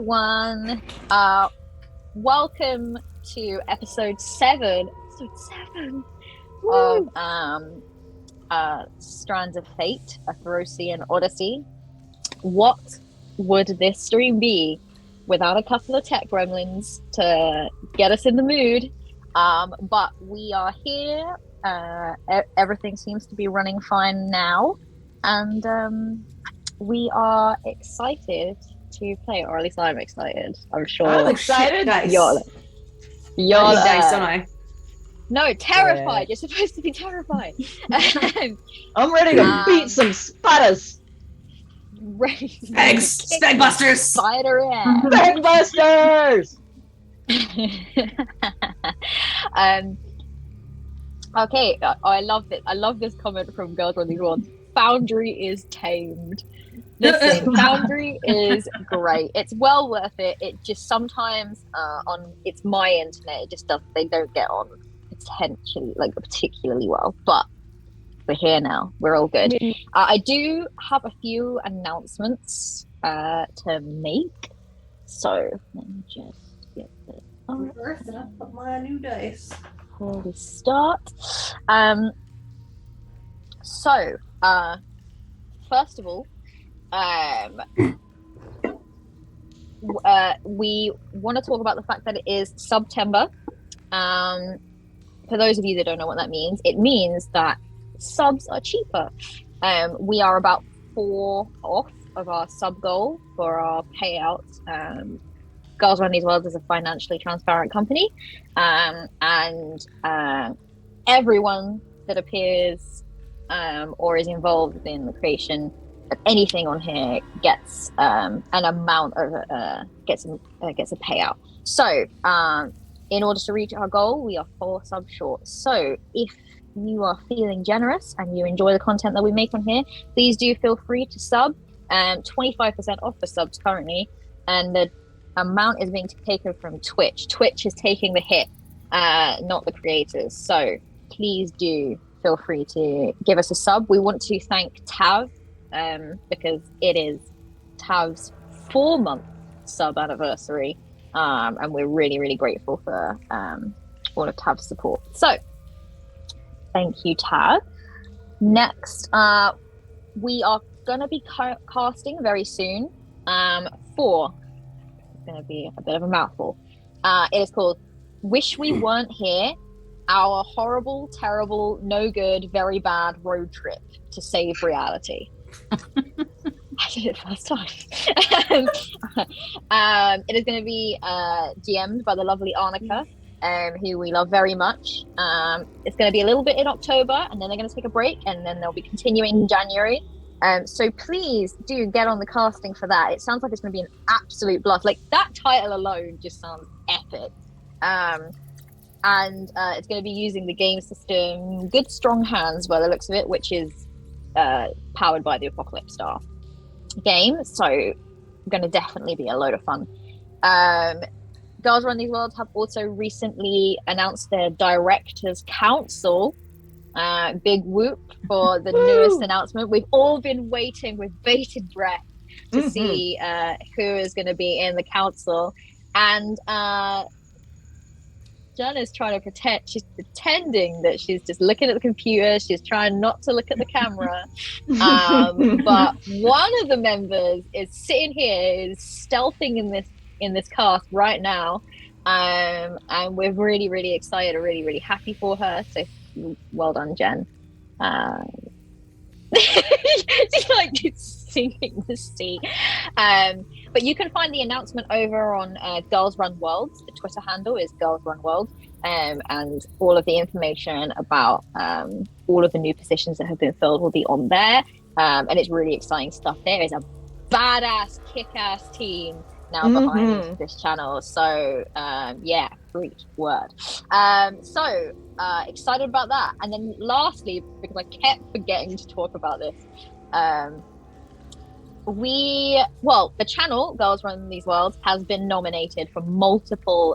everyone. Welcome to episode 7. Of Strands of Fate, a Therosian Odyssey. What would this stream be without a couple of tech gremlins to get us in the mood? But we are here. Everything seems to be running fine now, and we are excited to play, or at least I'm excited. I'm sure. I'm excited. Nice. You're dice, don't I? No, terrified. You're supposed to be terrified. I'm ready to beat some spiders. Spagbusters. Spider ass. Spagbusters. Okay, I love it. I love this comment from Girls on These Worlds. Foundry is tamed. Listen, Foundry is great. It's well worth it. It just sometimes it's my internet. It just does. They don't get on potentially particularly well. But we're here now. We're all good. I do have a few announcements to make. So let me just get this. Reverse and I'll put my new dice. Before we start. First of all, we want to talk about the fact that it is September. For those of you that don't know what that means, it means that subs are cheaper. We are about 4 off of our sub goal for our payouts. Girls Run These Worlds is a financially transparent company, and everyone that appears or is involved in the creation of anything on here gets an amount of gets a payout. So in order to reach our goal, we are 4 subs short. So if you are feeling generous and you enjoy the content that we make on here, please do feel free to sub. 25% off for subs currently, and the amount is being taken from Twitch. Twitch is taking the hit, not the creators. So please do feel free to give us a sub. We want to thank Tav because it is Tav's 4-month sub anniversary, and we're really, really grateful for all of Tav's support. So thank you, Tav. Next, we are going to be casting very soon for, it's going to be a bit of a mouthful. It is called Wish We Weren't Here, Our Horrible, Terrible, No Good, Very Bad Road Trip to Save Reality. I did it first time. It is going to be GM'd by the lovely Arnica, who we love very much. It's going to be a little bit in October, and then they're going to take a break, and then they'll be continuing in January. So please do get on the casting for that. It sounds like it's going to be an absolute blast. Like, that title alone just sounds epic. And it's going to be using the game system Good Strong Hands by the looks of it, which is powered by the Apocalypse Star game. So going to definitely be a load of fun. Girls Run These Worlds have also recently announced their Directors Council. Big whoop for the newest announcement. We've all been waiting with bated breath to see who is going to be in the council. And Jen is trying to pretend, she's pretending that she's just looking at the computer. She's trying not to look at the camera. But one of the members is sitting here, is stealthing in this cast right now. And we're really, really excited, really, really happy for her. So well done, Jen. She's like sinking the sea. But you can find the announcement over on Girls Run Worlds. The Twitter handle is Girls Run World, and all of the information about all of the new positions that have been filled will be on there. And it's really exciting stuff. There is a badass, kick-ass team now behind this channel. So yeah, preach word. So excited about that. And then lastly, because I kept forgetting to talk about this, the channel Girls Run These Worlds has been nominated for multiple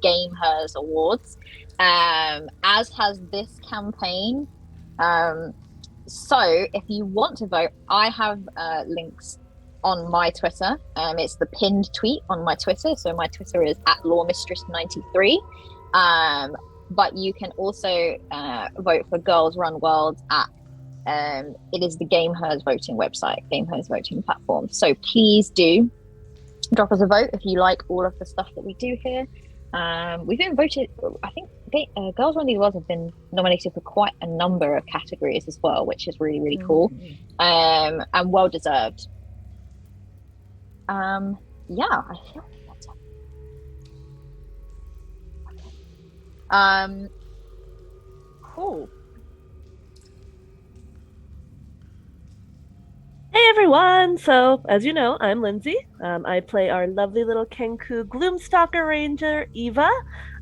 Game Hers awards, as has this campaign. So if you want to vote, I have links on my Twitter. It's the pinned tweet on my Twitter. So my Twitter is @lawmistress93. But you can also vote for Girls Run World at it is the Gamehers voting website, Gamehers voting platform. So please do drop us a vote if you like all of the stuff that we do here. We've been voted, I think Girls Run World have been nominated for quite a number of categories as well, which is really, really cool. And well deserved. Yeah, I feel like that's it. Cool. Hey everyone! So, as you know, I'm Lindsay. I play our lovely little Kenku Gloomstalker Ranger, Eva.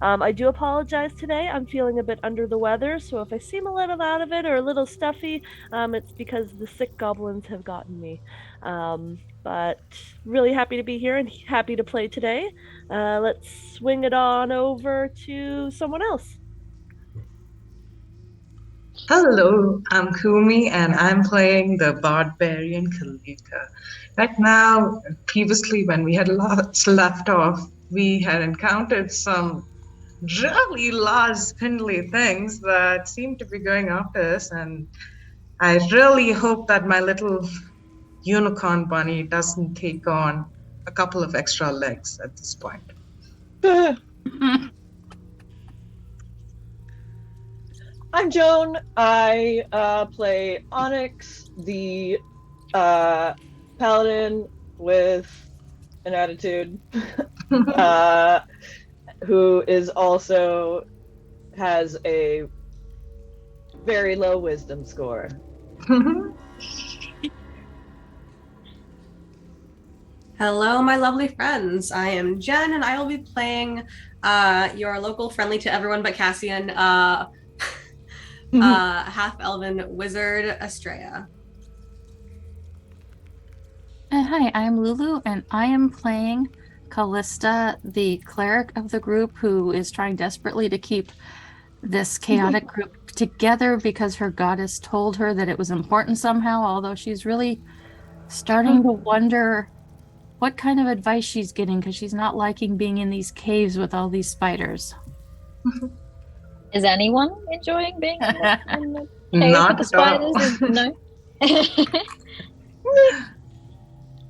I do apologize today. I'm feeling a bit under the weather, so if I seem a little out of it or a little stuffy, it's because the sick goblins have gotten me. But really happy to be here and happy to play today. Let's swing it on over to someone else. Hello, I'm Kumi and I'm playing the Barbarian Kalika. Right now, previously when we had left off, we had encountered some really large spindly things that seem to be going after us, and I really hope that my little unicorn bunny doesn't take on a couple of extra legs at this point. I'm Joan. I play Onyx, the paladin with an attitude, who is also has a very low wisdom score. Hello, my lovely friends. I am Jen, and I will be playing your local friendly to everyone but Cassian half-elven wizard, Estrella. Hi, I'm Lulu, and I am playing Callista, the cleric of the group who is trying desperately to keep this chaotic group together because her goddess told her that it was important somehow, although she's really starting to wonder what kind of advice she's getting because she's not liking being in these caves with all these spiders. Is anyone enjoying being in the cave Not with the at all. spiders?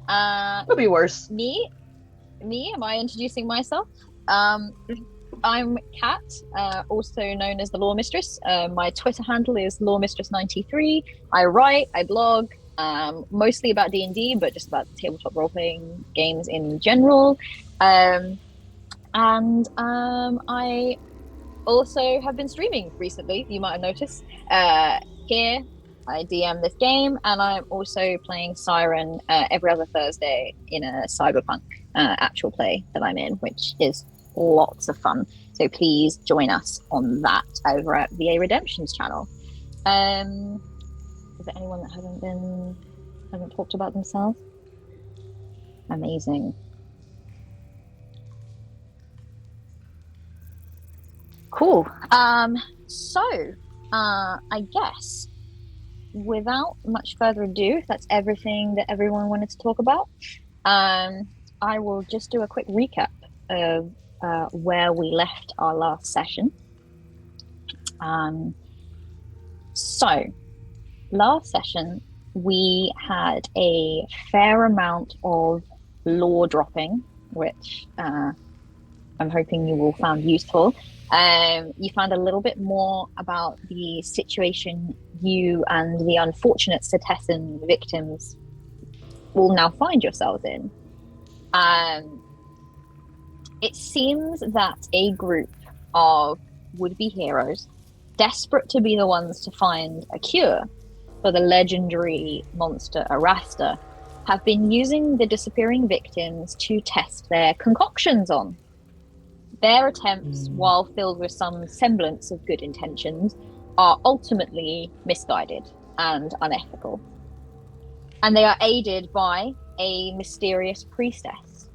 No. Could be worse. Me? Am I introducing myself? I'm Kat, also known as the Law Mistress. My Twitter handle is lawmistress93. I write, I blog, mostly about D&D, but just about tabletop role-playing games in general. And I also have been streaming recently, you might have noticed. Here, I DM this game, and I'm also playing Siren every other Thursday in a Cyberpunk actual play that I'm in, which is lots of fun. So please join us on that over at VA Redemption's channel. Is there anyone that hasn't talked about themselves? Amazing. Cool. So I guess without much further ado, if that's everything that everyone wanted to talk about, I will just do a quick recap of where we left our last session. So last session we had a fair amount of lore dropping, which I'm hoping you all found useful. You found a little bit more about the situation you and the unfortunate Cetessan victims will now find yourselves in. It seems that a group of would-be heroes, desperate to be the ones to find a cure for the legendary monster Arasta, have been using the disappearing victims to test their concoctions on. Their attempts, while filled with some semblance of good intentions, are ultimately misguided and unethical. And they are aided by a mysterious priestess,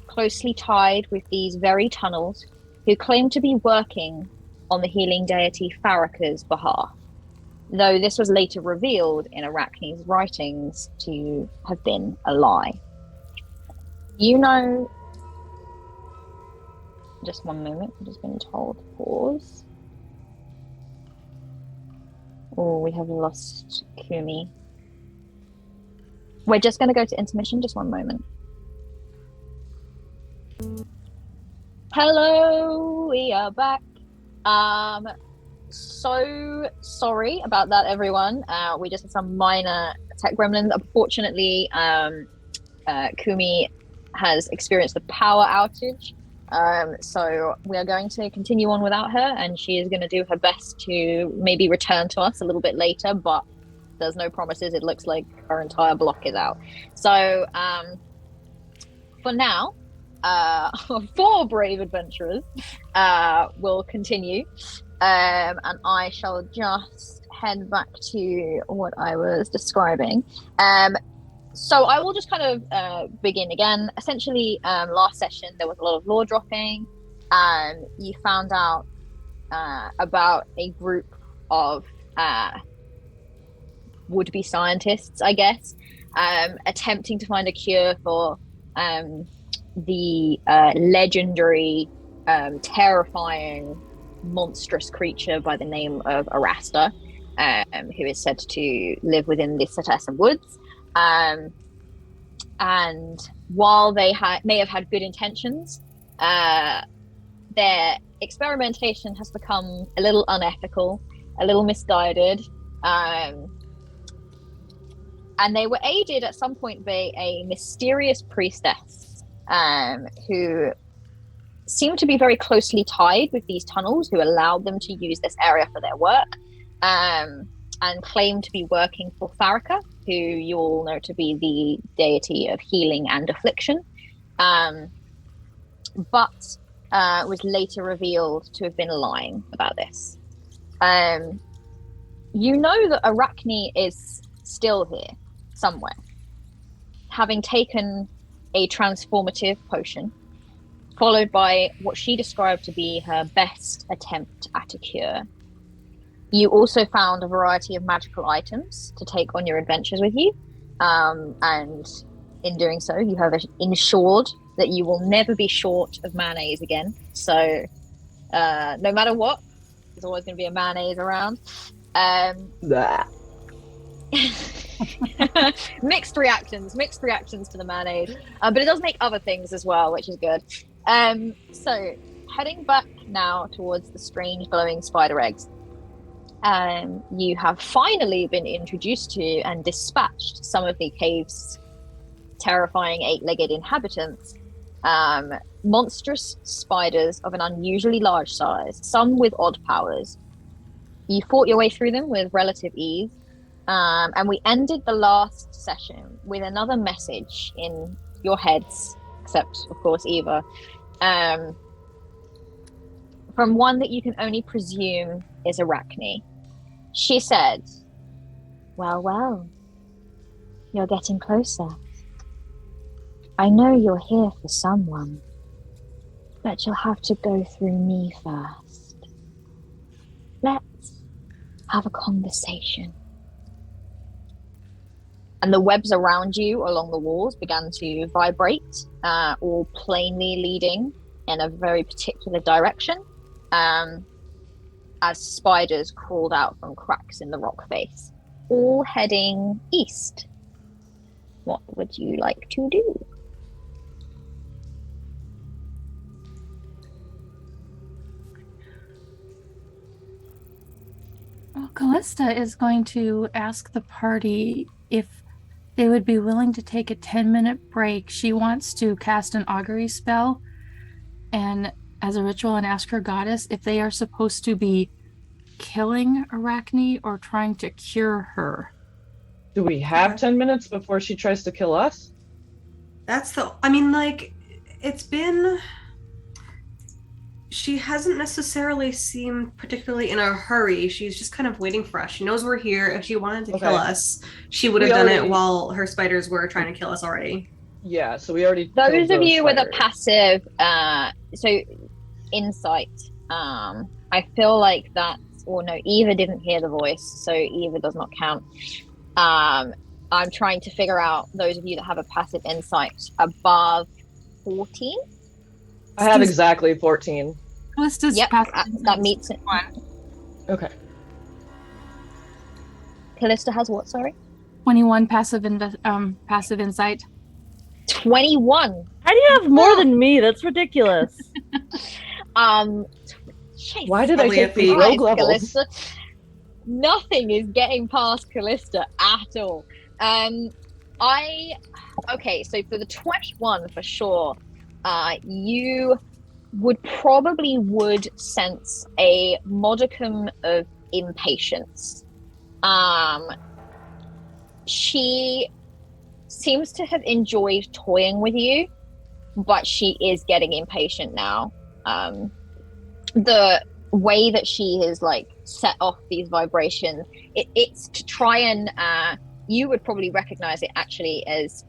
closely tied with these very tunnels, who claim to be working on the healing deity Farrak's behalf. though this was later revealed in Arachne's writings to have been a lie. You know, just one moment, I've just been told, pause. Oh, we have lost Kumi. We're just going to go to intermission, just one moment. Hello, we are back. So sorry about that, everyone. We just had some minor tech gremlins. Unfortunately, Kumi has experienced a power outage. So we are going to continue on without her, and she is going to do her best to maybe return to us a little bit later, but there's no promises. It looks like her entire block is out. So for now, 4 brave adventurers will continue, and I shall just head back to what I was describing. So I will just kind of begin again. Essentially, last session there was a lot of lore dropping. You found out about a group of would-be scientists, I guess, attempting to find a cure for the legendary, terrifying, monstrous creature by the name of Arasta, who is said to live within the Cetessan woods. And while they may have had good intentions, their experimentation has become a little unethical, a little misguided, and they were aided at some point by a mysterious priestess who seemed to be very closely tied with these tunnels, who allowed them to use this area for their work, and claimed to be working for Faraka, who you all know to be the deity of healing and affliction, but was later revealed to have been lying about this. You know that Arachne is still here, somewhere, having taken a transformative potion, followed by what she described to be her best attempt at a cure. You also found a variety of magical items to take on your adventures with you, and in doing so, you have ensured that you will never be short of mayonnaise again. So, no matter what, there's always going to be a mayonnaise around. Mixed reactions to the mayonnaise, but it does make other things as well, which is good. So, heading back now towards the strange glowing spider eggs. You have finally been introduced to and dispatched some of the cave's terrifying 8-legged inhabitants. Monstrous spiders of an unusually large size, some with odd powers. You fought your way through them with relative ease, and we ended the last session with another message in your heads, except, of course, Eva, from one that you can only presume is Arachne. She said, well, you're getting closer. I know you're here for someone, but you'll have to go through me first. Let's have a conversation. And the webs around you along the walls began to vibrate, all plainly leading in a very particular direction, as spiders crawled out from cracks in the rock face, all heading east. What would you like to do? Well, Callista is going to ask the party if they would be willing to take a 10-minute break. She wants to cast an augury spell and as a ritual and ask her goddess if they are supposed to be killing Arachne or trying to cure her. Do we have 10 minutes before she tries to kill us? It's been... She hasn't necessarily seemed particularly in a hurry. She's just kind of waiting for us. She knows we're here. If she wanted to kill us, she would have done it while her spiders were trying to kill us already. Yeah, so we already Those of you spiders. with a passive, so insight, I feel like that's or no, Eva didn't hear the voice, so Eva does not count. I'm trying to figure out those of you that have a passive insight above 14. I have exactly 14. Callista's Yep, passive that meets it. Okay. Callista has what, sorry? 21 passive insight. 21. How do you have more than me? That's ridiculous. Why did I Probably a take these feat. rogue levels? Callista. Nothing is getting past Callista at all. Okay, so for the 21 for sure, you would sense a modicum of impatience. She seems to have enjoyed toying with you, but she is getting impatient now. The way that she has like set off these vibrations, it's to try and you would probably recognize it actually as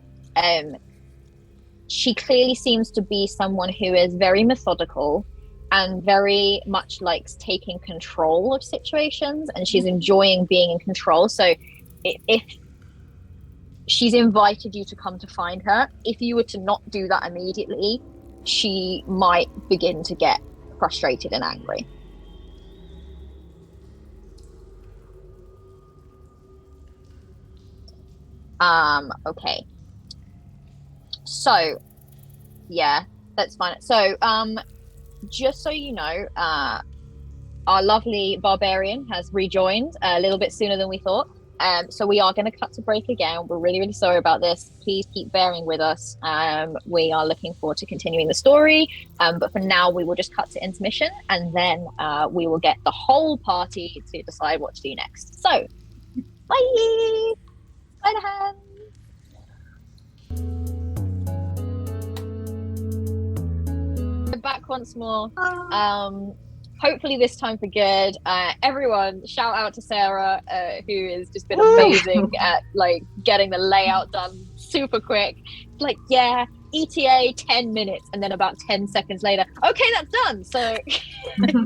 she clearly seems to be someone who is very methodical and very much likes taking control of situations, and she's enjoying being in control. So if she's invited you to come to find her, if you were to not do that immediately, she might begin to get frustrated and angry. Okay. So, yeah, that's fine. So, just so you know, our lovely barbarian has rejoined a little bit sooner than we thought. So we are going to cut to break again. We're really, really sorry about this. Please keep bearing with us. We are looking forward to continuing the story. But for now, we will just cut to intermission, and then we will get the whole party to decide what to do next. So, bye! Bye, hands! We're back once more. Hopefully this time for good. Everyone, shout out to Sarah, who has just been amazing at like getting the layout done super quick. Like, yeah, ETA 10 minutes, and then about 10 seconds later, okay, that's done. So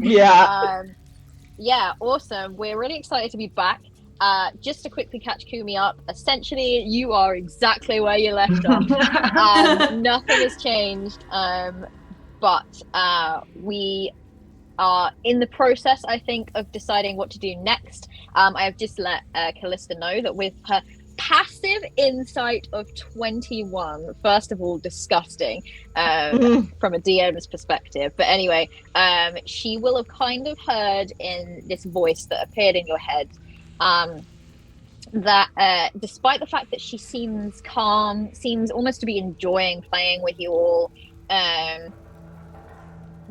Yeah. Yeah, awesome. We're really excited to be back. Just to quickly catch Kumi up, essentially you are exactly where you left off. Nothing has changed, but we are in the process, I think, of deciding what to do next. I have just let Callista know that with her passive insight of 21, first of all, disgusting from a DM's perspective. But anyway, she will have kind of heard in this voice that appeared in your head that despite the fact that she seems calm, seems almost to be enjoying playing with you all,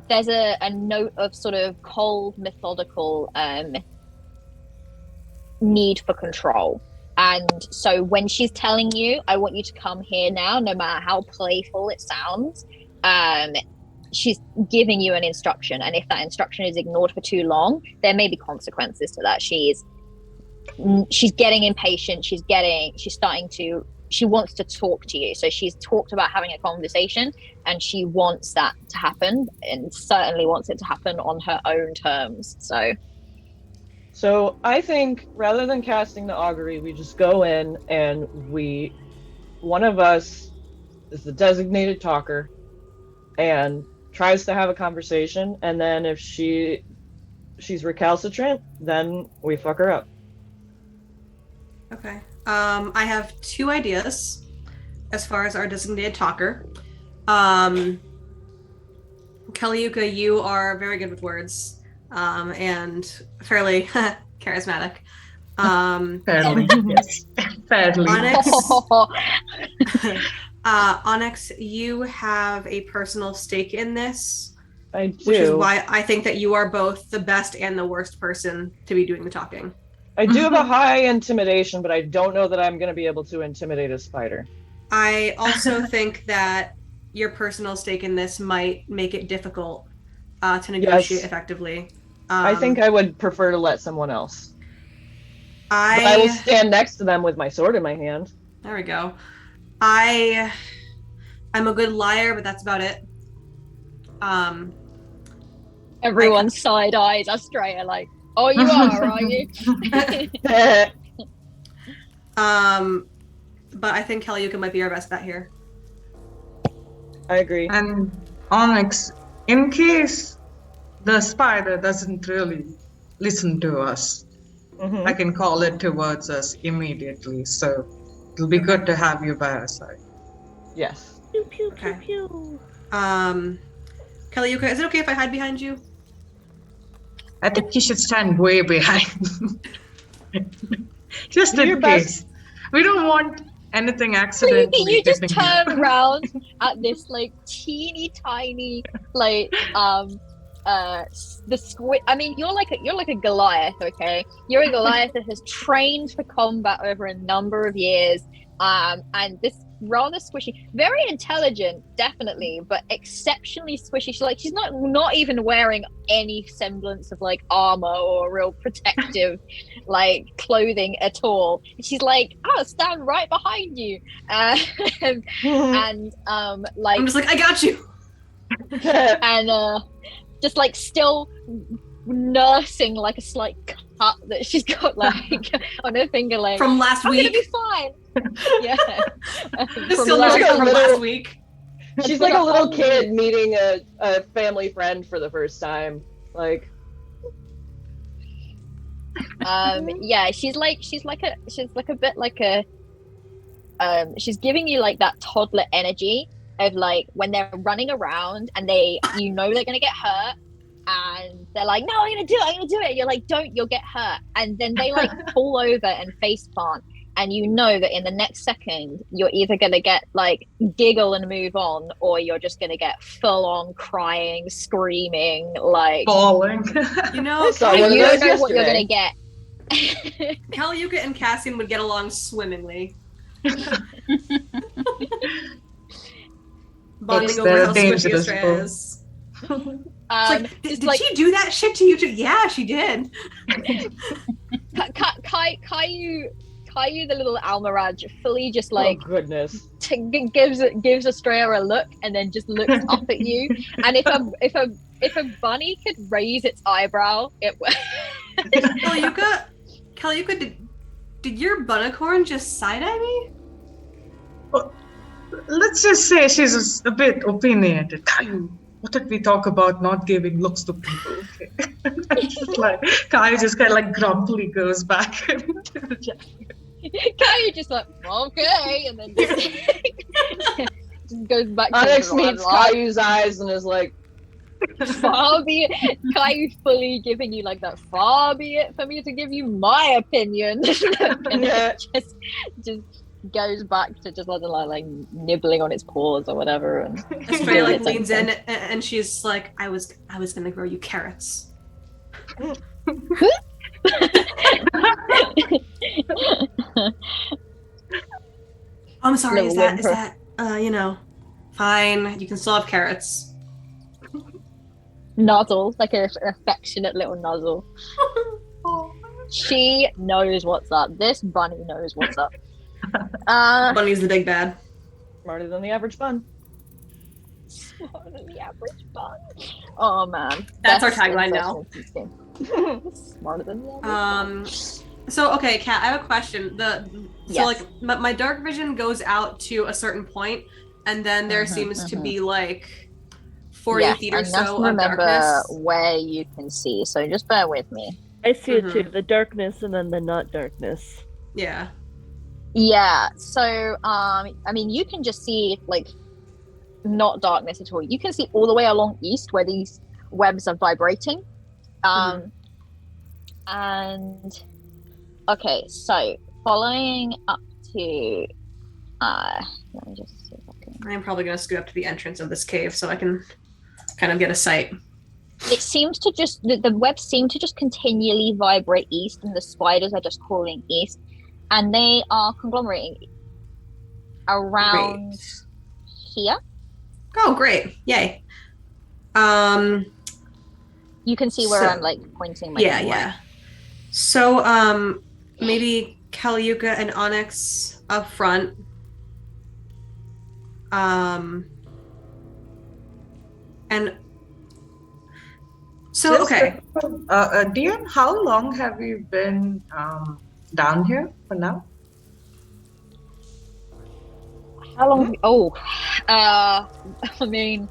there's a note of sort of cold, methodical need for control. And so when she's telling you, I want you to come here now, no matter how playful it sounds, she's giving you an instruction. And if that instruction is ignored for too long, there may be consequences to that. She's getting impatient. She wants to talk to you. So she's talked about having a conversation, and she wants that to happen, and certainly wants it to happen on her own terms. So I think rather than casting the augury, we just go in and one of us is the designated talker and tries to have a conversation, and then if she's recalcitrant, then we fuck her up. Okay. I have 2 ideas as far as our designated talker. Kaliuka, you are very good with words, and fairly charismatic. Fairly, yes. Fairly. Onyx, you have a personal stake in this. I do. Which is why I think that you are both the best and the worst person to be doing the talking. I do have a high intimidation, but I don't know that I'm going to be able to intimidate a spider. I also think that your personal stake in this might make it difficult to negotiate effectively. I think I would prefer to let someone else. But I will stand next to them with my sword in my hand. There we go. I'm a good liar, but that's about it. Everyone side eyes Australia like, Oh, you are you? But I think Kaliuka might be our best bet here. I agree. And Onyx, in case the spider doesn't really listen to us, I can call it towards us immediately. So it'll be good to have you by our side. Yes. Pew pew pew Okay. pew. Kaliuka, is it okay if I hide behind you? I think you should stand way behind. Just Do your in best. case. We don't want anything accidentally You just hitting turn you. around at this like teeny tiny like the squid. I mean, you're like a Goliath, okay? You're a Goliath that has trained for combat over a number of years. And this rather squishy, very intelligent, definitely, but exceptionally squishy. She's not even wearing any semblance of like armor or real protective like clothing at all. She's like, I'll stand right behind you, and like I'm just like, I got you. and just like still nursing like a slight cut that she's got like on her finger, like From last I'm week. gonna be fine. Yeah. Just still nursing from last week. She's like a little kid meeting a family friend for the first time. Like, yeah, she's like a bit like a she's giving you like that toddler energy of like when they're running around and you know they're gonna get hurt and they're like, no, I'm gonna do it. You're like, don't, you'll get hurt. And then they like fall over and face plant. And you know that in the next second, you're either going to get like giggle and move on, or you're just going to get full on crying, screaming, like Falling. You know, So you one of don't those know what you're going to yesterday. get. Kaliuka and Cassian would get along swimmingly. Bonding over how squishy Estrella is. Did she do that shit to you too? Yeah, she did. Caillou, the little Almiraj, fully just like oh goodness, gives Estrella a look and then just looks up at you. And if a bunny could raise its eyebrow, it would. Kaliuka, did your bunicorn just side-eye me? Well, let's just say she's a bit opinionated. Caillou, what did we talk about not giving looks to people? Okay. Just like Caillou just kind of like grumpily goes back into the jacket. Caillou just like, okay, and then just goes back to Onyx the meets Caillou's eyes and is like, far be it. Caillou fully giving you like that, far be it for me to give you my opinion. And just goes back to just like nibbling on its paws or whatever. And Estrella like leans in and she's like, I was gonna grow you carrots. I'm sorry, is that fine, you can still have carrots. Nozzle, like an affectionate little nozzle. She knows what's up. This bunny knows what's up. Bunny's the big bad. smarter than the average bun. Smarter than the average bun. Oh man. That's our tagline now. Smarter than the average bun. So okay, Kat, I have a question. Yes. Like my dark vision goes out to a certain point, and then there seems to be like 40 feet or so of darkness. Where you can see, so just bear with me. I see it too. The darkness and then the not darkness. Yeah. Yeah. So I mean, you can just see like not darkness at all. You can see all the way along east where these webs are vibrating. And okay, so following up to let me just see if I can. I'm probably gonna scoot up to the entrance of this cave so I can kind of get a sight. It seems to just the webs seem to just continually vibrate east, and the spiders are just crawling east, and they are conglomerating around here. Oh, great! Yay. You can see where I'm like pointing my finger. Yeah. So maybe Kaliuka and Onyx up front. And So, okay. DM, how long have you been down here for now? How long? I mean,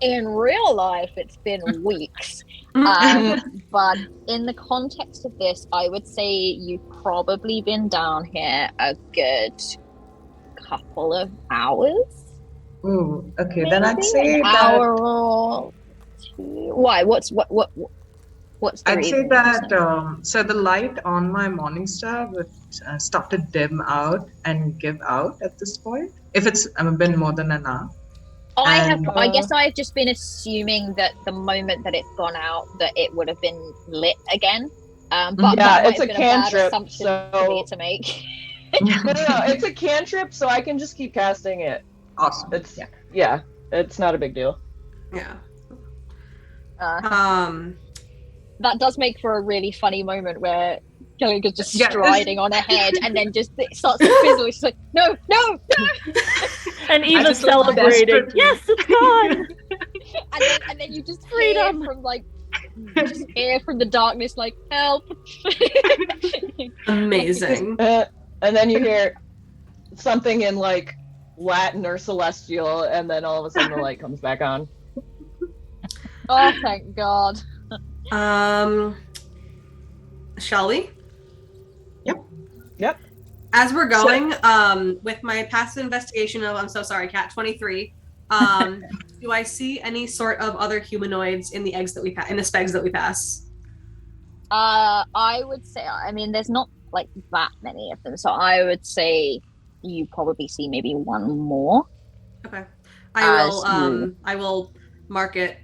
in real life, it's been weeks. But in the context of this, I would say you've probably been down here a good couple of hours. Ooh, okay. Maybe Then I'd say an hour or two. Why? What's the I'd reason? say that so the light on my morning star would start to dim out and give out at this point. If it's been more than an hour. I guess I've just been assuming that the moment that it's gone out, that it would have been lit again. But yeah, that it's a might have been a bad cantrip, assumption so for me to make. no, it's a cantrip, so I can just keep casting it. Awesome. Yeah, it's not a big deal. Yeah. That does make for a really funny moment where Kelly is just striding on ahead and then just it starts to fizzle. She's like, no. And Eva's celebrating. Yes, it's gone. and then you just Freedom. hear from the darkness like, help. Amazing. And then you hear something in like Latin or Celestial, and then all of a sudden the light comes back on. Oh, thank God. Shall we? Yep. As we're going, with my passive investigation of I'm so sorry, Cat 23, do I see any sort of other humanoids in the eggs that we in the spegs that we pass? I would say, I mean, there's not like that many of them, so I would say you probably see maybe one more. Okay. I will mark it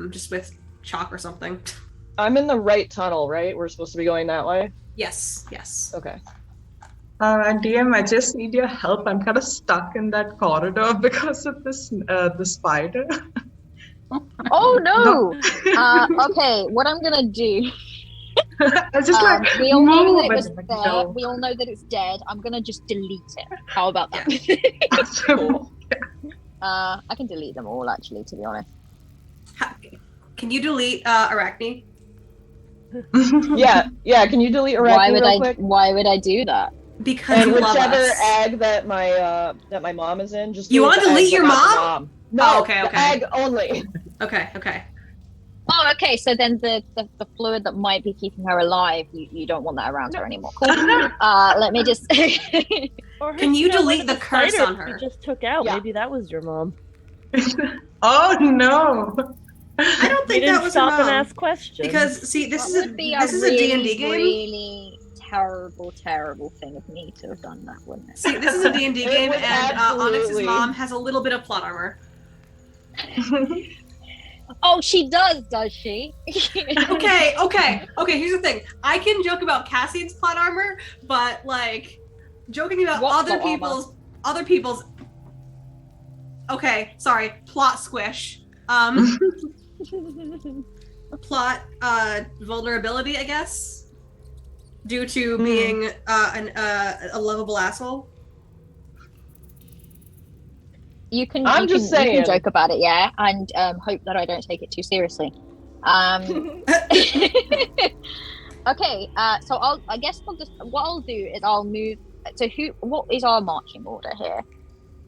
just with chalk or something. I'm in the right tunnel, right? We're supposed to be going that way? Yes. Okay. DM, I just need your help. I'm kind of stuck in that corridor because of this the spider. Oh no! Okay, what I'm gonna do. I was just we all know that it was there. No. We all know that it's dead. I'm gonna just delete it. How about that? Cool. I can delete them all, actually, to be honest. Can you delete Arachne? Yeah. Can you delete Arachne real quick? Why would I do that? Because you love whichever us. egg that my mom is in, just you want to delete your mom? No, okay. The egg only. Okay. Oh, okay. So then the fluid that might be keeping her alive, you don't want that around her anymore. Cool. Let me just. Can you delete the curse on her? You just took out. Yeah. Maybe that was your mom. Oh no! I don't think that was her mom. And ask questions. Because see, this is a really, D&D game. Really terrible thing of me to have done that, wouldn't it? See, this is a D&D game, and Onyx's mom has a little bit of plot armor. Oh, she does she? Okay. Here's the thing. I can joke about Cassian's plot armor, but like joking about other people's. Okay, sorry. Plot squish. Plot vulnerability, I guess. Due to being a lovable asshole. You can joke about it, yeah, and hope that I don't take it too seriously. Okay, so I guess what I'll do is I'll move. So what is our marching order here?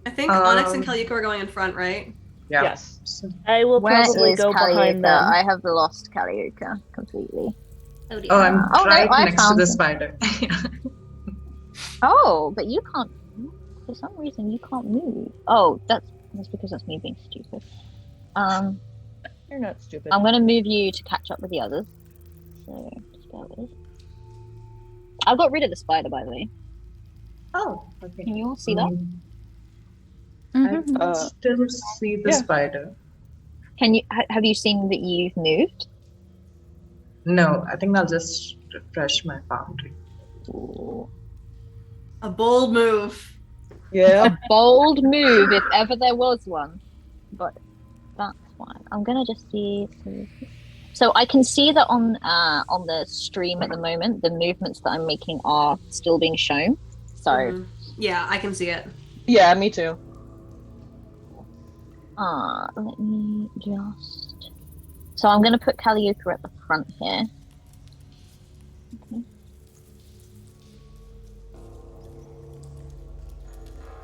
I think Onyx and Kalyuka are going in front, right? Yeah. Yes. I will probably go behind them. I have lost Kalyuka completely. Oh, I'm right next to the spider. Oh, but you can't. For some reason, you can't move. Oh, that's because that's me being stupid. You're not stupid. I'm gonna move you to catch up with the others. So just bear with. I've got rid of the spider, by the way. Oh, okay. Can you all see that? I can still see the spider. Can you? Have you seen that you've moved? No, I think I'll just refresh my boundary. Ooh. A bold move. Yeah. A bold move, if ever there was one. But that's fine. I'm gonna just see. So I can see that on the stream at the moment, the movements that I'm making are still being shown. So yeah, I can see it. Yeah, me too. Let me just. So I'm going to put Calliope at the front here. Okay.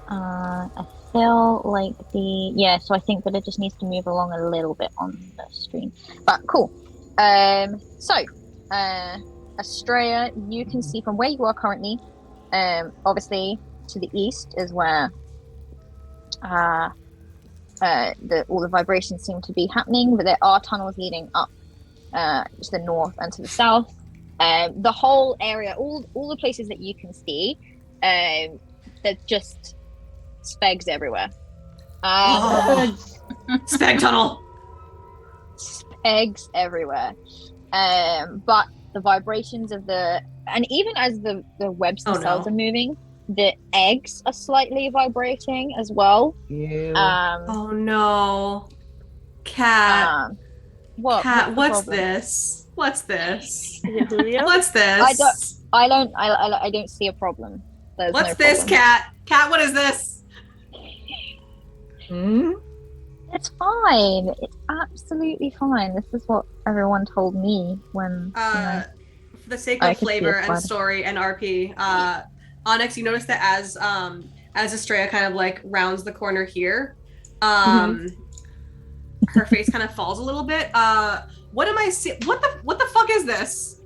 I feel like so I think that it just needs to move along a little bit on the screen. But cool. Estrella, you can see from where you are currently, obviously to the east is where all the vibrations seem to be happening, but there are tunnels leading up to the north and to the south. The whole area, all the places that you can see, there's just spegs everywhere. Spag tunnel. Spegs everywhere. But the vibrations of and even as the webs themselves are moving, the eggs are slightly vibrating as well. Oh no. Cat. What? Cat, what's this? What's this? Julio? What's this? I don't see a problem. There's What's no this, problem. Cat? Cat, what is this? It's fine. It's absolutely fine. This is what everyone told me when. For the sake of flavor and story and RP, Onyx, you notice that as Estrella kind of like rounds the corner here, her face kind of falls a little bit. What am I seeing? What the fuck is this?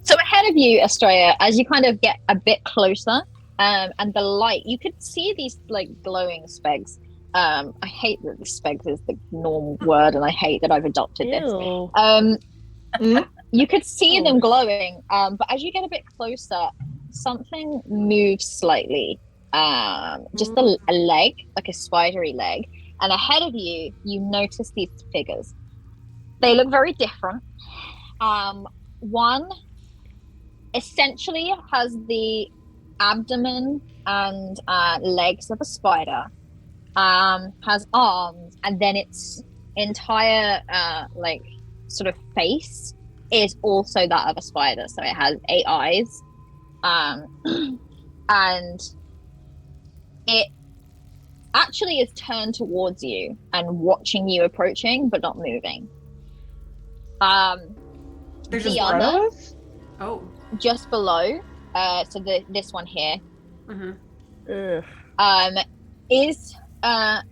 So ahead of you, Estrella, as you kind of get a bit closer, and the light, you could see these like glowing spegs. I hate that the spegs is the normal word, and I hate that I've adopted this. You could see them glowing, but as you get a bit closer, something moves slightly. Just a leg, like a spidery leg. And ahead of you, you notice these figures. They look very different. One essentially has the abdomen and legs of a spider, has arms, and then its entire like sort of face is also that of a spider. So it has 8 eyes, and it actually is turned towards you and watching you approaching, but not moving. There's the just other, just below, so this one here, is a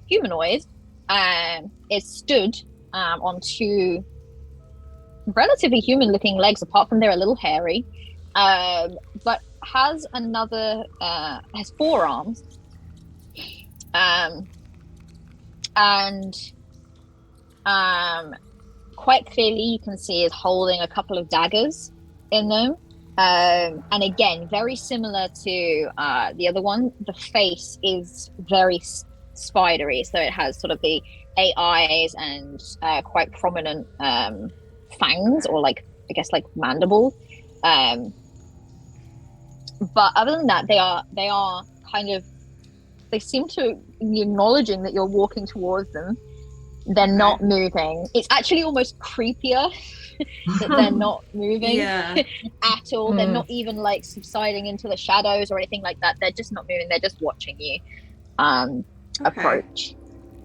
humanoid, is stood on 2 relatively human-looking legs, apart from they're a little hairy, but has has 4 arms, and quite clearly you can see is holding a couple of daggers in them, and again, very similar to the other one, the face is very spidery, so it has sort of the 8 eyes and quite prominent fangs, or like I guess like mandibles, but other than that, they are kind of, they seem to be acknowledging that you're walking towards them. They're not moving. It's actually almost creepier that they're not moving at all. They're not even like subsiding into the shadows or anything like that. They're just not moving. They're just watching you approach.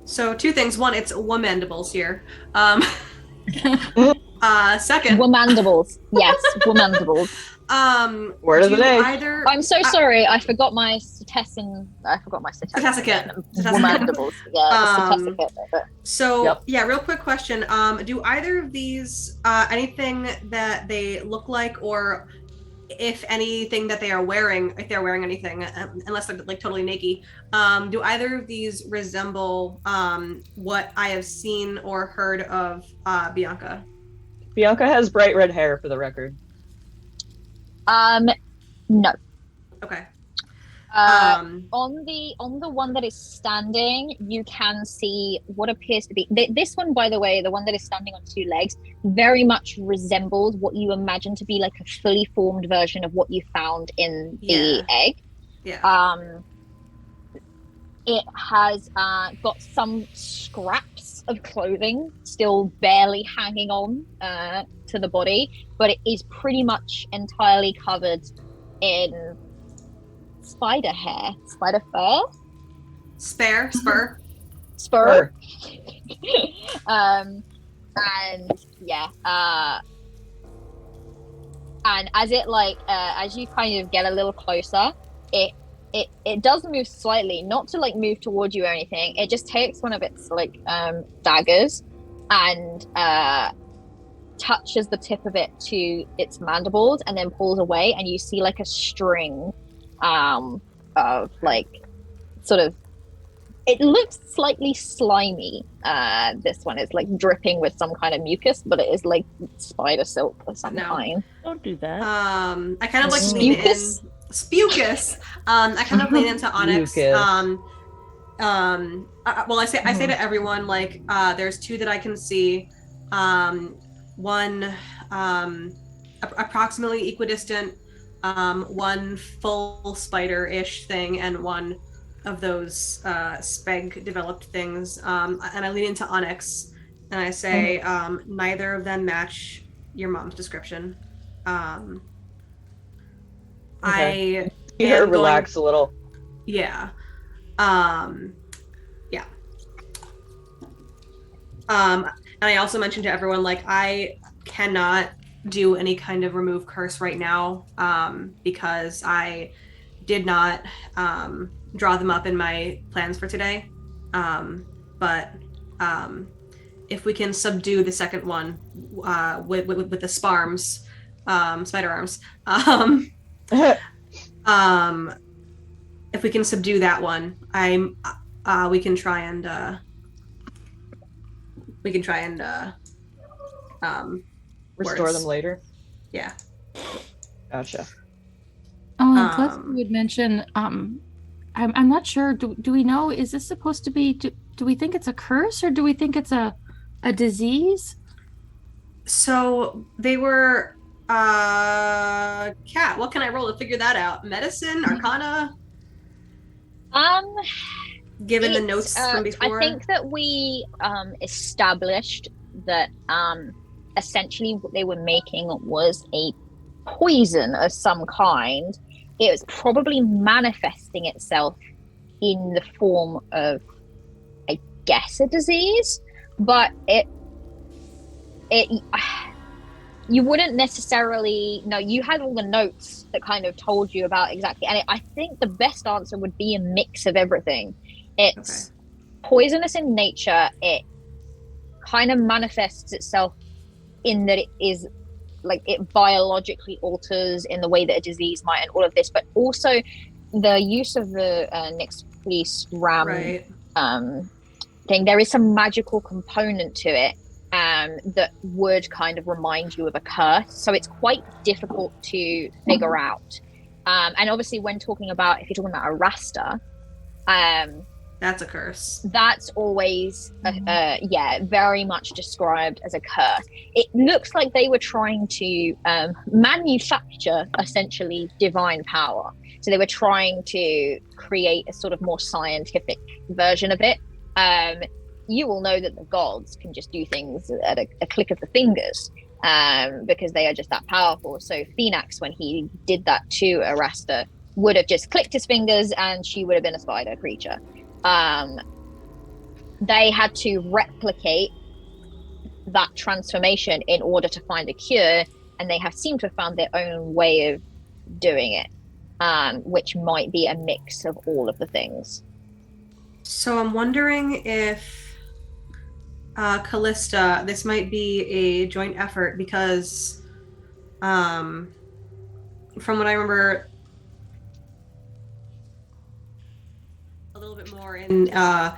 So 2 things. One, it's womandibles here. Second, womandibles. Yes, womandibles. Where do they? I'm so sorry. I forgot my cetacean. Cetacean. Womandibles. Yeah, cetacean. So real quick question. Do either of these anything that they look like, or if anything that they are wearing, if they're wearing anything, unless they're like totally naked, do either of these resemble what I have seen or heard of Bianca? Bianca has bright red hair, for the record. No. Okay. On the one that is standing, you can see what appears to be this one, by the way, the one that is standing on 2 legs, very much resembles what you imagine to be like a fully formed version of what you found in the egg. It has got some scraps of clothing still barely hanging on to the body, but it is pretty much entirely covered in spider hair, spider fur, spur. And yeah, and as it as you kind of get a little closer, it does move slightly, not to like move towards you or anything. It just takes one of its daggers and touches the tip of it to its mandibles and then pulls away, and you see like a string of like sort of, it looks slightly slimy. This one is like dripping with some kind of mucus, but it is like spider silk of some kind. Don't do that. I kind of like lean in. Spucus. I kind of lean into Onyx. Well, I say to everyone, like, there's two that I can see. One approximately equidistant, one full spider-ish thing, and one of those speg developed things. And I lean into Onyx and I say, neither of them match your mom's description. Okay. I her relax a little. Yeah. Yeah. And I also mentioned to everyone, like, I cannot do any kind of remove curse right now, because I did not draw them up in my plans for today. But if we can subdue the second one with the sparms, spider arms, if we can subdue that one, we can try and restore them later. Yeah. Gotcha. Oh, and plus you would mention, I'm not sure. Do we know? Is this supposed to be? Do we think it's a curse, or do we think it's a disease? So they were. Kat, what can I roll to figure that out? Medicine, Arcana. Given the notes from before, I think that we established that essentially what they were making was a poison of some kind. It was probably manifesting itself in the form of, I guess, a disease, but it you wouldn't necessarily know. You had all the notes that kind of told you about exactly, and I think the best answer would be a mix of everything. It's poisonous in nature. It kind of manifests itself in that it is like, it biologically alters in the way that a disease might, and all of this, but also the use of the Nyx Police Ram thing. There is some magical component to it that would kind of remind you of a curse, so it's quite difficult to figure out. And obviously, when talking about, if you're talking about a rasta, that's a curse. That's always, very much described as a curse. It looks like they were trying to manufacture, essentially, divine power. So they were trying to create a sort of more scientific version of it. You will know that the gods can just do things at a click of the fingers, because they are just that powerful. So Phoenix, when he did that to Arasta, would have just clicked his fingers and she would have been a spider creature. They had to replicate that transformation in order to find a cure, and they seemed to have found their own way of doing it, which might be a mix of all of the things. So I'm wondering if Callista, this might be a joint effort, because from what I remember a little bit more in a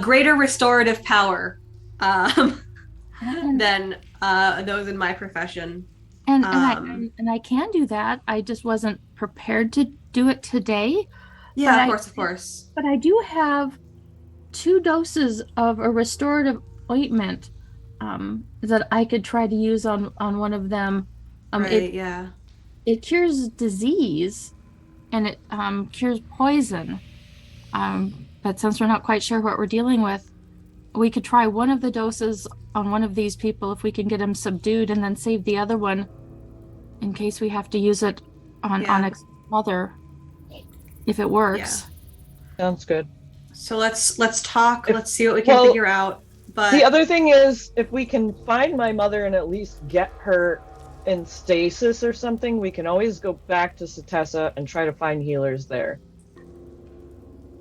greater restorative power than those in my profession. And I can do that. I just wasn't prepared to do it today. Yeah, of course. But I do have 2 doses of a restorative ointment that I could try to use on one of them. It cures disease, and it cures poison. But since we're not quite sure what we're dealing with, we could try one of the doses on one of these people if we can get him subdued, and then save the other one in case we have to use it on Onyx's mother, if it works. Sounds good. So let's talk. If- Let's see what we can well, figure out. But The other thing is, if we can find my mother and at least get her in stasis or something, we can always go back to Satessa and try to find healers there.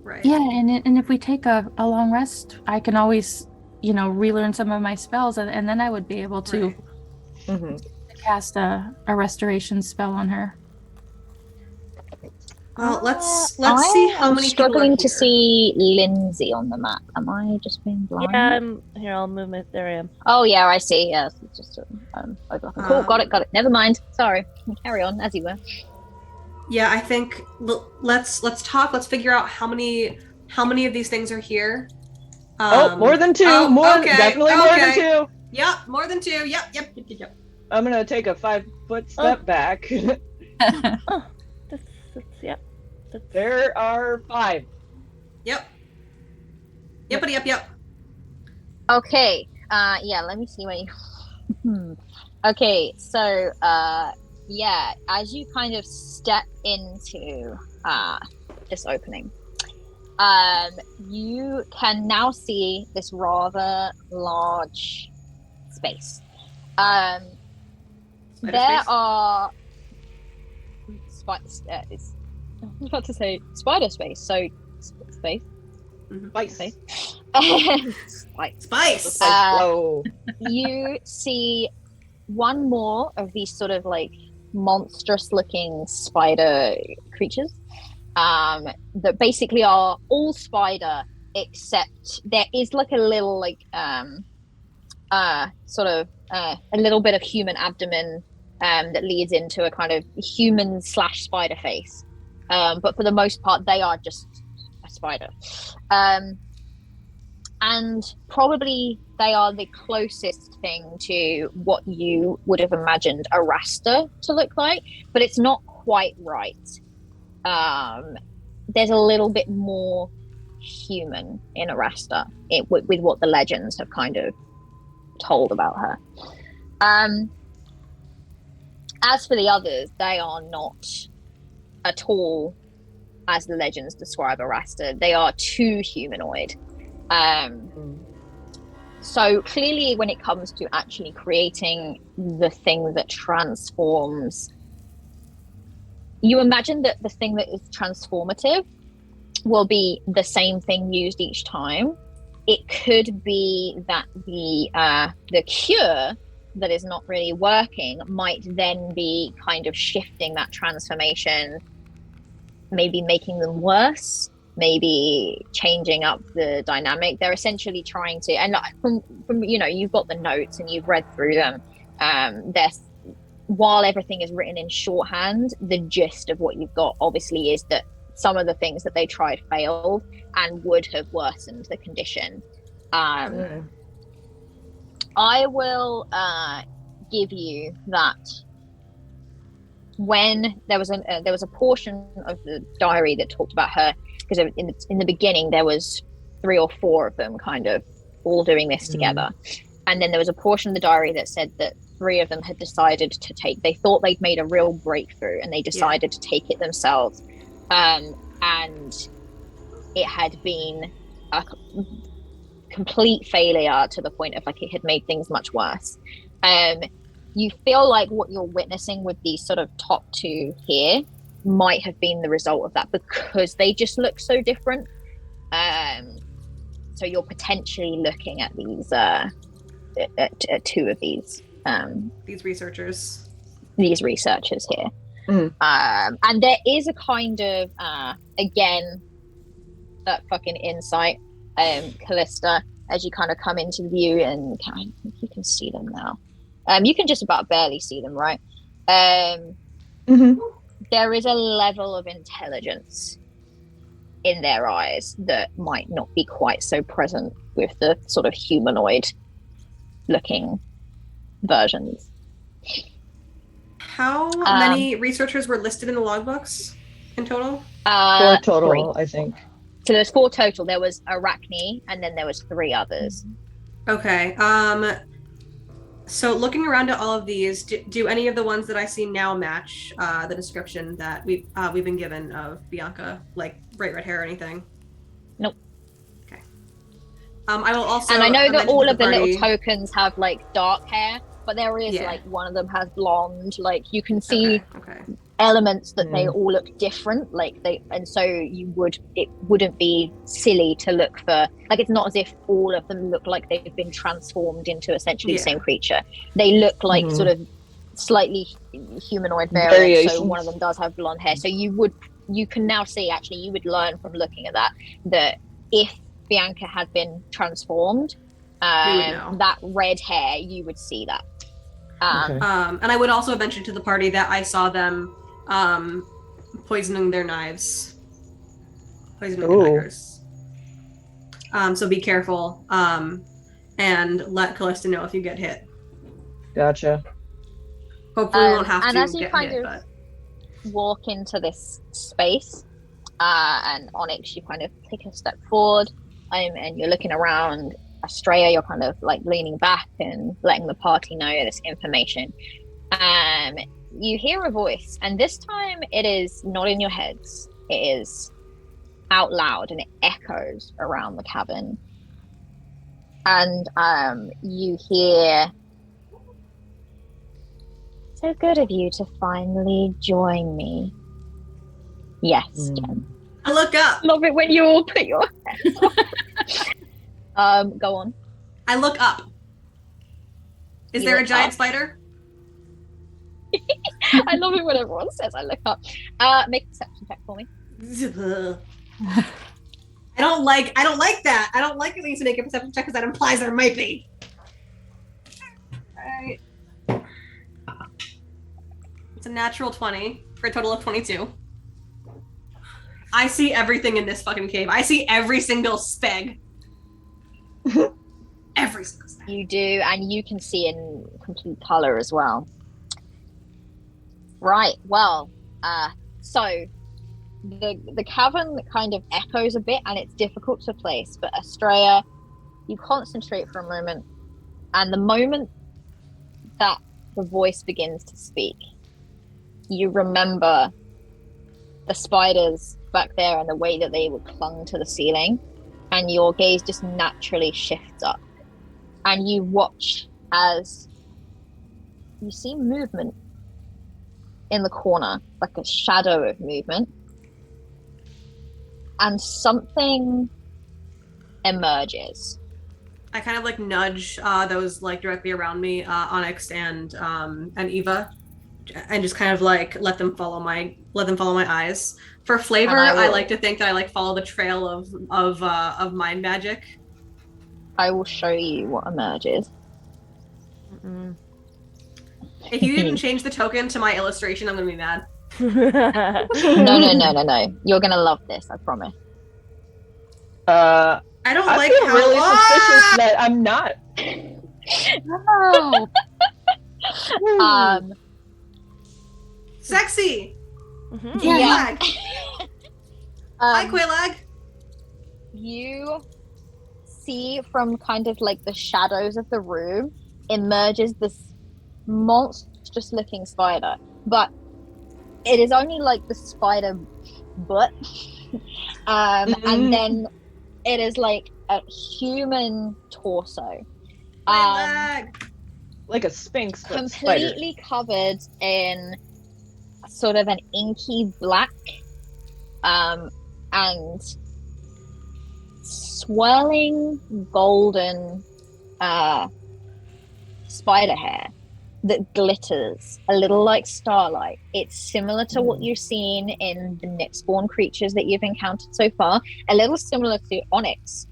right. Yeah, and if we take a long rest, I can always, relearn some of my spells, and then I would be able to Right. Mm-hmm. cast a restoration spell on her. Well, let's I see how am many people are struggling to here. see Lindsay on the map. Am I just being blind? Yeah, I'm here. I'll move it. There I am. Oh yeah, I see. Yeah, it's just cool. Got it. Never mind. Sorry. Carry on as you were. Yeah, I think let's talk. Let's figure out how many of these things are here. More than two. Definitely more than two. Yep, more than two. Yep. I'm gonna take a 5-foot step back. Oh, that's yep. There are 5. Yep. Yep. Okay. Yeah. Let me see where you. Okay. So. Yeah. As you kind of step into this opening, you can now see this rather large space. Spider There space? are. I was about to say spider space. So space. Spice. Space. Spice. Flow. You see one more of these sort of like monstrous looking spider creatures that basically are all spider, except there is like a little like sort of a little bit of human abdomen that leads into a kind of human / spider face, but for the most part they are just a spider, and probably they are the closest thing to what you would have imagined a raster to look like, but it's not quite right. There's a little bit more human in a raster with what the legends have kind of told about her. As for the others, they are not at all as the legends describe a raster. They are too humanoid. So clearly when it comes to actually creating the thing that transforms, you imagine that the thing that is transformative will be the same thing used each time. It could be that the cure that is not really working might then be kind of shifting that transformation, maybe making them worse, maybe changing up the dynamic. They're essentially trying to, and from you've got the notes and you've read through them. While everything is written in shorthand, the gist of what you've got obviously is that some of the things that they tried failed and would have worsened the condition. I will give you that when there was a portion of the diary that talked about her, because in the beginning there was 3 or 4 of them kind of all doing this together, and then there was a portion of the diary that said that 3 of them had decided to they thought they'd made a real breakthrough and they decided to take it themselves, and it had been a complete failure to the point of like it had made things much worse. You feel like what you're witnessing with these sort of top 2 here might have been the result of that, because they just look so different. So you're potentially looking at these at 2 of these researchers here. And there is a kind of again that fucking insight, Callista, as you kind of come into the view, and I think you can see them now. You can just about barely see them, right? There is a level of intelligence in their eyes that might not be quite so present with the sort of humanoid looking versions. How many researchers were listed in the logbooks in total? 4 total, 3. I think. So there's 4 total. There was Arachne, and then there was 3 others. Okay. So looking around at all of these, do any of the ones that I see now match the description that we've been given of Bianca, like bright red hair or anything? Nope. I will also. And I know that mention all to of the little party- tokens have like dark hair, but there is Yeah. like one of them has blonde. Like you can see Okay. elements that they Mm. all look different. And so it wouldn't be silly to look for, like, it's not as if all of them look like they've been transformed into essentially the same creature. They look like Mhm. sort of slightly humanoid variants. So one of Variations. them does have blonde hair. So you can now see, actually, you would learn from looking at that if Bianca had been transformed, We would know. that red hair, you would see that. Okay. And I would also mention to the party that I saw them poisoning their knives, poisoning their Ooh. daggers. So be careful, and let Callista know if you get hit. Gotcha. Hopefully, we won't have and to as you get kind hit. of But walk into this space, and Onyx, you kind of take a step forward, and you're looking around. Estrella, you're kind of like leaning back and letting the party know this information. You hear a voice, and this time it is not in your heads. It is out loud, and it echoes around the cavern. And you hear, "So good of you to finally join me." Yes, Jen. I look up. Love it when you all put your hands up. Go on. I look up. Is You there a look giant up? spider? I love it when everyone says I look up. Make a perception check for me. I don't like that. I don't like it when you make a perception check because that implies there might be. Alright. It's a natural 20 for a total of 22. I see everything in this fucking cave. I see every single speg. Every single speg. You do, and you can see in complete color as well. Right. Well, so the cavern kind of echoes a bit, and it's difficult to place. But Estrella, you concentrate for a moment, and the moment that the voice begins to speak, you remember the spiders back there and the way that they were clung to the ceiling, and your gaze just naturally shifts up, and you watch as you see movement in the corner, like a shadow of movement, and something emerges. I kind of like nudge those like directly around me, Onyx and Eva, and just kind of like let them follow my eyes. For flavor, And I like to think that I like follow the trail of mind magic. I will show you what emerges. Mm-mm. If you even change the token to my illustration, I'm gonna be mad. No. You're gonna love this, I promise. I don't I like feel how really suspicious that I'm not. No. Sexy. Mhm. Yeah. Quaylag. Hi, Um, Quaylag. you see from kind of like the shadows of the room emerges this monstrous looking spider, but it is only like the spider butt. And then it is like a human torso, Quaylag. Like a sphinx, but spider. completely covered in sort of an inky black, and swirling golden spider hair that glitters a little like starlight. It's similar to what you've seen in the Nyxborn creatures that you've encountered so far, a little similar to Onyx,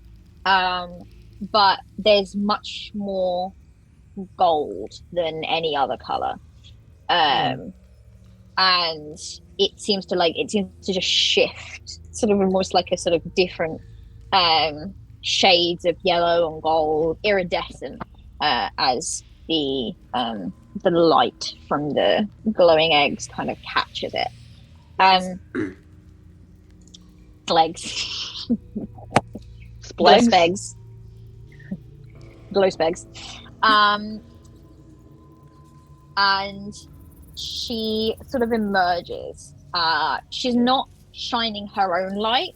but there's much more gold than any other color. And it seems to just shift sort of almost like a sort of different shades of yellow and gold, iridescent, as the light from the glowing eggs kind of catches it. Legs. Glow Splegs? spegs. Glow spegs. And she sort of emerges. She's not shining her own light,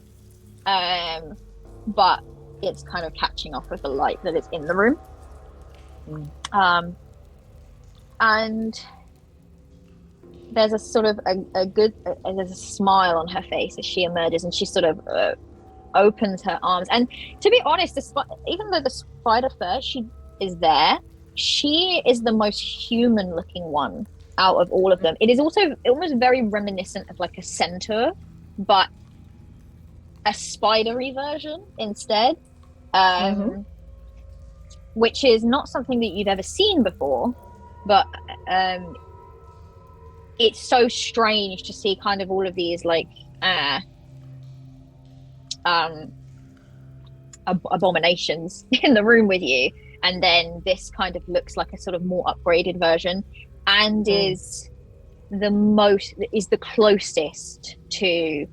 but it's kind of catching off with the light that is in the room. And there's a sort of there's a smile on her face as she emerges, and she sort of opens her arms. And to be honest, even though the spider fur she is there, she is the most human looking one out of all of them. It is also almost very reminiscent of like a centaur, but a spidery version instead, which is not something that you've ever seen before, but it's so strange to see kind of all of these like abominations in the room with you, and then this kind of looks like a sort of more upgraded version, and is the closest to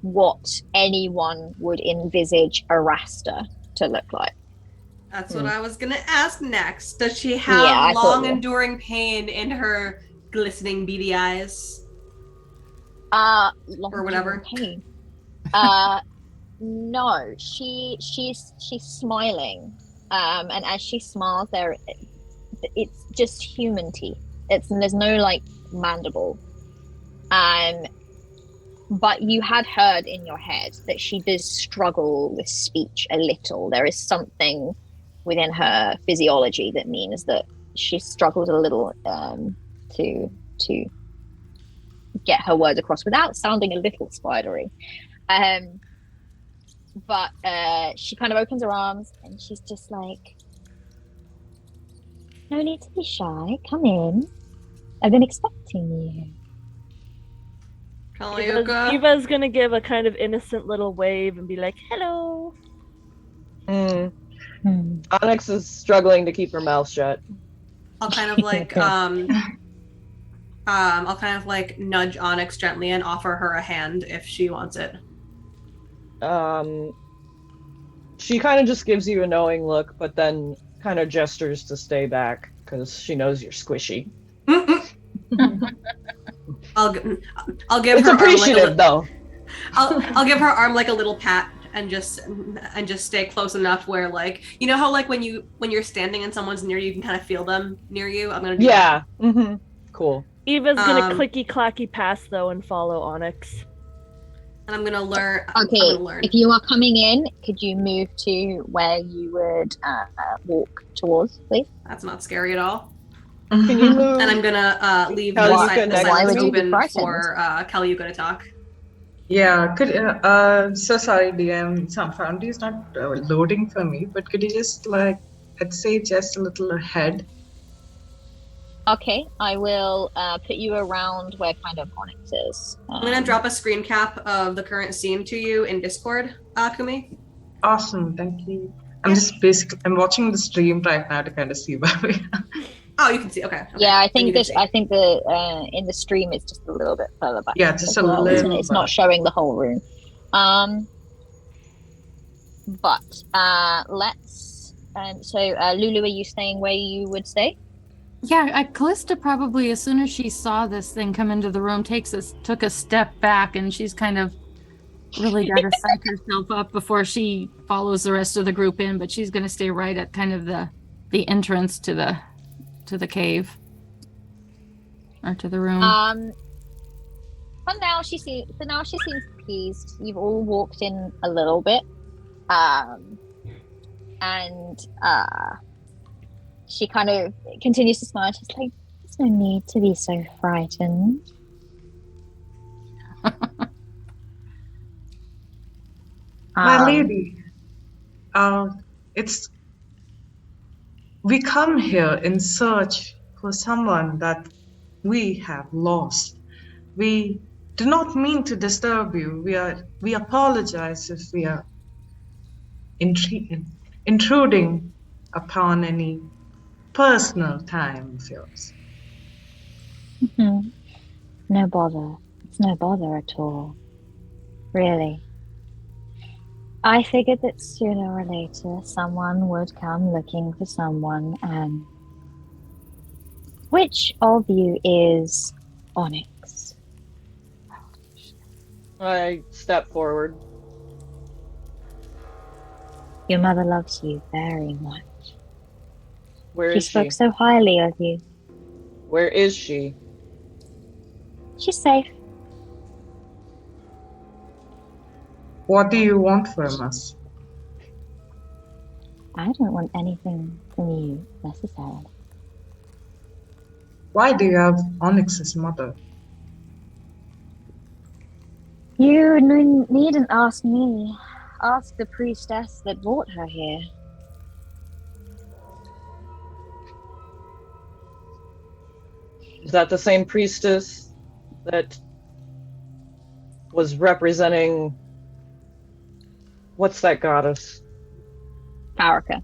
what anyone would envisage a Rasta to look like. That's what I was gonna ask next. Does she have long enduring pain in her glistening beady eyes? Or whatever. Pain. No, she's smiling, and as she smiles, it's just human teeth. There's no like mandible, but you had heard in your head that she does struggle with speech a little. There is something within her physiology that means that she struggles a little to get her words across without sounding a little spidery. But she kind of opens her arms and she's just like, no need to be shy, come in. I've been expecting you. Eva's gonna give a kind of innocent little wave and be like, hello. Onyx is struggling to keep her mouth shut. I'll kind of like I'll kind of like nudge Onyx gently and offer her a hand if she wants it. She kind of just gives you a knowing look, but then kind of gestures to stay back because she knows you're squishy. I'll give it's her appreciative though. I'll give her arm like a little pat and just stay close enough where, like, you know how like when you're standing and someone's near you can kind of feel them near you. I'm gonna do that. Cool. Eva's gonna clicky clacky pass though and follow Onyx. And I'm gonna learn. Okay, if you are coming in, could you move to where you would walk towards, please? That's not scary at all. Can you move? And I'm gonna leave the silence open for Caliuga to talk. Yeah, so sorry, DM. Some Foundry is not loading for me, but could you just I'd say just a little ahead. Okay, I will put you around where kind of Onyx is. I'm gonna drop a screen cap of the current scene to you in Discord, Kumi. Awesome, thank you. I'm watching the stream right now to kind of see where we are. Oh, you can see. Okay. Yeah, I think the in the stream it's just a little bit further back. Yeah, just a little. It's not showing the whole room. But let's. So, Lulu, are you staying where you would stay? Yeah, Callista probably, as soon as she saw this thing come into the room, took a step back, and she's kind of really got to psych herself up before she follows the rest of the group in. But she's going to stay right at kind of the entrance to the cave or to the room. For now, she seems pleased. You've all walked in a little bit, and she kind of continues to smile. She's like, "There's no need to be so frightened." My lady, we come here in search for someone that we have lost. We do not mean to disturb you. We apologize if we are intruding upon any personal time of yours. No bother. It's no bother at all. Really. I figured that sooner or later someone would come looking for someone, and which of you is Onyx? I step forward. Your mother loves you very much. Where She is spoke she? so highly of you. Where is she? She's safe. What do you want from us? I don't want anything from you necessarily. Why do you have Onyx's mother? You needn't ask me. Ask the priestess that brought her here. Is that the same priestess that was representing what's that goddess? Farrakha.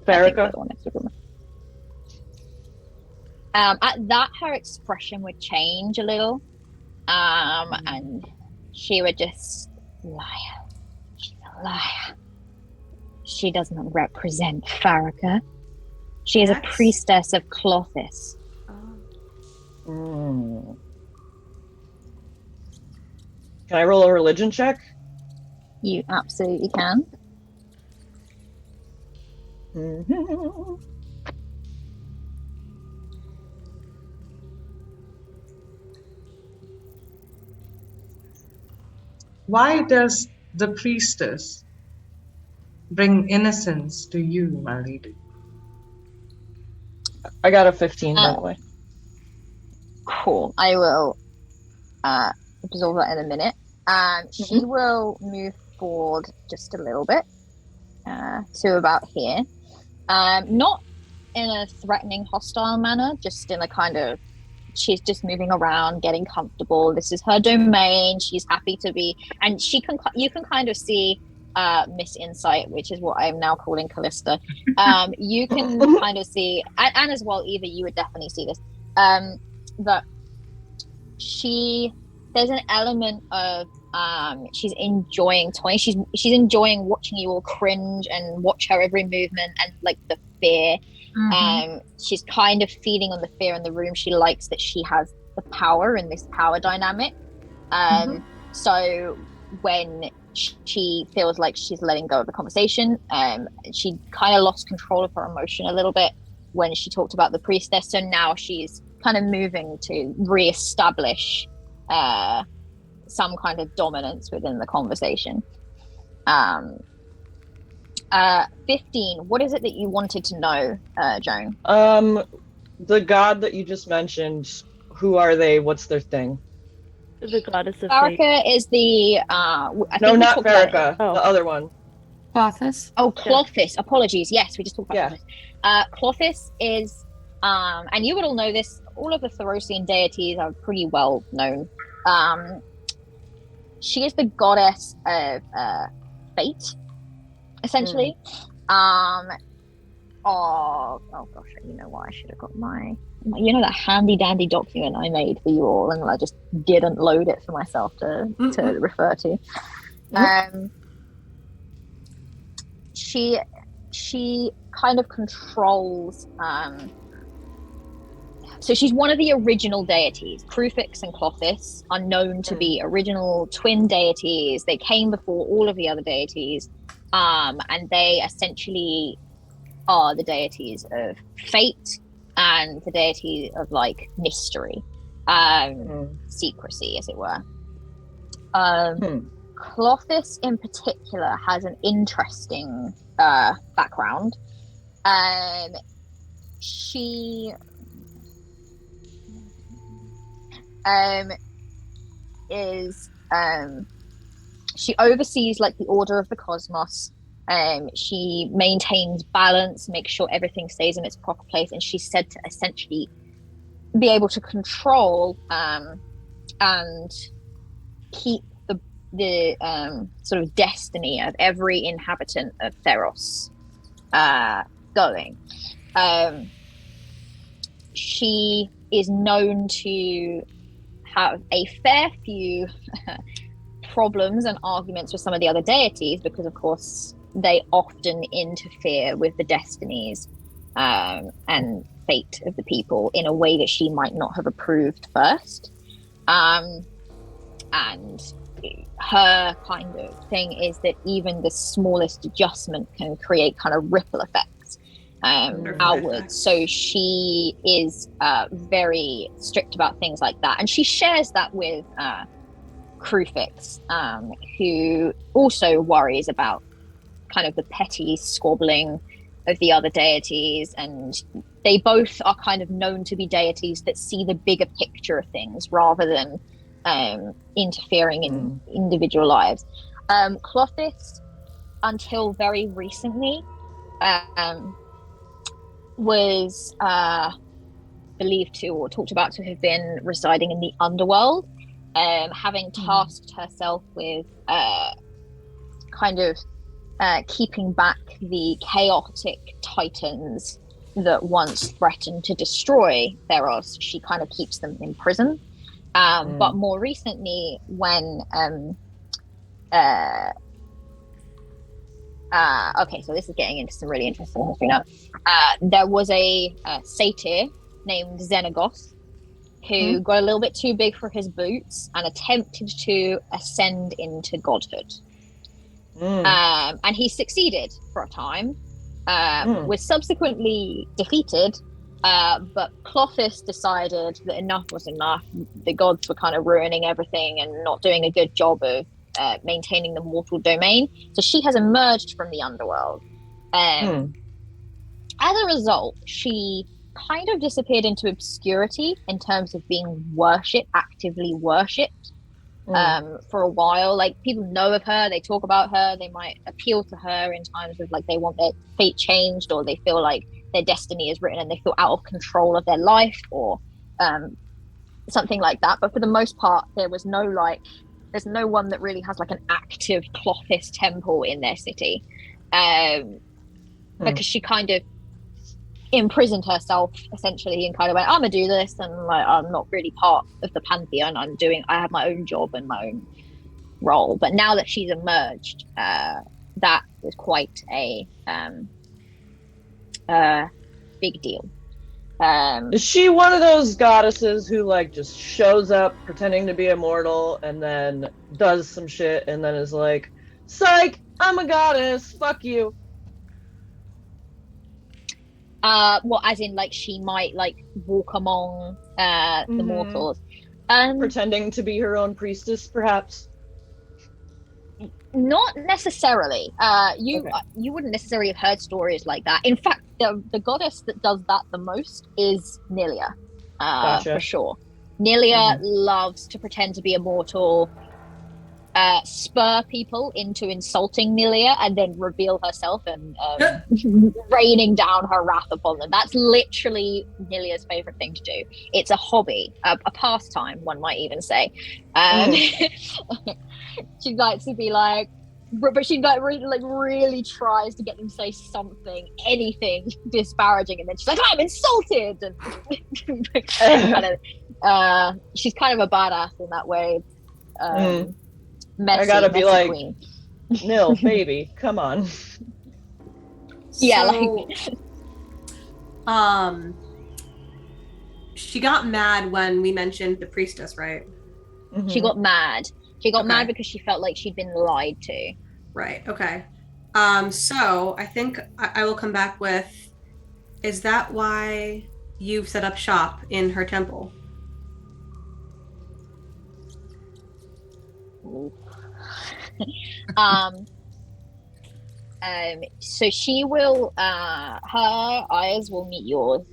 I think Farrakha? the one next to her. At that, her expression would change a little. And she would just liar. She's a liar. She does not represent Farrakha. She is a priestess of Clothis. Mm. Can I roll a religion check? You absolutely can. Why does the priestess bring innocence to you, my lady? I got a 15, by the way. Cool. I will absorb that in a minute. She will move forward just a little bit to about here. Not in a threatening, hostile manner, just in a kind of, she's just moving around, getting comfortable. This is her domain. She's happy to be, and you can kind of see Miss Insight, which is what I'm now calling Callista. You can kind of see, and as well, Eva, you would definitely see this, that there's an element of she's enjoying toying. She's enjoying watching you all cringe and watch her every movement and like the fear. She's kind of feeding on the fear in the room. She likes that she has the power in this power dynamic. So when she feels like she's letting go of the conversation, she kind of lost control of her emotion a little bit when she talked about the priestess. So now she's kind of moving to reestablish some kind of dominance within the conversation. 15, what is it that you wanted to know, Joan? The god that you just mentioned, who are they? What's their thing? The goddess of fate. Farrakha is the no, not Farrakha, the other one. Clothis. Oh, Clothis. Yeah. Apologies. Yes, we just talked about Yeah. Clothis. Clothis is and you would all know this, all of the Therosian deities are pretty well known. She is the goddess of fate, essentially. Oh gosh, you know what? I should have got my that handy dandy document I made for you all, and I just didn't load it for myself to refer to. She kind of controls. So she's one of the original deities. Krufix and Clothis are known to be original twin deities. They came before all of the other deities, and they essentially are the deities of fate and the deity of like mystery, secrecy, as it were. Clothis in particular has an interesting background. She she oversees like the order of the cosmos. She maintains balance, makes sure everything stays in its proper place, and she's said to essentially be able to control and keep the sort of destiny of every inhabitant of Theros going. She is known to have a fair few problems and arguments with some of the other deities because, of course, they often interfere with the destinies and fate of the people in a way that she might not have approved first. And her kind of thing is that even the smallest adjustment can create kind of ripple effects outwards. So she is very strict about things like that, and she shares that with Krufix, who also worries about kind of the petty squabbling of the other deities, and they both are kind of known to be deities that see the bigger picture of things rather than interfering in individual lives. Clothis, until very recently, was believed to, or talked about to have been residing in the underworld, having tasked herself with kind of keeping back the chaotic titans that once threatened to destroy Theros. She kind of keeps them in prison. But more recently, when okay, so this is getting into some really interesting history now. There was a satyr named Xenagos who got a little bit too big for his boots and attempted to ascend into godhood. And he succeeded for a time, was subsequently defeated, but Clothis decided that enough was enough. The gods were kind of ruining everything and not doing a good job of maintaining the mortal domain. So she has emerged from the underworld. As a result, she kind of disappeared into obscurity in terms of being actively worshipped. For a while, like people know of her, they talk about her, they might appeal to her in times of like they want their fate changed, or they feel like their destiny is written and they feel out of control of their life, or something like that. But for the most part, there's no one that really has like an active Clothis temple in their city, because she kind of imprisoned herself essentially and kind of went, I'm gonna do this, and like I'm not really part of the pantheon. I have my own job and my own role. But now that she's emerged, that is quite a big deal. Is she one of those goddesses who like just shows up pretending to be immortal and then does some shit and then is like, psych, I'm a goddess, fuck you? Well, as in like she might like walk among the mortals, pretending to be her own priestess, perhaps? Not necessarily. You wouldn't necessarily have heard stories like that. In fact, the goddess that does that the most is Nilia, Gotcha. for sure. Nilia loves to pretend to be immortal, spur people into insulting Nilia, and then reveal herself and raining down her wrath upon them. That's literally Nilia's favorite thing to do. It's a hobby, a pastime, one might even say. She likes to be like, but she like really tries to get them to say something, anything disparaging, and then she's like, I'm insulted, and she's kind of a badass in that way. Messy, I gotta be like, queen. Nil, baby, come on. Yeah, like, she got mad when we mentioned the priestess, right? She got mad. She got mad because she felt like she'd been lied to. Right. Okay. So I think I will come back with, is that why you've set up shop in her temple? So she will, her eyes will meet yours.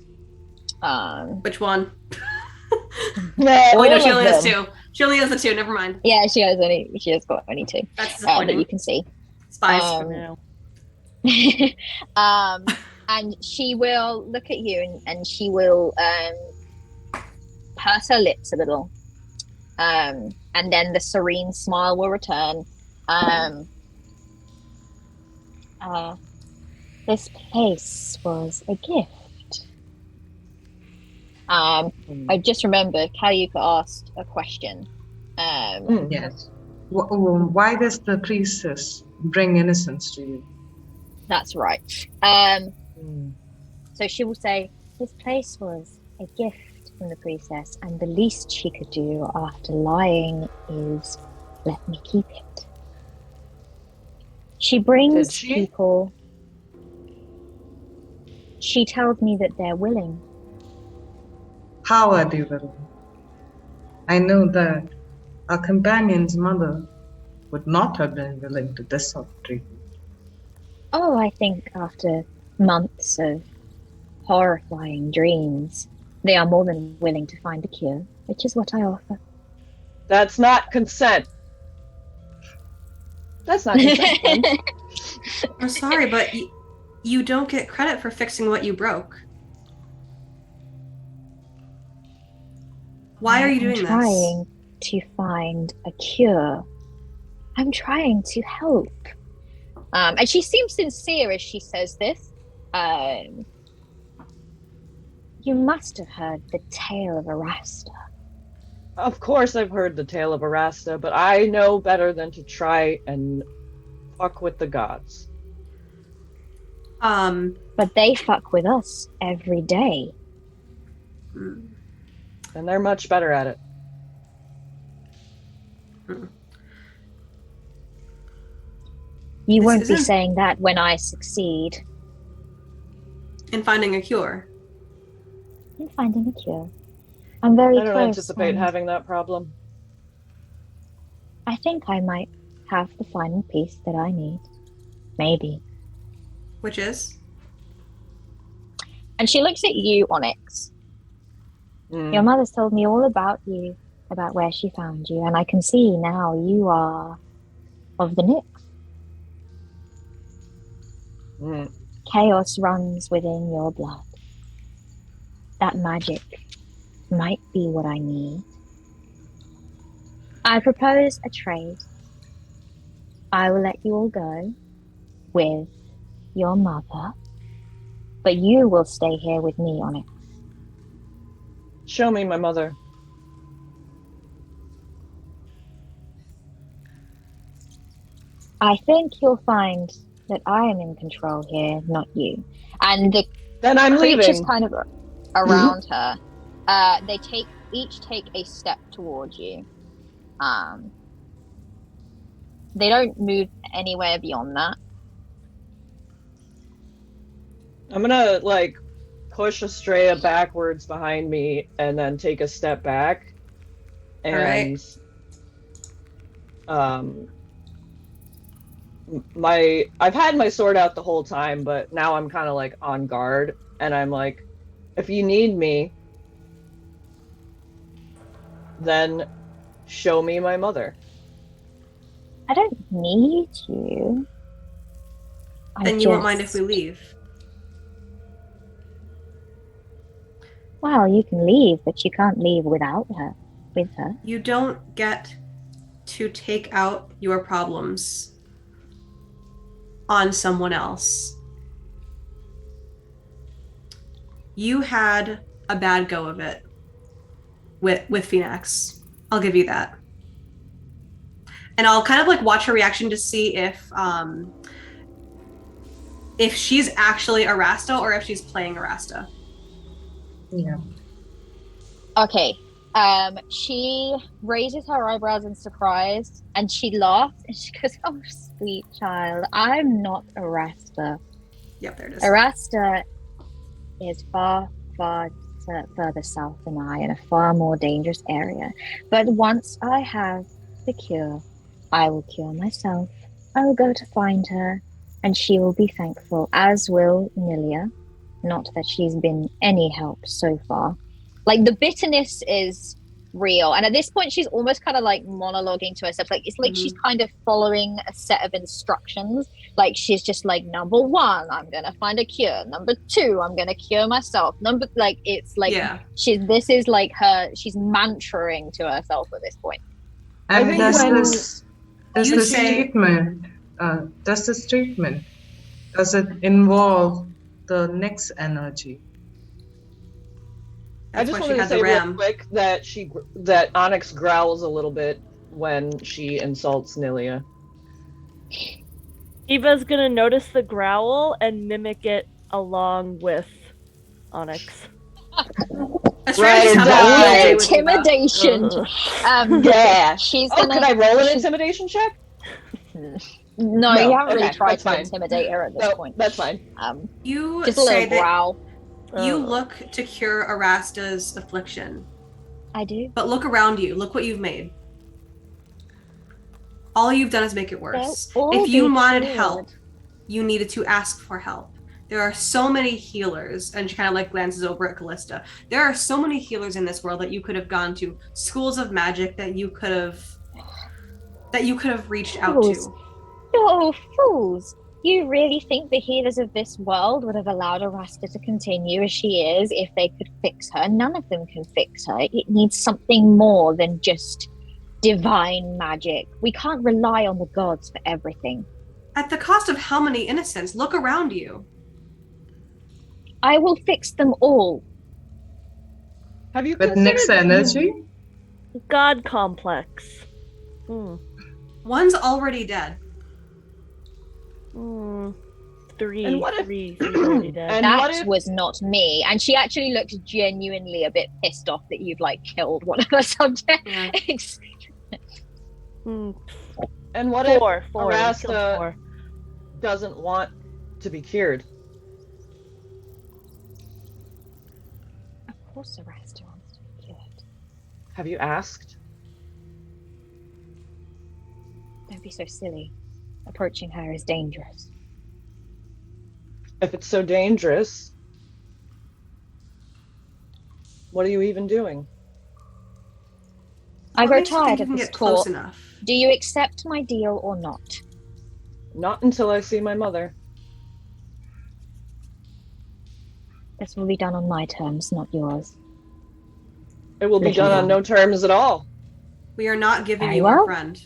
Which one? No, no, she only has two. She only has the two. Never mind. Yeah, she has got only two. That's that you can see. Spies. And she will look at you and she will purse her lips a little, and then the serene smile will return. This place was a gift. I just remembered Kalyuka asked a question. Yes. Why does the priestess bring innocence to you? That's right. So she will say, this place was a gift from the priestess, and the least she could do after lying is let me keep it. She brings Did she? people. She tells me that they're willing. How are they willing? I know that our companion's mother would not have been willing to this sort of treatment. Oh, I think after months of horrifying dreams, they are more than willing to find a cure, which is what I offer. That's not consent. That's not consent, Lynn. I'm sorry, but you don't get credit for fixing what you broke. Why are you doing I'm this? trying to find a cure. I'm trying to help. And she seems sincere as she says this. You must have heard the tale of Arasta. Of course I've heard the tale of Arasta, but I know better than to try and fuck with the gods. But they fuck with us every day. And they're much better at it. You This won't be isn't- saying that when I succeed in finding a cure. in finding a cure. I'm very I don't close. anticipate and having that problem. I think I might have the final piece that I need. Maybe. Which is? And she looks at you, Onyx. Mm. Your mother's told me all about you, about where she found you, and I can see now you are of the Nyx. Mm. Chaos runs within your blood. That magic might be what I need. I propose a trade. I will let you all go with your mother, but you will stay here with me, Onyx. Show me my mother. I think you'll find that I am in control here, not you. And the Then I'm creatures leaving. kind of around her, they each take a step towards you. They don't move anywhere beyond that. I'm gonna push Estrella backwards behind me and then take a step back. And I've had my sword out the whole time, but now I'm kind of on guard, and I'm like, if you need me, then show me my mother. I don't need you. Then you won't mind if we leave. Well, you can leave, but you can't leave without her. With her. You don't get to take out your problems on someone else. You had a bad go of it with Phoenix. I'll give you that. And I'll kind of watch her reaction to see if she's actually Arasta or if she's playing Arasta. Yeah. Okay. She raises her eyebrows in surprise, and she laughs, and she goes, "Oh, sweet child, I'm not Arasta. Yep, there it is. Arasta is far, far further south than I, in a far more dangerous area. But once I have the cure, I will cure myself. I will go to find her, and she will be thankful, as will Nilia. Not that she's been any help so far." The bitterness is real, and at this point she's almost kind of monologuing to herself. It's like she's kind of following a set of instructions. She's just number one, I'm gonna find a cure. Number two, I'm gonna cure myself. She's mantraing to herself at this point. And think does when this treatment, does it involve the next energy? I That's just why wanted she to had the say real ram. quick that Onyx growls a little bit when she insults Nilia. Eva's gonna notice the growl and mimic it along with Onyx. Let's Ride just or have die. a field day Roll with Eva. intimidation. Yeah. She's Oh, gonna. could I roll an she's- intimidation check? No, No, you haven't really okay, tried that's to fine. intimidate her at this No, point. that's fine. You Just a say little that growl. you look to cure Arasta's affliction, I do. but look around you. Look what you've made. All you've done is make it worse. They'll all If you be wanted cured. help, you needed to ask for help. There are so many healers, and she kind of like glances over at Callista. There are so many healers in this world that you could have gone to, schools of magic that you could have reached out Fools. to. You're all fools. You really think the healers of this world would have allowed Arasta to continue as she is if they could fix her? None of them can fix her. It needs something more than just divine magic. We can't rely on the gods for everything. At the cost of how many innocents? Look around you. I will fix them all. Have you With Nick's considered energy? God complex. One's already dead. Three. And what if- Three already dead. And what That if- was not me. And she actually looked genuinely a bit pissed off that you've like killed one of her subjects. Hmm. And what Four. if Four. We killed Arasta four. doesn't want to be cured? Of course Arasta wants to be cured. Have you asked? Don't be so silly. Approaching her is dangerous. If it's so dangerous, what are you even doing? I What grow makes you think tired you of can this get close talk. enough. Do you accept my deal or not? Not until I see my mother. This will be done on my terms, not yours. It will be Little done on one. no terms at all. We are not giving Very you well. our friend.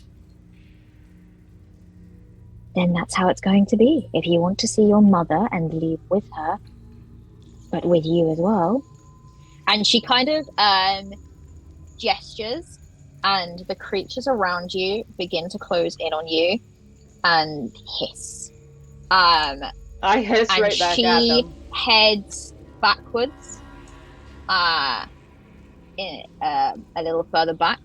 Then that's how it's going to be. If you want to see your mother and leave with her, but with you as well. And she kind of gestures, and the creatures around you begin to close in on you and hiss. I hiss And right back she at them. heads backwards, a little further back,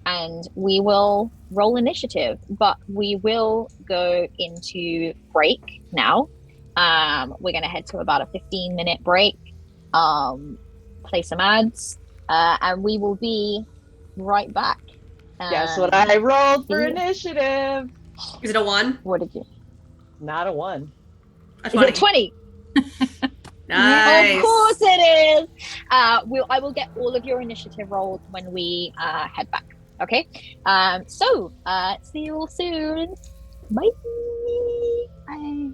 and we will roll initiative, but we will go into break now. We're going to head to about a 15-minute break, play some ads, and we will be right back. Guess what I rolled for yeah. initiative? Is it a 1? What did you? Not a 1. A Is 20. it 20? Nice. Of course it is. I will get all of your initiative rolled when we head back. Okay. So see you all soon. Bye. Bye.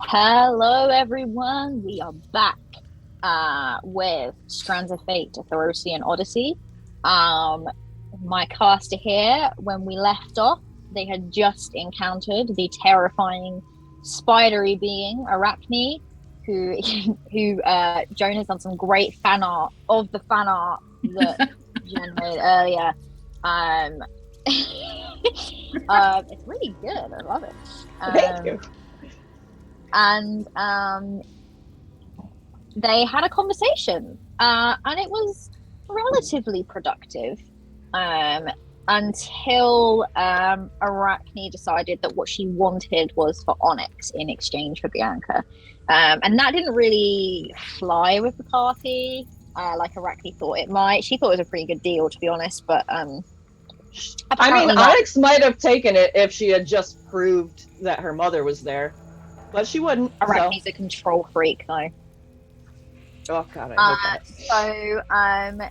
Hello, everyone. We are back with Strands of Fate, a Therosian Odyssey. My cast are here. When we left off, they had just encountered the terrifying spidery being, Arachne, who Joan has done some great fan art of the fan art that Jen made earlier. It's really good. I love it. Thank you. And they had a conversation, and it was relatively productive until Arachne decided that what she wanted was for Onyx in exchange for Bianca, and that didn't really fly with the party like Arachne thought it might. She thought it was a pretty good deal, to be honest, but I mean, not. Onyx might have taken it if she had just proved that her mother was there, but she wouldn't. Arachne's So. a control freak, though. Oh god, I hate that. So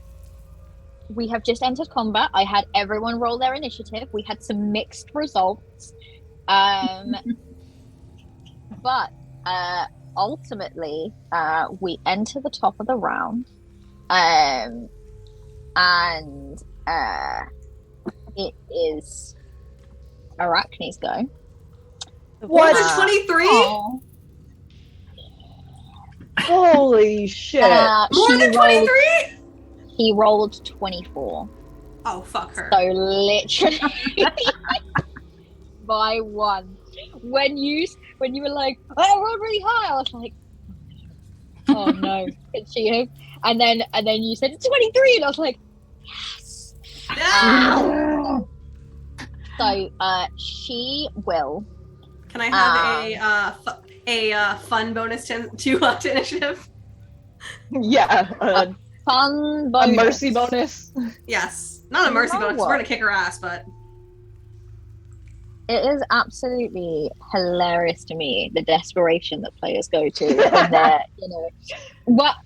we have just entered combat. I had everyone roll their initiative. We had some mixed results, but ultimately we enter the top of the round, and it is Arachne's go. More than 23? Holy shit. More than 23? He rolled 24. Oh, fuck her. So literally by one. When you were like, oh, I rolled really high, I was like, oh no, it's she. And then you said 23, and I was like, yes. So she will. Can I have a fun bonus to initiative? Yeah. Fun bonus. A mercy bonus. Yes. Not a mercy bonus. We're gonna kick her ass, but it is absolutely hilarious to me, the desperation that players go to when they're, what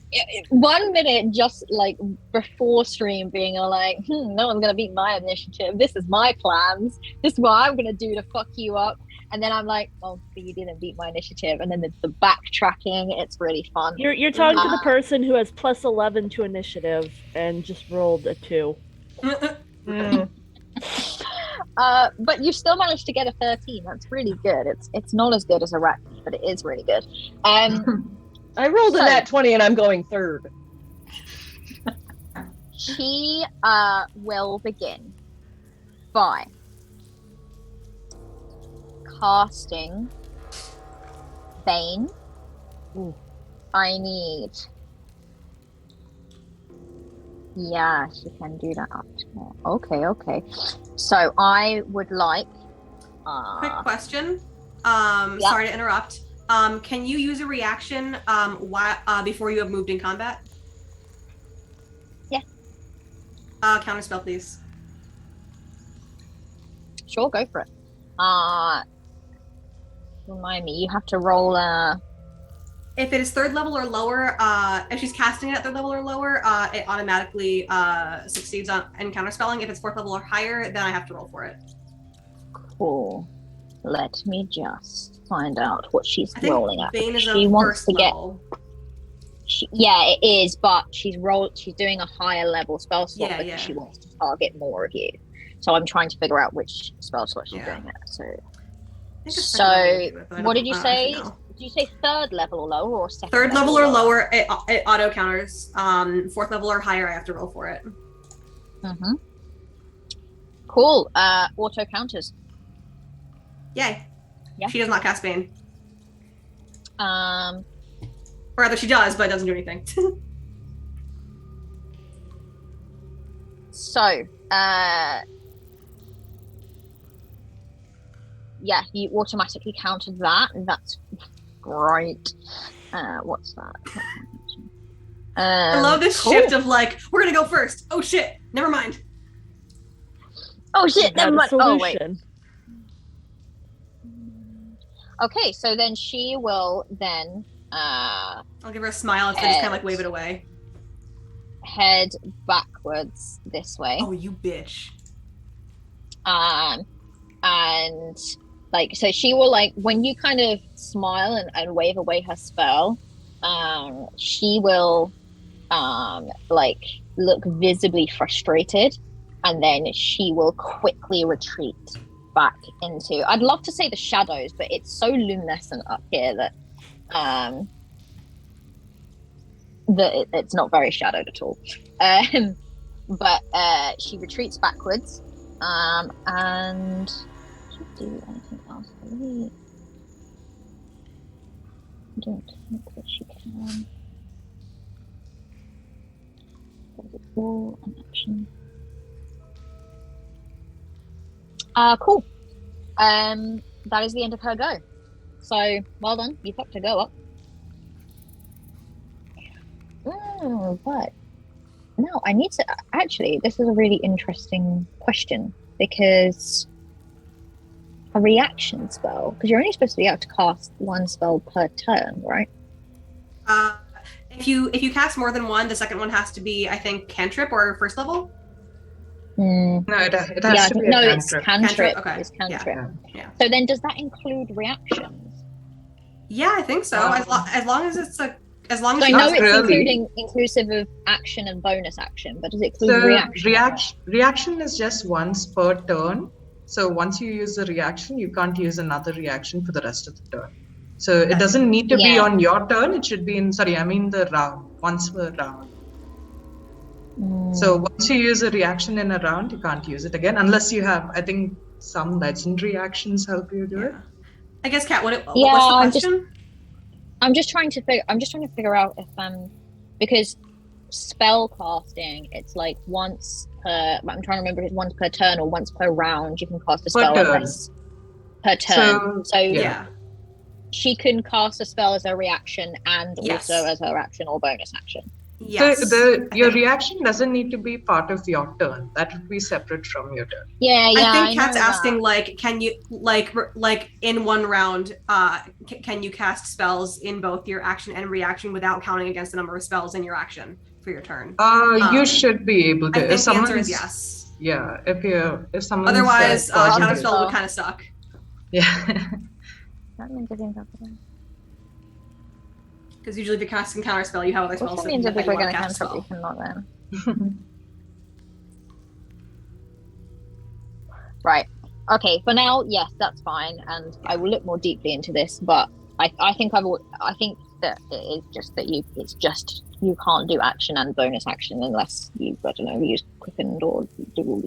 1 minute just like before stream being like, no one's gonna beat my initiative. This is my plans. This is what I'm gonna do to fuck you up. And then I'm like, oh, but you didn't beat my initiative. And then the backtracking, it's really fun. You're talking to the person who has plus 11 to initiative and just rolled a 2. But you still managed to get a 13. That's really good. It's not as good as Arachne, but it is really good. I rolled a nat 20 and I'm going third. She will begin by casting Bane. Ooh. I need. Yeah, she can do that up to there. Okay. So I would like. quick question. Yeah. Sorry to interrupt. Can you use a reaction before you have moved in combat? Yeah. Counterspell, please. Sure, go for it. Remind me, you have to roll If it is 3rd level or lower, if she's casting it at 3rd level or lower, it automatically succeeds in counterspelling. If it's 4th level or higher, then I have to roll for it. Cool. Let me just find out what she's I think rolling at. Bane is She a wants first to get. level. Yeah, it is, but she's doing a higher level spell slot Yeah, because she wants to target more of you. So I'm trying to figure out which spell slot she's doing it. So, what did you say? Did you say 3rd level or lower or 2nd? 3rd level or lower, it auto counters. 4th level or higher, I have to roll for it. Mm-hmm. Cool. Auto counters. Yay. Yeah. She does not cast Bane. Um. Or rather, she does, but it doesn't do anything. So, yeah, you automatically countered that, and that's great. What's that? I love this cool. shift of like, we're gonna go first. Oh shit, never mind. Oh shit, never mind. Oh wait. Okay, so then she will then I'll give her a smile and just kind of like wave it away. Head backwards this way. Oh, you bitch. And Like, so she will like when you kind of smile and wave away her spell, she will like look visibly frustrated, and then she will quickly retreat back into, I'd love to say the shadows, but it's so luminescent up here that it's not very shadowed at all. But she retreats backwards, and she do anything else? I really don't think that she can. Is it all an action? Cool. That is the end of her go. So well done, you fucked her go up. But no, I need to actually. This is a really interesting question because a reaction spell, because you're only supposed to be able to cast one spell per turn, right? If you cast more than one, the second one has to be, I think, cantrip or first level. No, it has to be a cantrip. It's cantrip. Okay. It's cantrip. Yeah. So then, does that include reactions? Yeah, I think so. As long as it's as long as So I you know cast it's really. inclusive of action and bonus action, but does it include reaction? Reaction is just once per turn. So once you use the reaction, you can't use another reaction for the rest of the turn. So it doesn't need to be on your turn. It should be the round, once per round. So once you use a reaction in a round, you can't use it again unless you have, I think, some legendary actions help you do it. I guess, Kat, what's the I'm question? I'm just trying to figure out if because spell casting, it's like once per. I'm trying to remember if it's once per turn or once per round. You can cast a spell unless per turn. So yeah, she can cast a spell as a reaction and also as her action or bonus action. Yes. So your reaction doesn't need to be part of your turn. That would be separate from your turn. Yeah. I think Kat's asking, like, can you like in one round, can you cast spells in both your action and reaction without counting against the number of spells in your action for your turn? You should be able to. I think the answer is yes. Yeah, if someone. Otherwise, counterspell would kind of suck. Yeah. That means I think that's it. Because usually if you're casting counterspell, you have other spells. Which means if we're going to cancel, we cannot then. Right. Okay. For now, yes, that's fine, and I will look more deeply into this. But I think that it is just that you can't do action and bonus action unless you use quickened or do all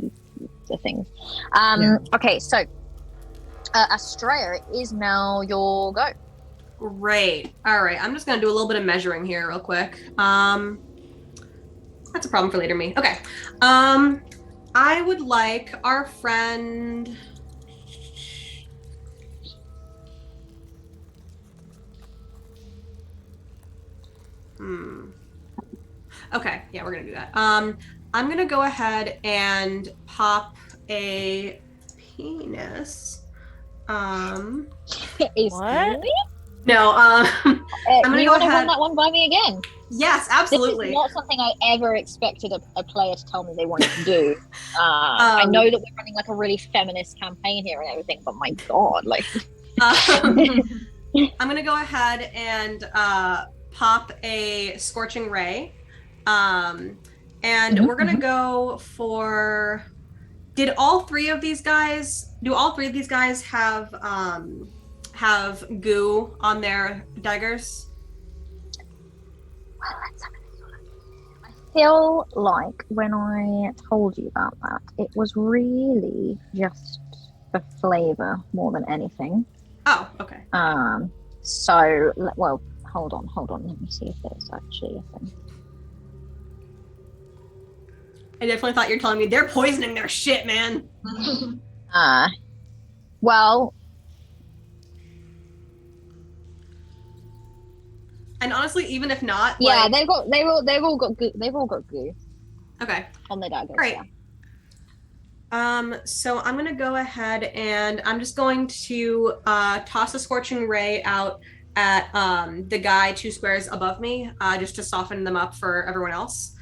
the things. Okay. So, Astrea, it is now your go. Great. All right. I'm just going to do a little bit of measuring here real quick. That's a problem for later me. Okay. I would like our friend... Okay. Yeah, we're going to do that. I'm going to go ahead and pop a penis. What? No, I'm gonna go ahead. Run that one by me again. Yes, absolutely. This is not something I ever expected a player to tell me they wanted to do. I know that we're running like a really feminist campaign here and everything, but my God, like. I'm gonna go ahead and pop a scorching ray, and we're gonna go for. Do all three of these guys have goo on their daggers? Well, let's have a look. I feel like when I told you about that, it was really just for flavor more than anything. Oh, okay. So, well, hold on. Let me see if there's actually a thing. I definitely thought you were telling me they're poisoning their shit, man. Well. And honestly, even if not, yeah, they've all got goo. Okay. On their daggers. Great. Yeah. So I'm gonna go ahead and I'm just going to toss a scorching ray out at the guy 2 squares above me, just to soften them up for everyone else.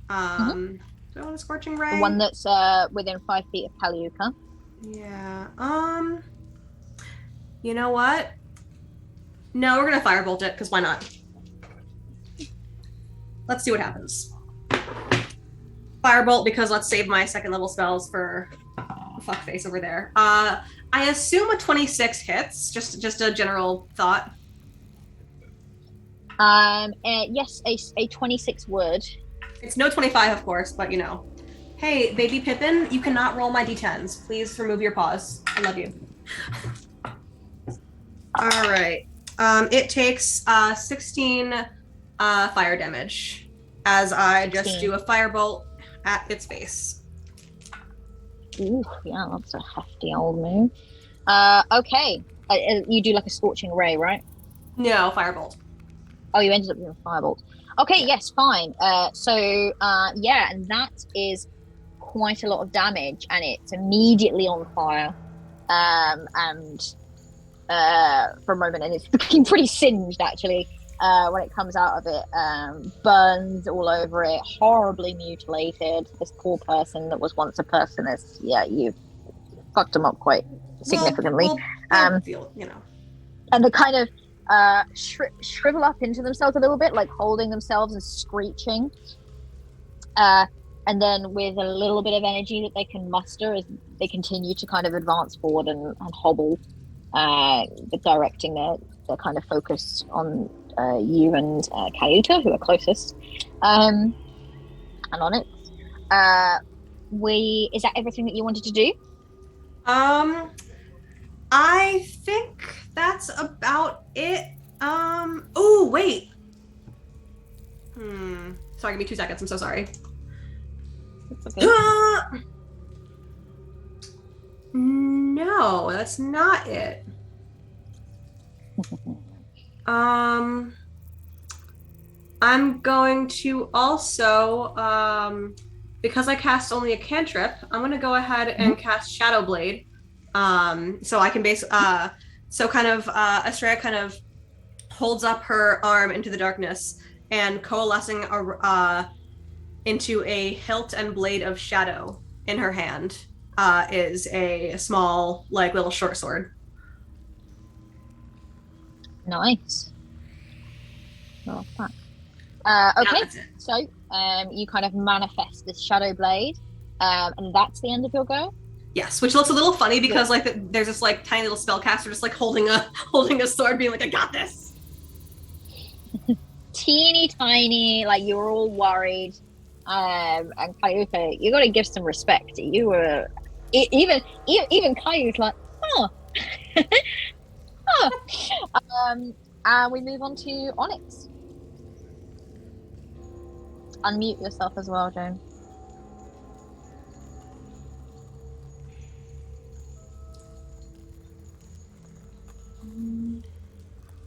Do I want a scorching ray? The one that's within 5 feet of Kaliuka. Yeah. You know what? No, we're gonna firebolt it, because why not? Let's see what happens. Firebolt, because let's save my second level spells for fuckface over there. I assume a 26 hits. Just a general thought. Yes, a 26 would. It's no 25, of course, but you know. Hey, baby Pippin, you cannot roll my d10s. Please remove your paws. I love you. All right. It takes 16 fire damage as I just 16. do a firebolt at its face. Ooh, yeah, that's a hefty old move. Okay. You do like a scorching ray, right? No, firebolt. Oh, you ended up doing a firebolt. Okay, yes, fine. Yeah, and that is quite a lot of damage, and it's immediately on fire. And for a moment, and it's looking pretty singed actually. When it comes out of it, burns all over it, horribly mutilated. This poor person that was once a person is, yeah, you fucked them up quite significantly. Well, feel, you know. And they kind of shrivel up into themselves a little bit, like holding themselves and screeching. And then with a little bit of energy that they can muster as they continue to kind of advance forward and hobble, directing their kind of focus on you and Kayuta, who are closest, and on it. Is that everything that you wanted to do? I think that's about it. Oh, wait. Sorry, give me 2 seconds. I'm so sorry. It's okay. No, that's not it. I'm going to also, because I cast only a cantrip, I'm going to go ahead and cast Shadow Blade. So I can so kind of, Estrella kind of holds up her arm into the darkness, and coalescing into a hilt and blade of shadow in her hand is a small, like, little short sword. Nice. Oh, fuck. Okay, so you kind of manifest this shadow blade, and that's the end of your go. Yes, which looks a little funny because like there's this like tiny little spellcaster just like holding a sword, being like, "I got this." Teeny tiny, like you were all worried, and Kayuta, you got to give some respect. You were even Kayuta's like, oh. And we move on to Onyx. Unmute yourself as well, Joan.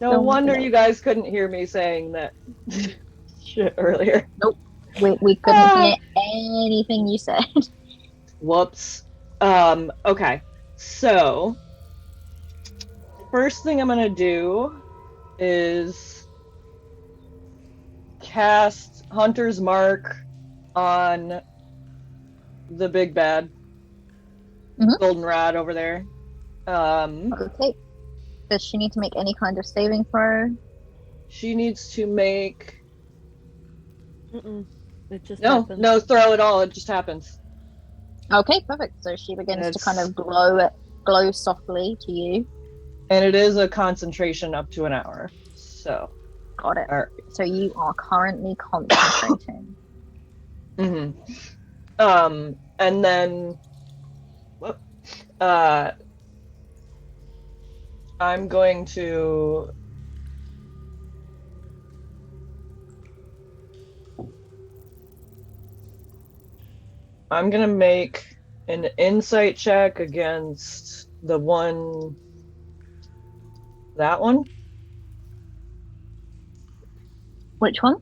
No wonder you guys couldn't hear me saying that shit earlier. Nope. We couldn't hear anything you said. Whoops. Okay. So, first thing I'm gonna do is cast Hunter's Mark on the big bad goldenrod over there. Okay. Does she need to make any kind of saving throw? She needs to make. It just no, happens. no, throw it all. It just happens. Okay, perfect. So she begins to kind of glow softly to you. And it is a concentration up to an hour. So. Got it. Right. So you are currently concentrating. And then. I'm going to. I'm gonna make an insight check against the one. That one? Which one?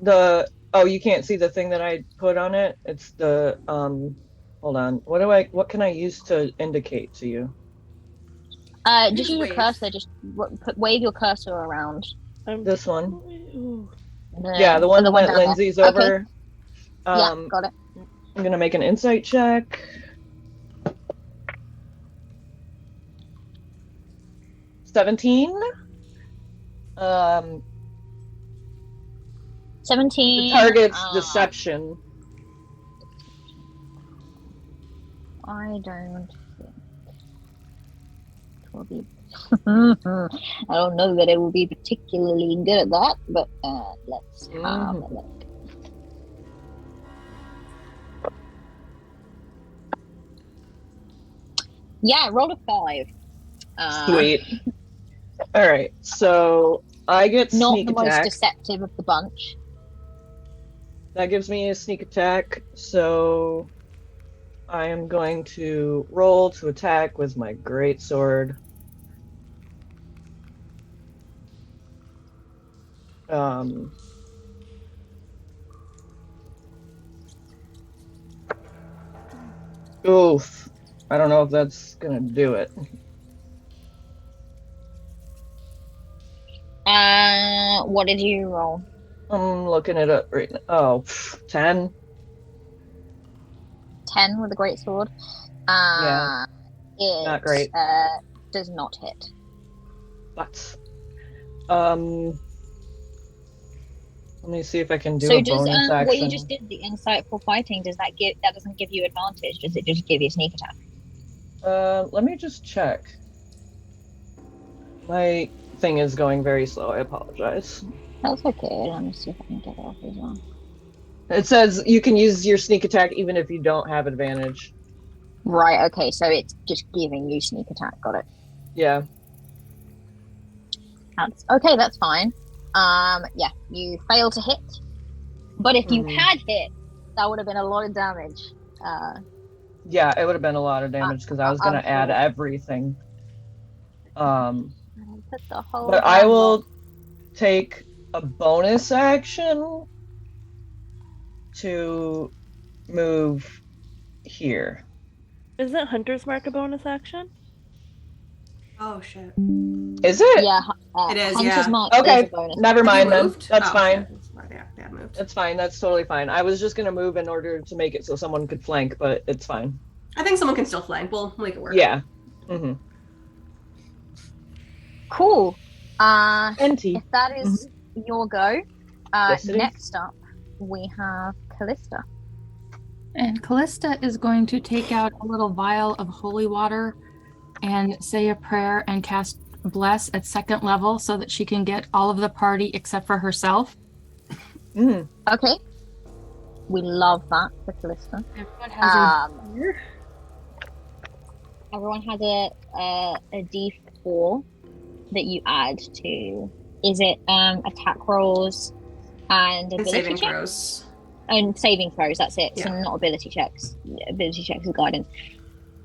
Oh, you can't see the thing that I put on it? It's the hold on. What can I use to indicate to you? Just use your cursor, just wave your cursor around. This one. The one that Lindsay's there. over. Okay. Yeah, got it. I'm gonna make an insight check. 17. The 17. target's deception. I don't think it will be. I don't know that it will be particularly good at that, but let's have a look. Yeah, roll a 5. Sweet. All right, so I get Not sneak the most attack. deceptive of the bunch. That gives me a sneak attack, so I am going to roll to attack with my greatsword. Oof. I don't know if that's gonna do it. What did you roll? I'm looking it up right now. Oh, 10. 10 with a great sword. Yeah, It not great. does not hit. But let me see if I can do So a does bonus what you action. just did, the insightful fighting, that doesn't give you advantage? Does it just give you sneak attack? Let me just check. My thing is going very slow. I apologize. That's okay. Let me see if I can get it off as well. It says you can use your sneak attack even if you don't have advantage. Right, okay, so it's just giving you sneak attack. Got it. Yeah. That's okay, that's fine. Yeah, you fail to hit. But if you had hit, that would have been a lot of damage. Yeah, it would have been a lot of damage because I was gonna add sure. everything. Put the whole But I damn will lot. take a bonus action to move here. Isn't Hunter's Mark a bonus action? Oh shit. Is it? Yeah, It is, Hunter's yeah. Mark is Okay, a bonus. never Have you mind then. moved? That's Oh, fine. shit. They had moved. That's fine. That's totally fine. I was just gonna move in order to make it so someone could flank, but it's fine. I think someone can still flank. We'll make it work. Yeah. Mm-hmm. Cool. NT. If that is your go, Yes, it is. next up we have Callista. And Callista is going to take out a little vial of holy water and say a prayer and cast Bless at 2nd level so that she can get all of the party except for herself. Okay. We love that for Callista. Everyone has Everyone has a D4 that you add to. Is it attack rolls and ability saving checks? throws. And saving throws, that's it. Yeah. So not ability checks. Ability checks is guidance.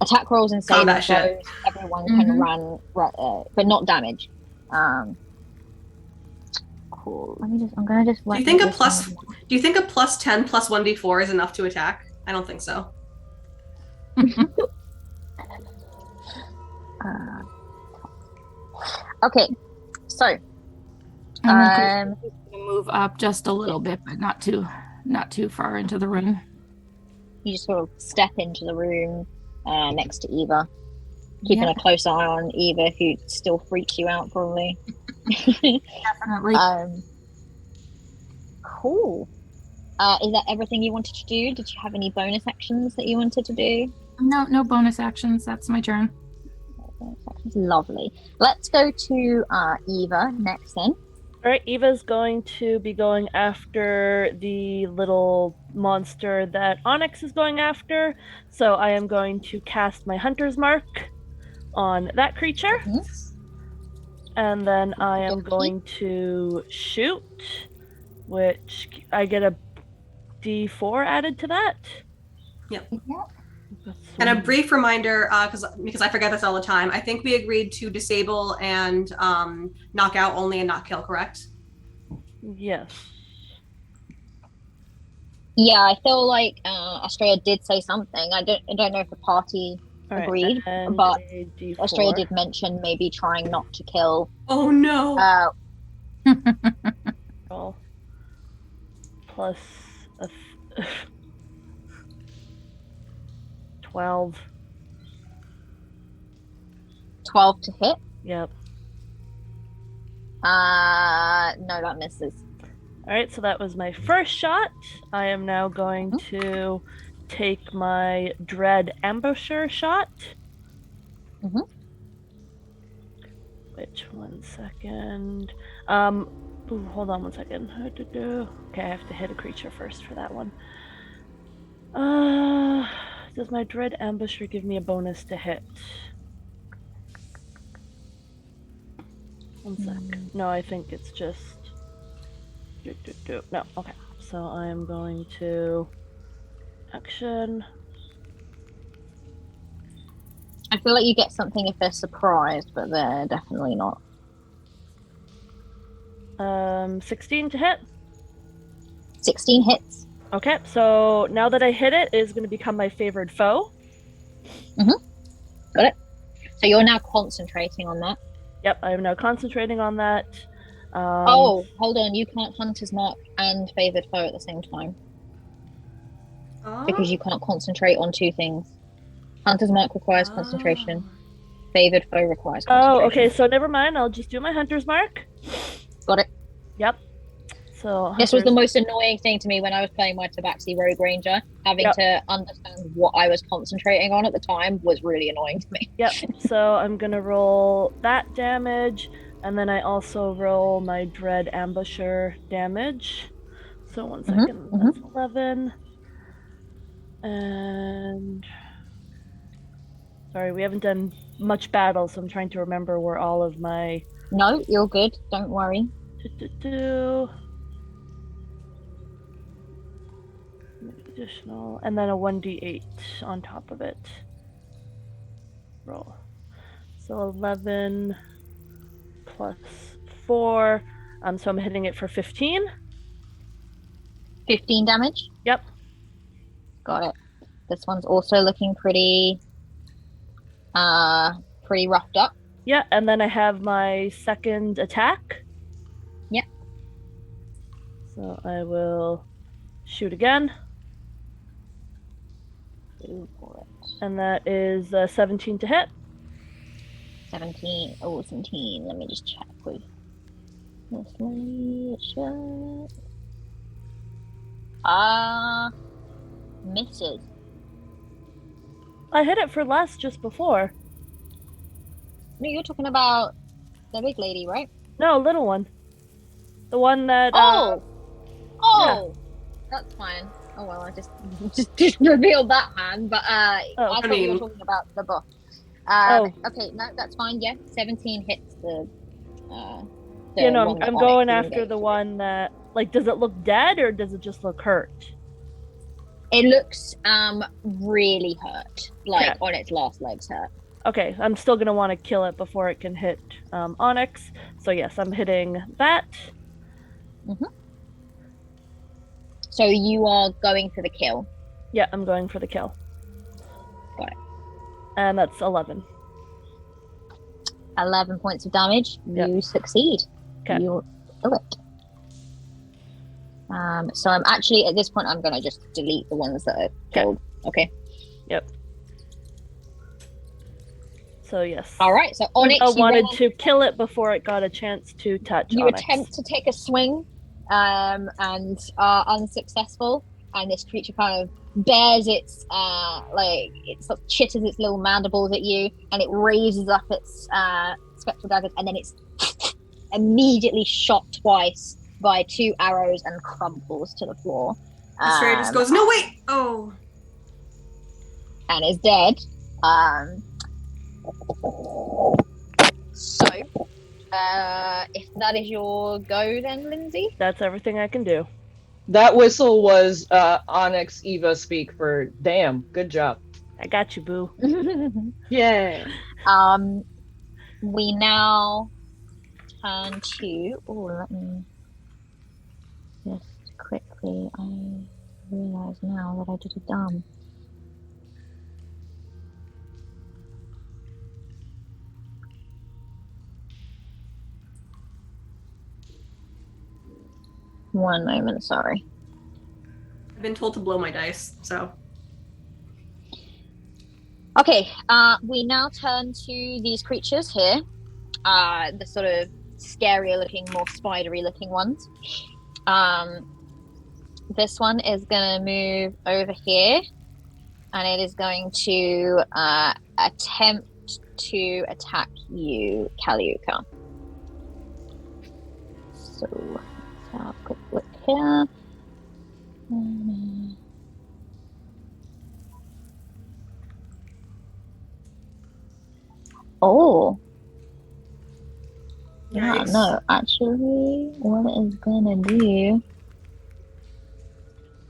Attack rolls and saving Combat throws, shit. everyone can run, but not damage. Cool. I'm gonna just. Do you think a plus 10 plus 1d4 is enough to attack? I don't think so. Okay, so and move up just a little bit, but not too far into the room. You just sort of step into the room next to Eva, keeping a close eye on Eva, who still freaks you out probably. Definitely. Cool. Is that everything you wanted to do? Did you have any bonus actions that you wanted to do? No bonus actions. That's my turn. Lovely. Let's go to Eva next then. All right, Eva's going to be going after the little monster that Onyx is going after. So I am going to cast my Hunter's Mark on that creature. And then I am going to shoot, which I get a D4 added to that. Yep. And a brief reminder, because I forget this all the time, I think we agreed to disable and knock out only and not kill, correct? Yes. Yeah, I feel like Australia did say something. I don't know if the party agreed, but Australia did mention maybe trying not to kill. Oh no! Plus a 12. 12 to hit? Yep. No, that misses. All right, so that was my first shot. I am now going to take my Dread Ambusher shot. Which, 1 second. Hold on 1 second. Okay, I have to hit a creature first for that one. Does my Dread Ambusher give me a bonus to hit? 1 sec. No, I think it's just... No, okay. So I am going to... Action. I feel like you get something if they're surprised, but they're definitely not. 16 to hit. 16 hits. Okay, so now that I hit it, it is going to become my favored foe. Got it. So you're now concentrating on that. Yep, I am now concentrating on that. Oh, hold on. You can't Hunter's Mark and Favored Foe at the same time. Because you can't concentrate on two things. Hunter's Mark requires concentration. Favored Foe requires concentration. Oh, okay, so never mind. I'll just do my Hunter's Mark. Got it. Yep. So this was the most annoying thing to me when I was playing my Tabaxi Rogue Ranger. Having to understand what I was concentrating on at the time was really annoying to me. Yep. So I'm gonna roll that damage, and then I also roll my Dread Ambusher damage. So 1 second. That's 11. And sorry, we haven't done much battle, so I'm trying to remember where all of my... No, you're good. Don't worry. Additional, and then a 1d8 on top of it. Roll. So 11 plus 4. So I'm hitting it for 15. 15 damage? Yep. Got it. This one's also looking pretty roughed up. Yeah, and then I have my second attack. Yep. So I will shoot again. And that is 17 to hit. 17. Oh, 17. Let me just check with this misses. I hit it for less just before. No, you're talking about the big lady, right? No, little one. The one that... yeah. That's fine. Oh well, I just revealed that hand, but I thought you were talking about the boss. Okay, no, that's fine. Yeah, 17 hits the you know, I'm going after the one that, like, does it look dead or does it just look hurt? It looks really hurt, like on its last legs hurt. Okay, I'm still gonna want to kill it before it can hit Onyx. So yes, I'm hitting that. So you are going for the kill? Yeah, I'm going for the kill. Got it. And that's 11. 11 points of damage. Yep. You succeed. Okay. You kill it. So I'm actually, at this point, I'm going to just delete the ones that are killed. Okay. Yep. So yes. All right. So Onyx, I wanted to kill it before it got a chance to touch You Onyx. attempt to take a swing, and are unsuccessful. And this creature kind of bares its it sort of chitters its little mandibles at you, and it raises up its spectral daggers, and then it's immediately shot twice by 2 arrows and crumples to the floor. Astrea just goes, "No, wait!" Oh. And is dead. So, if that is your go, then Lindsay. That's everything I can do. That whistle was Onyx Eva speak for damn. Good job. I got you, boo. Yeah. We now turn to. Oh, let me just quickly. I realize now that I did a dumb. One moment, sorry. I've been told to blow my dice, so. Okay, we now turn to these creatures here. The sort of scarier looking, more spidery looking ones. This one is going to move over here, and it is going to attempt to attack you, Kaliuka. So let's have a quick look here. Oh. Yeah, Yikes. no, actually, what it is gonna do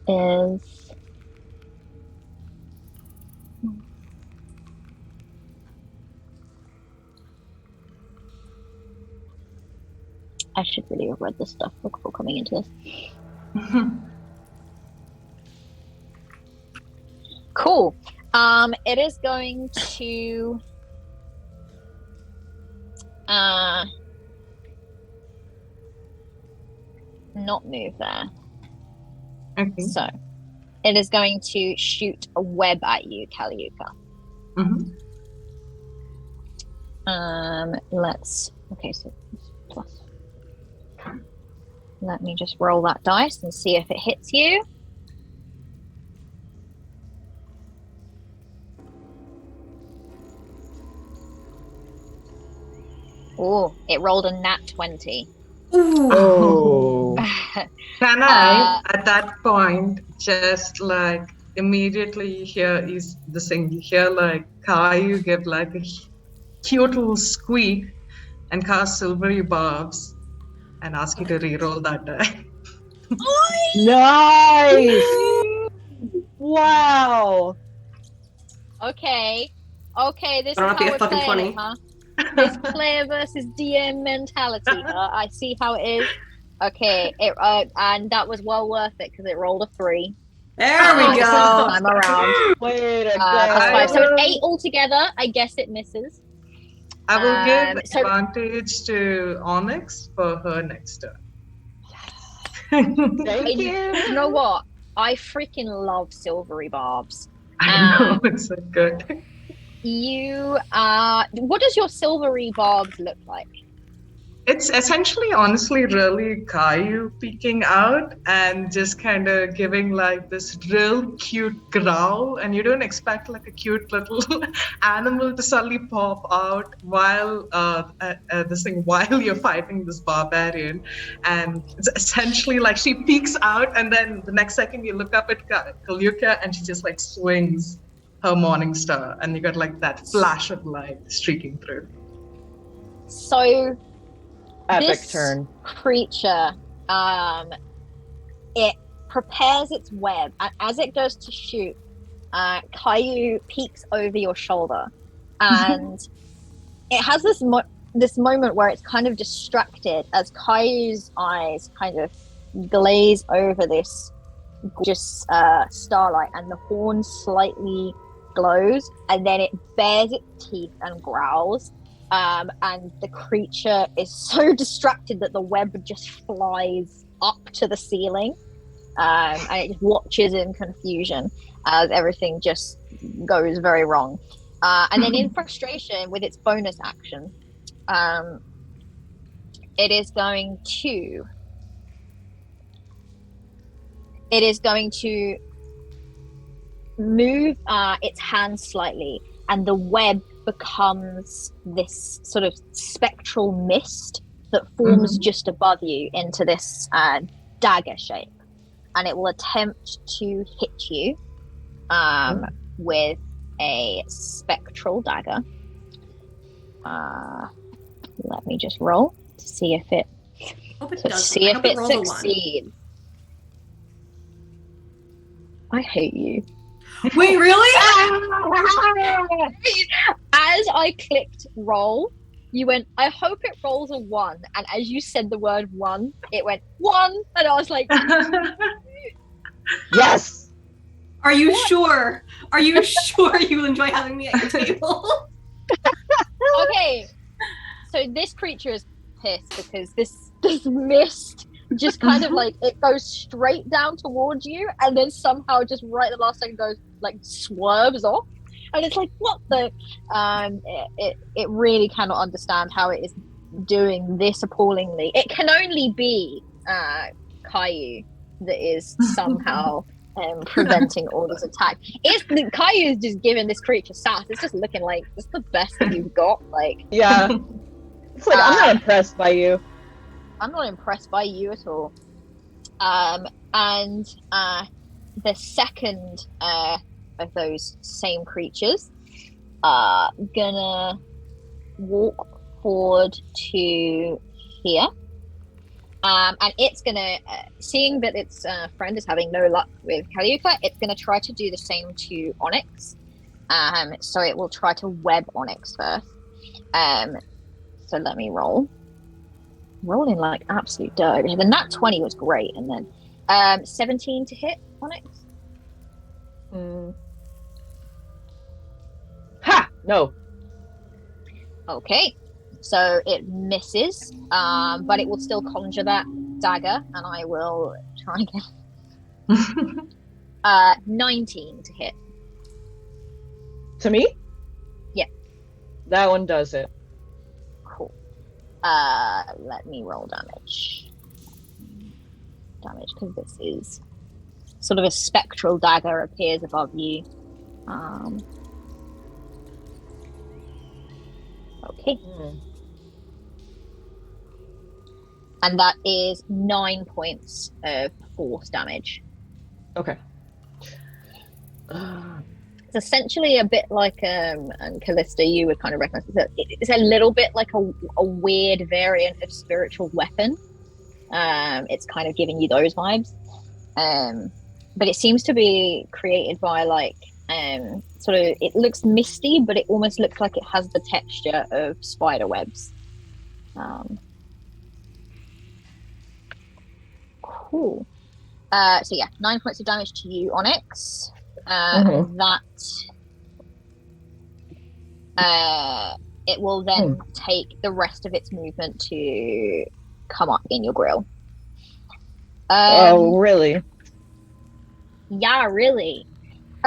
is I should really have read this stuff before coming into this. Cool. It is going to not move there. Okay. So it is going to shoot a web at you, Kaliuka. Mm-hmm. Okay, so plus. Let me just roll that dice and see if it hits you. Oh, it rolled a nat 20. Ooh. Oh. Can I, at that point, just like immediately hear is the thing? You hear like Caillou give like a cute little squeak and cast silvery barbs and ask you to re-roll that die. Nice! Wow! Okay, this is Better not be how a we're fucking playing 20. it, huh? This player versus DM mentality, huh? I see how it is. Okay, and that was well worth it because it rolled a 3. There we This go. time around. Way to Plus 5, so go! it's 8 altogether. I guess it misses. I will give So- advantage to Onyx for her next turn. Thank you! You know what? I freaking love silvery barbs. I know, it's so good. What does your silvery barbs look like? It's essentially, honestly, really Caillou peeking out and just kind of giving like this real cute growl, and you don't expect like a cute little animal to suddenly pop out while while you're fighting this barbarian, and it's essentially like she peeks out, and then the next second you look up at Kaluka, and she just like swings her morning star, and you got like that flash of light streaking through. So Epic this turn. creature, it prepares its web, and as it goes to shoot, Caillou peeks over your shoulder, and it has this moment where it's kind of distracted as Caillou's eyes kind of glaze over this gorgeous starlight, and the horn slightly glows, and then it bares its teeth and growls. And the creature is so distracted that the web just flies up to the ceiling, and it just watches in confusion as everything just goes very wrong. And then in frustration with its bonus action, it is going to move its hand slightly, and the web becomes this sort of spectral mist that forms just above you into this dagger shape, and it will attempt to hit you with a spectral dagger. Let me just roll to see if it Hope it to doesn't. see I if hope it rolls a 1. succeeds. I hate you. Wait, really? As I clicked roll, you went, I hope it rolls a 1. And as you said the word 1, it went 1. And I was like, Yes! Are you sure? Are you sure you enjoy having me at your table? okay. So this creature is pissed because this mist just kind of like, it goes straight down towards you, and then somehow just right at the last second goes, like, swerves off. And it's like, what the? It really cannot understand how it is doing this appallingly. It can only be Caillou that is somehow preventing all this attack. Caillou is just giving this creature sass. It's just looking like it's the best that you've got. Like, Yeah. It's like, I'm not impressed by you. I'm not impressed by you at all. And the second of those same creatures are gonna walk forward to here. And it's gonna, seeing that its friend is having no luck with Calliope, it's gonna try to do the same to Onyx. So it will try to web Onyx first. So let me roll. Rolling like absolute dirt. The nat 20 was great, and then 17 to hit Onyx. Ha! No. Okay, so it misses, but it will still conjure that dagger, and I will try again. 19 to hit. To me? Yeah. That one does it. Cool. Let me roll damage. Because this is sort of a spectral dagger appears above you. Okay. And that is 9 points of force damage. Okay. It's essentially a bit like, and Callista, you would kind of recognize it's a little bit like a weird variant of spiritual weapon. It's kind of giving you those vibes. But it seems to be created by like, sort of, it looks misty, but it almost looks like it has the texture of spider webs. Cool. So yeah, 9 points of damage to you, Onyx. That it will then take the rest of its movement to come up in your grill. Oh, really? Yeah, really.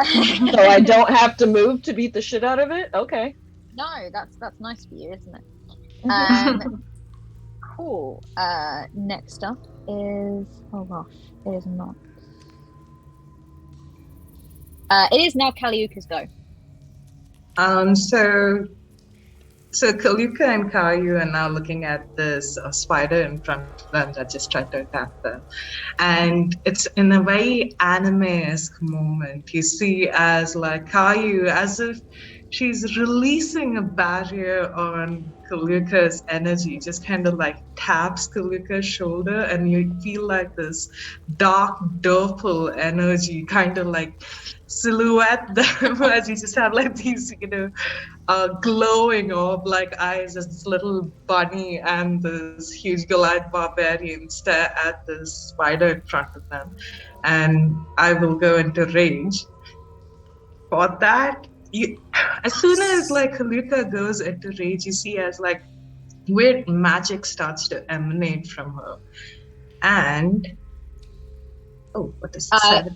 So I don't have to move to beat the shit out of it? Okay. No, that's nice for you, isn't it? Cool. Next up is, oh gosh, it is not. It is now Calliope's go. So Kalika and Caillou are now looking at this spider in front of them that just tried to attack them. And it's in a very anime-esque moment. You see as like Caillou, as if she's releasing a barrier on Kalika's energy, just kind of like taps Kalika's shoulder, and you feel like this dark, purple energy kind of like silhouette them as you just have like these, glowing orb like eyes as this little bunny and this huge Goliath barbarian stare at this spider in front of them. And I will go into rage. For that, as soon as like Kalika goes into rage, you see as like weird magic starts to emanate from her. And what is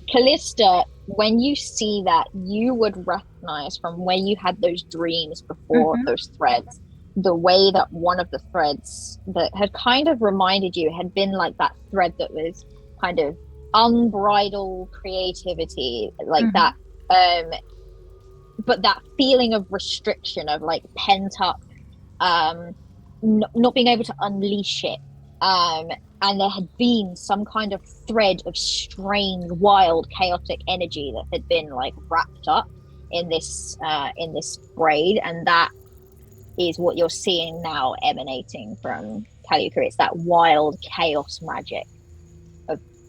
Callista, when you see that, you would recognize from where you had those dreams before, those threads, the way that one of the threads that had kind of reminded you had been like that thread that was kind of unbridled creativity, like that, but that feeling of restriction, of like pent up, not being able to unleash it. And there had been some kind of thread of strange, wild, chaotic energy that had been like wrapped up in this braid, and that is what you're seeing now emanating from Calliope. It's that wild chaos magic.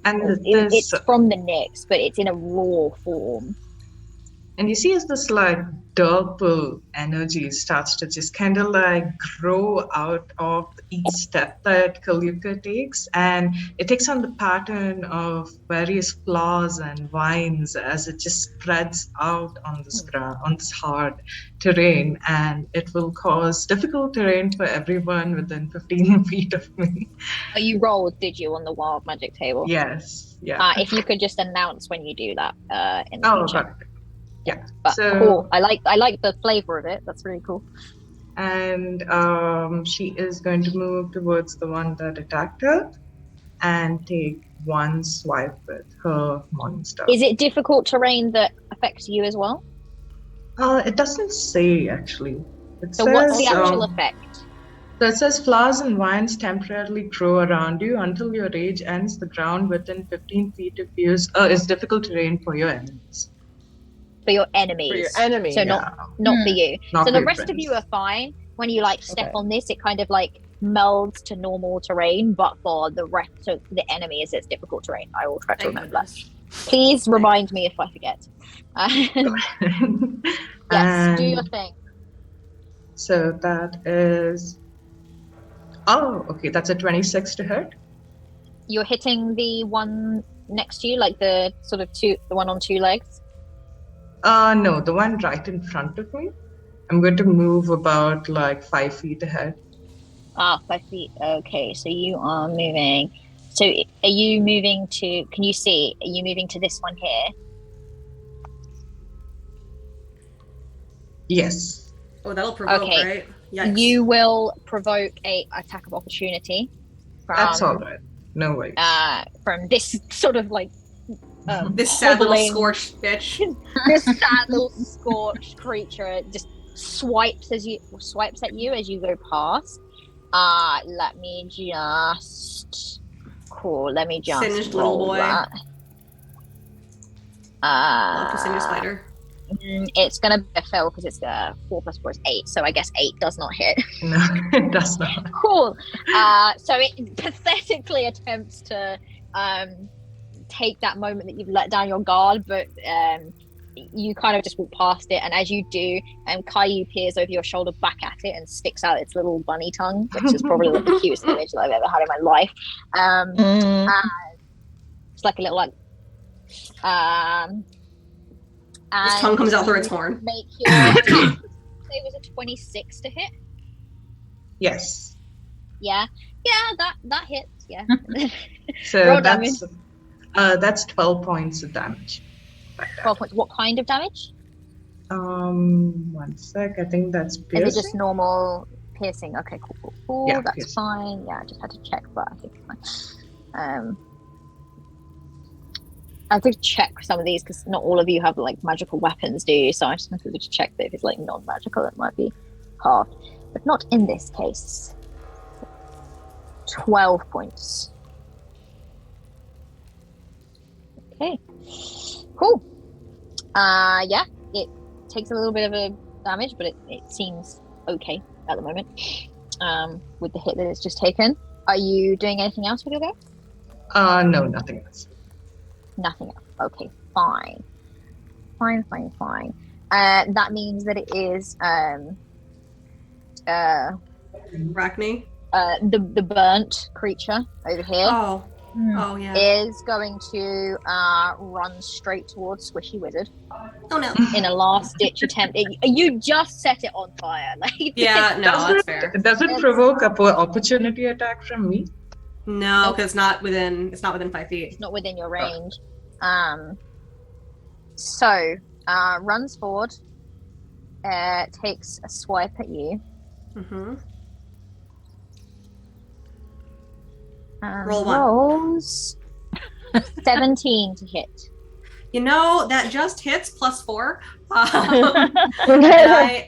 It's from the Nyx, but it's in a raw form. And you see as this like purple energy starts to just kind of like grow out of each step that Kalika takes, and it takes on the pattern of various flowers and vines as it just spreads out on this ground, on this hard terrain, and it will cause difficult terrain for everyone within 15 feet of me. Oh, you rolled, did you, on the wild magic table? Yes. Yeah. If you could just announce when you do that in the future. Got it. Yeah. But cool. I like the flavor of it. That's really cool. and she is going to move towards the one that attacked her and take one swipe with her monster. Is it difficult terrain that affects you as well? It doesn't say actually. It So what's the says, actual effect? So it says flowers and vines temporarily grow around you until your rage ends. The ground within 15 feet of you is difficult terrain for your enemies. For your enemies. For your enemy. So not for you. Not So for the your rest of friends. you are fine. When you like step Okay. on this, it kind of like melds to normal terrain, but for the rest, so the enemies, it's difficult terrain. I will try to Thank remember that. goodness. Please remind me if I forget. Yes, do your And thing. so that is. Oh, okay. That's a 26 to hit. You're hitting the one next to you, like the sort of the one on two legs. No, the one right in front of me. I'm going to move about like 5 feet ahead. 5 feet. Okay, so you are moving. So are you moving to? Can you see? Are you moving to this one here? Yes. Oh, that'll provoke, Okay. right? Yikes. You will provoke a attack of opportunity That's all right. No worries. from this sort of like This sad little hobbling- scorched bitch. this sad little scorched creature just swipes at you as you go past. Let me just Singed little roll boy. that. Love to sing a spider. It's gonna be a fail because it's 4 + 4 is 8, so I guess 8 does not hit. No, it does not. Cool. So it pathetically attempts to take that moment that you've let down your guard, but you kind of just walk past it, and as you do, Caillou peers over your shoulder back at it and sticks out its little bunny tongue, which is probably like the cutest image that I've ever had in my life. It's like a little like His tongue comes out through its horn. Make your attack. Say it was a 26 to hit. Yes. Yeah, that hits. Yeah. So Roll that's 12 points of damage. 12 points. What kind of damage? 1 sec. I think that's piercing. Is it just normal piercing? Okay, cool. Yeah, That's piercing. fine. Yeah, I just had to check, but I think it's fine. I have to check some of these because not all of you have like magical weapons, do you? So I just wanted to check that if it's like non-magical, it might be halved, but not in this case. 12 points. Okay, cool. Yeah, it takes a little bit of a damage, but it seems okay at the moment. With the hit that it's just taken. Are you doing anything else with your go? No, nothing else. Nothing else. Okay, fine. That means that it is Arachne? the burnt creature over here Oh. Oh, yeah. is going to run straight towards Squishy Wizard Oh, no. in a last ditch attempt. You just set it on fire. Like Yeah, no, that's fair. Does it provoke a opportunity attack from me? No, because it's not within 5 feet. it's not within your range. So runs forward, takes a swipe at you. Mm-hmm. And Roll one. rolls 17 to hit. You know, that just hits +4.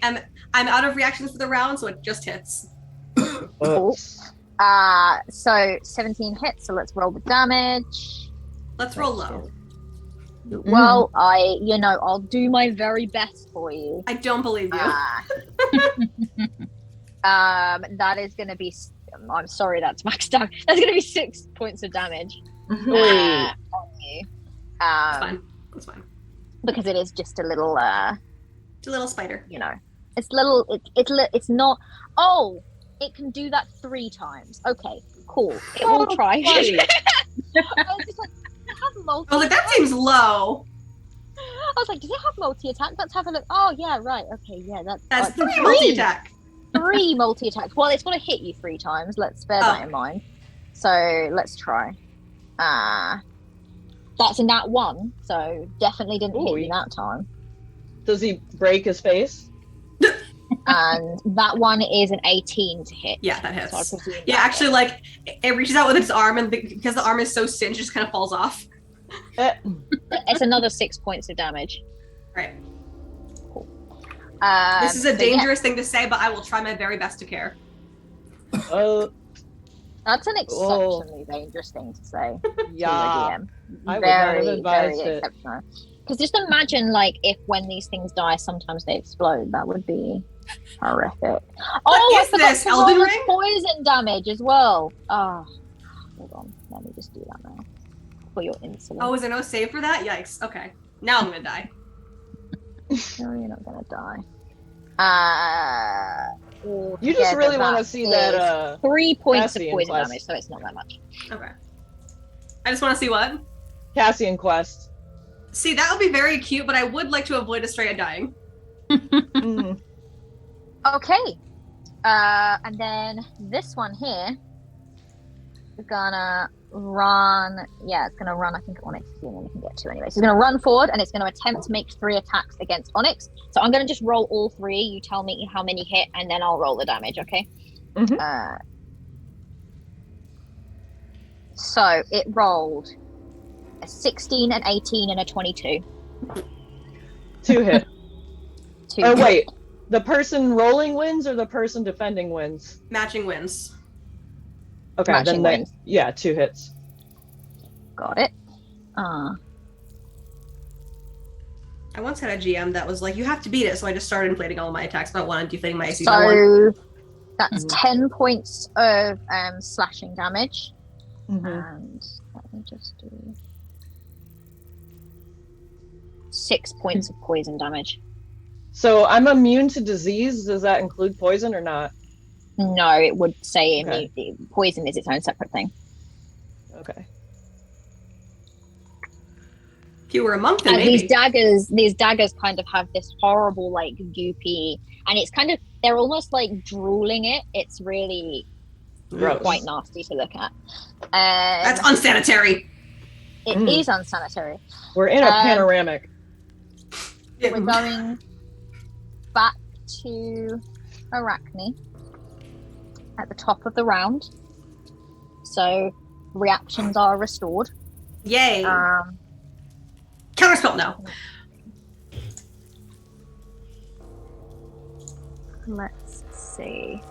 And I'm out of reactions for the round, so it just hits. Oops. So 17 hits, so let's roll the damage. Let's roll low. Well, I'll do my very best for you. I don't believe you. That is going to be. I'm sorry, that's maxed out. That's going to be 6 points of damage on you. That's fine. That's fine. Because it is just a little. It's a little spider. It's little. It's not. Oh, it can do that 3 times. Okay, cool. It will try. I was just like, does it have multi? I was like, that seems low. I was like, does it have multi-attack? Let's have a look. Oh yeah, right. Okay, yeah, That's 3 3 multi-attack. 3 multi-attacks. Well, it's going to hit you 3 times. Let's bear that in mind. So let's try. That's a nat 1, so definitely didn't hit you that time. Does he break his face? And that one is an 18 to hit. Yeah, that hits. So I presume Yeah, that actually, hits. like, it reaches out with its arm, and because the arm is so singed, it just kind of falls off. It's another 6 points of damage. Right. Cool. This is a dangerous thing to say, but I will try my very best to care. That's an exceptionally dangerous thing to say Yeah. to a DM. I would not have Very, advised very it. exceptional. Because just imagine, like, if when these things die, sometimes they explode. That would be horrific. What I is forgot this, to Elden roll the Ring? poison damage as well. Oh, hold on. Let me just do that now. For your insolence. Oh, is there no save for that? Yikes. Okay. Now I'm gonna die. No, you're not gonna die. You just really want to that see is that 3 points of Cassian poison quest. damage, so it's not that much. Okay. I just want to see what? Cassian quest. See, that would be very cute, but I would like to avoid Estrella dying. Mm. Okay. And then this one here is gonna run. Yeah, it's gonna run. I think Onyx is the only one we can get to anyway. So it's gonna run forward and it's gonna attempt to make 3 attacks against Onyx. So I'm gonna just roll all 3. You tell me how many hit, and then I'll roll the damage. Okay. Mhm. So it rolled a 16, an 18, and a 22. 2 hit. 2. Oh wait, the person rolling wins or the person defending wins? Matching wins. Okay, Matching then wins. yeah, 2 hits. Got it. I once had a GM that was like, you have to beat it, so I just started inflating all of my attacks, but one deflating my AC by 1. So that's Mhm. 10 points of slashing damage. Mhm. And let me just do 6 points of poison damage. So I'm immune to disease. Does that include poison or not? No, it would say Okay. poison is its own separate thing. Okay. If you were a monk, then And maybe. these daggers kind of have this horrible, like, goopy, and it's kind of, they're almost like drooling it. It's really Gross. quite nasty to look at. That's unsanitary. It Mm. is unsanitary. We're in a panoramic. We're going back to Arachne at the top of the round. So reactions are restored. Yay. Counterspell now. Let's see.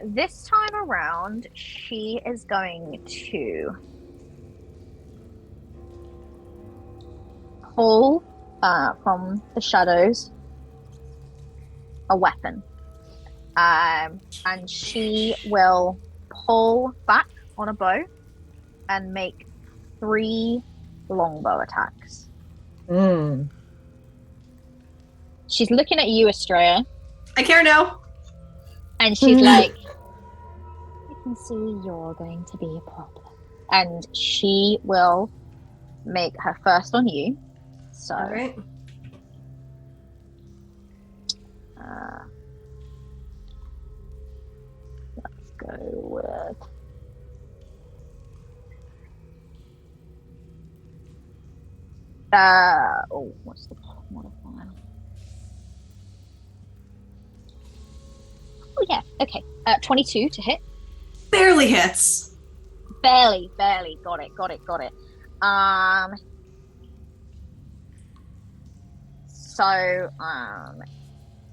This time around, she is going to pull from the shadows a weapon. And she will pull back on a bow and make 3 longbow attacks. Mm. She's looking at you, Estrella, I care now. and she's like, I can see you're going to be a problem. And she will make her first on you. So, All right. let's go with. What's the modifier? Oh yeah, okay. 22 to hit. Barely hits. Barely. Got it. So,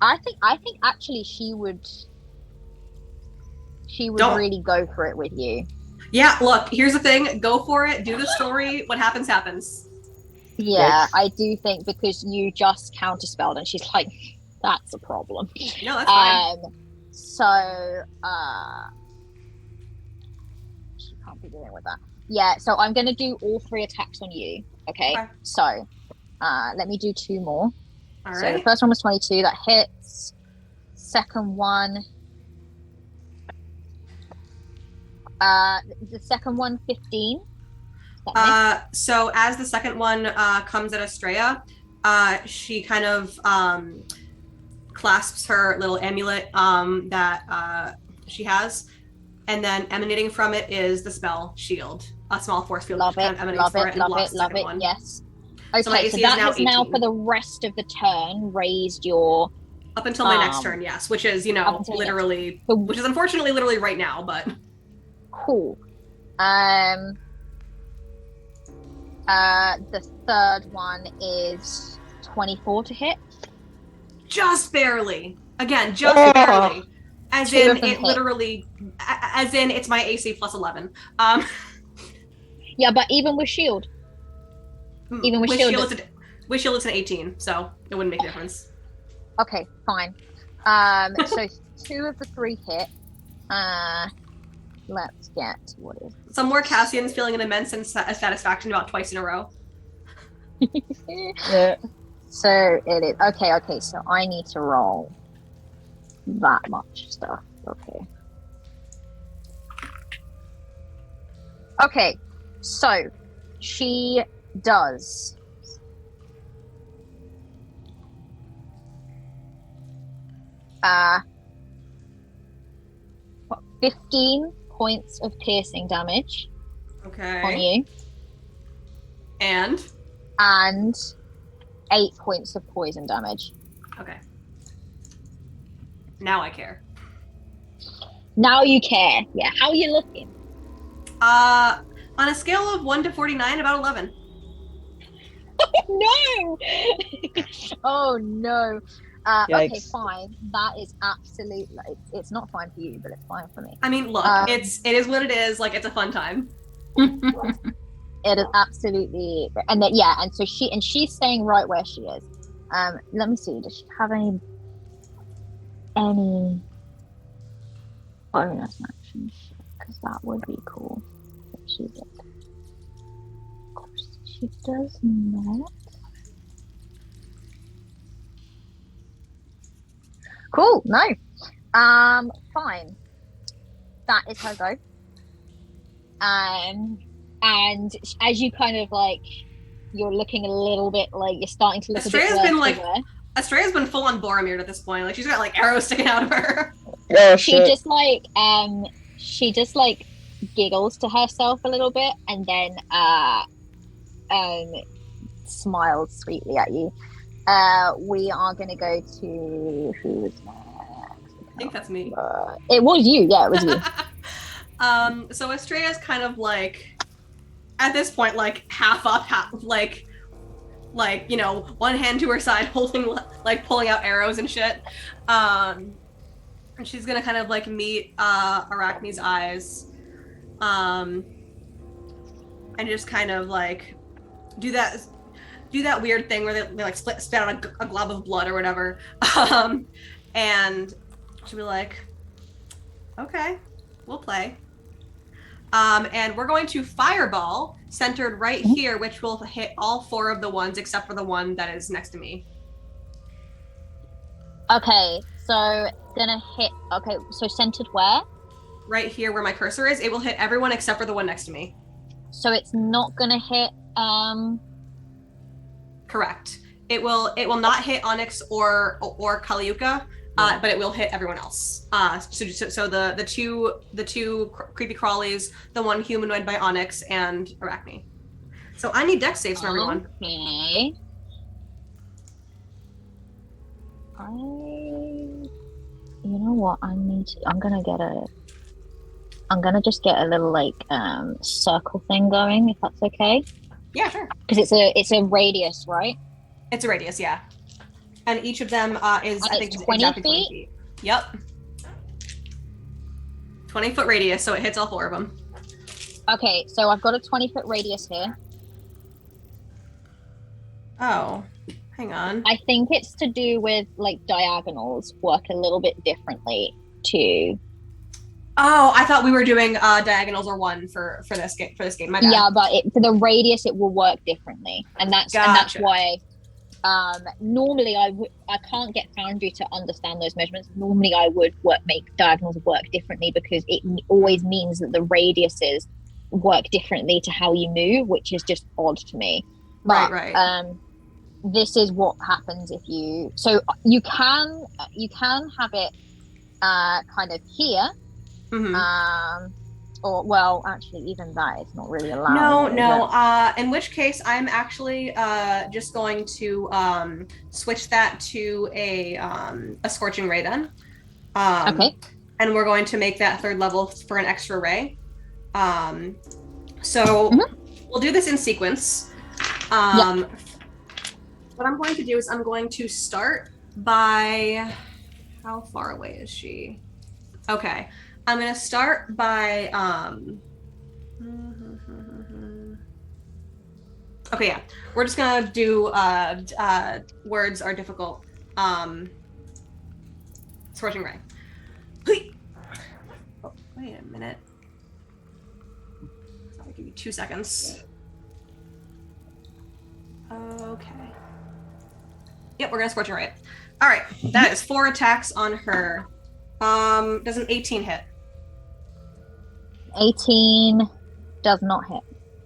I think actually she would Don't. really go for it with you. Yeah, look, here's the thing. Go for it. Do the story. What happens, happens. Yeah, Yes. I do think because you just counterspelled and she's like, that's a problem. No, that's fine. So, she can't be dealing with that. Yeah, so I'm going to do all 3 attacks on you. Okay. So, let me do 2 more. All So the right. first one was 22, that hits. Second one, the second one, 15. That missed. So as the second one comes at Estrella, she kind of clasps her little amulet that she has, and then emanating from it is the spell shield, a small force field. Love kind it, of emanates love for it, and love blocks it, the love second it. one. Yes. So my Okay, so AC is that now has now 18. for the rest of the turn raised your Up until my next turn, yes, which is, up until your literally, So- which is unfortunately literally right now, but cool. The third one is 24 to hit. just barely. Again, just Oh. barely. As Two in, of them it hit. literally, as in, it's my AC plus 11. Yeah, but even with shield. Even with shield. With shield, it's an 18, so it wouldn't make a difference. Okay, fine. So 2 of the 3 hit. Let's get what is Some more Cassian's feeling an immense satisfaction about twice in a row. Yeah. So it is okay, so I need to roll that much stuff. Okay, so she does 15 points of piercing damage Okay. on you And? and 8 points of poison damage. Okay. Now I care. Now you care. Yeah, how are you looking? On a scale of 1 to 49, about 11. No! Oh no. Okay, Yikes. fine. That is absolutely, it's not fine for you, but it's fine for me. I mean, look, it is what it is. Like, it's a fun time. It is absolutely, and that, yeah, and so she's staying right where she is. Let me see. Does she have any bonus actions? Because that would be cool if she did. Of course, she does not. Cool. No. Fine. That is her go. And as you kind of like, you're looking a little bit like you're starting to look Estrella's a bit been worse like, for wear. Estrella's been full on Boromir at this point. Like, she's got like arrows sticking out of her. Oh, She shit. just like giggles to herself a little bit and then smiles sweetly at you. We are gonna go to who's next? I think that's me. It was you, yeah, it was you. So Estrella's kind of like, at this point, like half up, half like one hand to her side, holding like pulling out arrows and shit. And she's gonna kind of like meet Arachne's eyes, and just kind of like do that weird thing where they like spit out a glob of blood or whatever. And she'll be like, okay, we'll play. And we're going to fireball centered right here, which will hit all 4 of the ones except for the one that is next to me. Okay, so gonna hit. Okay, so centered where? Right here where my cursor is, it will hit everyone except for the one next to me. So it's not gonna hit. Correct. It will not hit Onyx or Kaliuka, but it will hit everyone else. So the two creepy crawlies, the one humanoid by Onyx, and Arachne. So I need dex saves from everyone. Okay. You know what? I'm gonna just get a little like circle thing going, if that's okay. Yeah, sure. Because it's a radius, right? It's a radius, yeah. And each of them is, And I think, it's 20 exactly 20 feet. Yep. 20-foot radius, so it hits all 4 of them. Okay, so I've got a 20-foot radius here. Oh, hang on. I think it's to do with like diagonals work a little bit differently to. Oh, I thought we were doing diagonals or 1 for this game. My bad. Yeah, but for the radius it will work differently, and that's Gotcha. why. Normally I can't get Foundry to understand those measurements. Normally I would make diagonals work differently because it always means that the radiuses work differently to how you move, which is just odd to me. But, Right. This is what happens if you. So you can have it kind of here. Mm-hmm. Or, well, actually, even that, it's not really allowed. No. In which case, I'm actually just going to switch that to a scorching ray then. Okay. And we're going to make that 3rd level for an extra ray. So we'll do this in sequence. What I'm going to do is I'm going to start by... How far away is she? Okay. I'm going to start by... Okay, yeah. We're just going to do words are difficult. Scorching ray. Oh, wait a minute. I'll give you 2 seconds. Okay. Yep, we're gonna scorching ray. All right, that is 4 attacks on her. Does an 18 hit? 18 does not hit.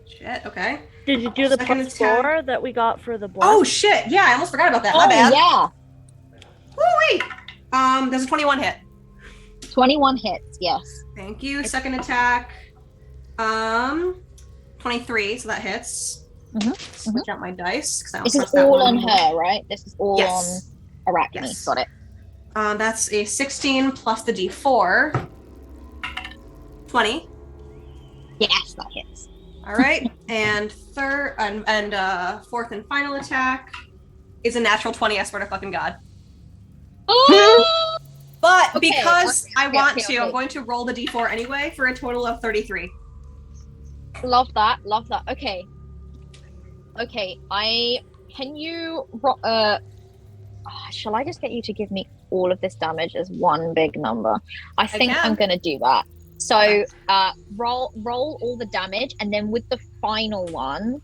Shit. Okay. Did you do the Second +4 that we got for the blast? Oh shit! Yeah, I almost forgot about that. My bad. Yeah. Woo-wee! Does a 21 hit? 21 hits, yes. Thank you. Second attack. 23, so that hits. Switch out my dice. This is all on her, right? This is all on Arachne. Yes. Got it. That's a 16 plus the d4. 20. Yes, that hits. All right. And third and fourth and final attack is a natural 20. I swear to fucking God. Oh! But Okay, because I want okay. to, I'm going to roll the d4 anyway for a total of 33. Love that. Okay. Can you shall I just get you to give me all of this damage as one big number? I think I'm gonna do that. So roll all the damage, and then with the final one,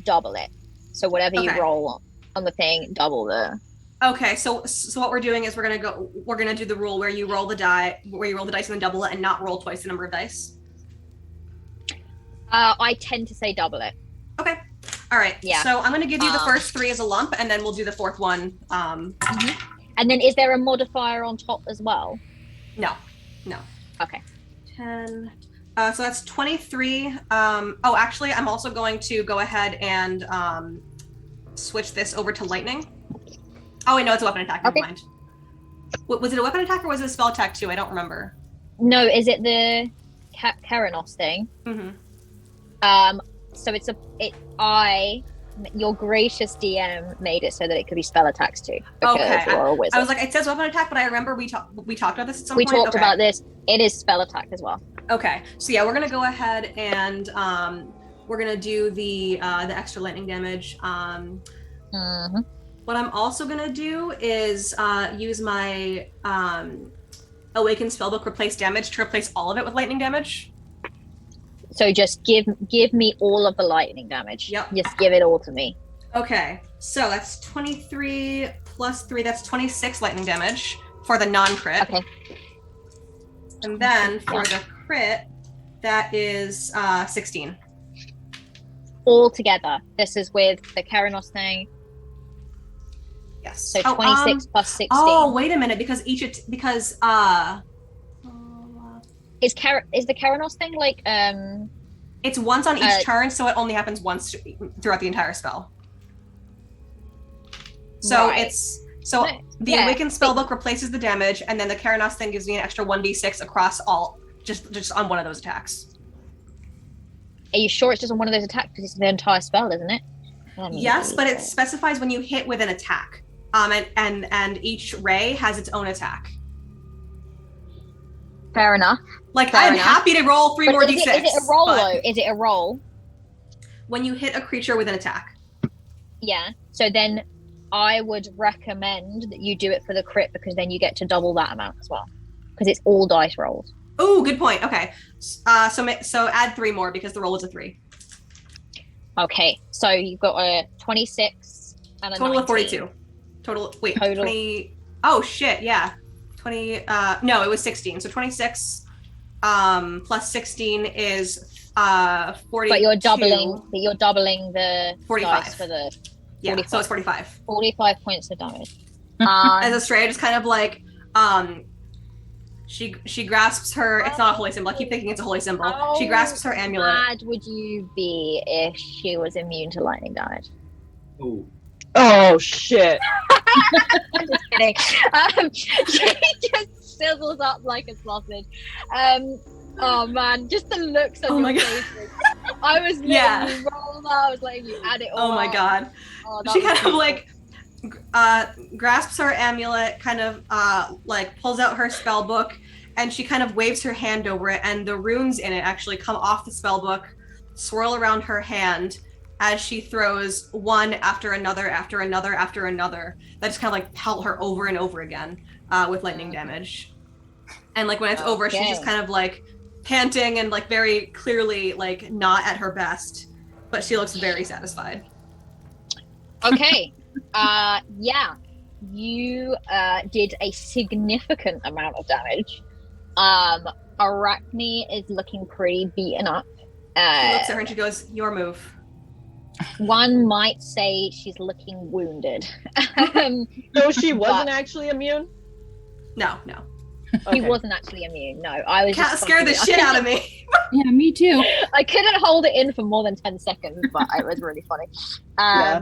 double it. So whatever you roll on the thing, double the... Okay, so what we're doing is we're gonna do the rule where you roll the dice and then double it, and not roll twice the number of dice. I tend to say double it. Okay. All right. Yeah. So I'm going to give you the first 3 as a lump, and then we'll do the 4th one. And then is there a modifier on top as well? No. Okay. 10. So that's 23. Actually, I'm also going to go ahead and switch this over to lightning. Oh, wait, no, it's a weapon attack. Never mind. Was it a weapon attack or was it a spell attack too? I don't remember. No, is it the Keranos thing? So your gracious DM made it so that it could be spell attacks too. Okay. You're a wizard. I was like, it says weapon attack, but I remember we talked about this at some point. We talked about this. It is spell attack as well. Okay. So yeah, we're gonna go ahead and we're gonna do the extra lightning damage. What I'm also gonna do is use my Awaken Spellbook Replace Damage to replace all of it with lightning damage. So just give me all of the lightning damage. Yep. Just give it all to me. Okay. So that's 23 plus 3. That's 26 lightning damage for the non-crit. Okay. And then for the crit, that is 16. All together. This is with the Keranos thing. Yes. So 26 plus 16. Oh, wait a minute, because is the Keranos thing like it's once on each turn, so it only happens once throughout the entire spell. So the Awakened Spellbook replaces the damage, and then the Keranos thing gives me an extra 1d6 across all, just on one of those attacks. Are you sure it's just on one of those attacks? Because it's the entire spell, isn't it? Yes, but it specifies when you hit with an attack. And each ray has its own attack. Fair enough. I'm happy to roll 3 more d6. Is it a roll though? Is it a roll? When you hit a creature with an attack. Yeah. So then I would recommend that you do it for the crit, because then you get to double that amount as well. Because it's all dice rolls. Oh, good point. Okay. So add 3 more because the roll was a 3. Okay. So you've got a 26 and a total 19. Of 42. Total 20. Oh shit, yeah. 20 no, it was 16. So 26 plus 16 is 40. But you're doubling the 45 dice for the 45. So it's 45. 45 points of damage. As Estrella just kind of like She grasps her. It's not a holy symbol. I keep thinking it's a holy symbol. She grasps her amulet. How mad would you be if she was immune to lightning damage? Ooh. Oh shit! I'm just kidding. She just sizzles up like a sausage. Oh man, just the looks on Oh my your God. faces. I was letting Yeah. you roll that. I was letting you add it all. Oh my up. god. Oh, that She was kind of beautiful. like grasps her amulet, kind of like pulls out her spell book, and she kind of waves her hand over it, and the runes in it actually come off the spell book, swirl around her hand as she throws one after another after another after another that just kind of like pelt her over and over again with lightning damage. And like when it's over, she's just Okay. kind of like panting and like very clearly like not at her best, but she looks very satisfied. Okay. Yeah. You did a significant amount of damage. Arachne is looking pretty beaten up. She looks at her and she goes, "Your move." One might say she's looking wounded. So she wasn't actually immune? No. She wasn't actually immune. No, I was Cat just scared the fucking- shit out of me. Yeah, me too. I couldn't hold it in for more than 10 seconds, but it was really funny. Yeah.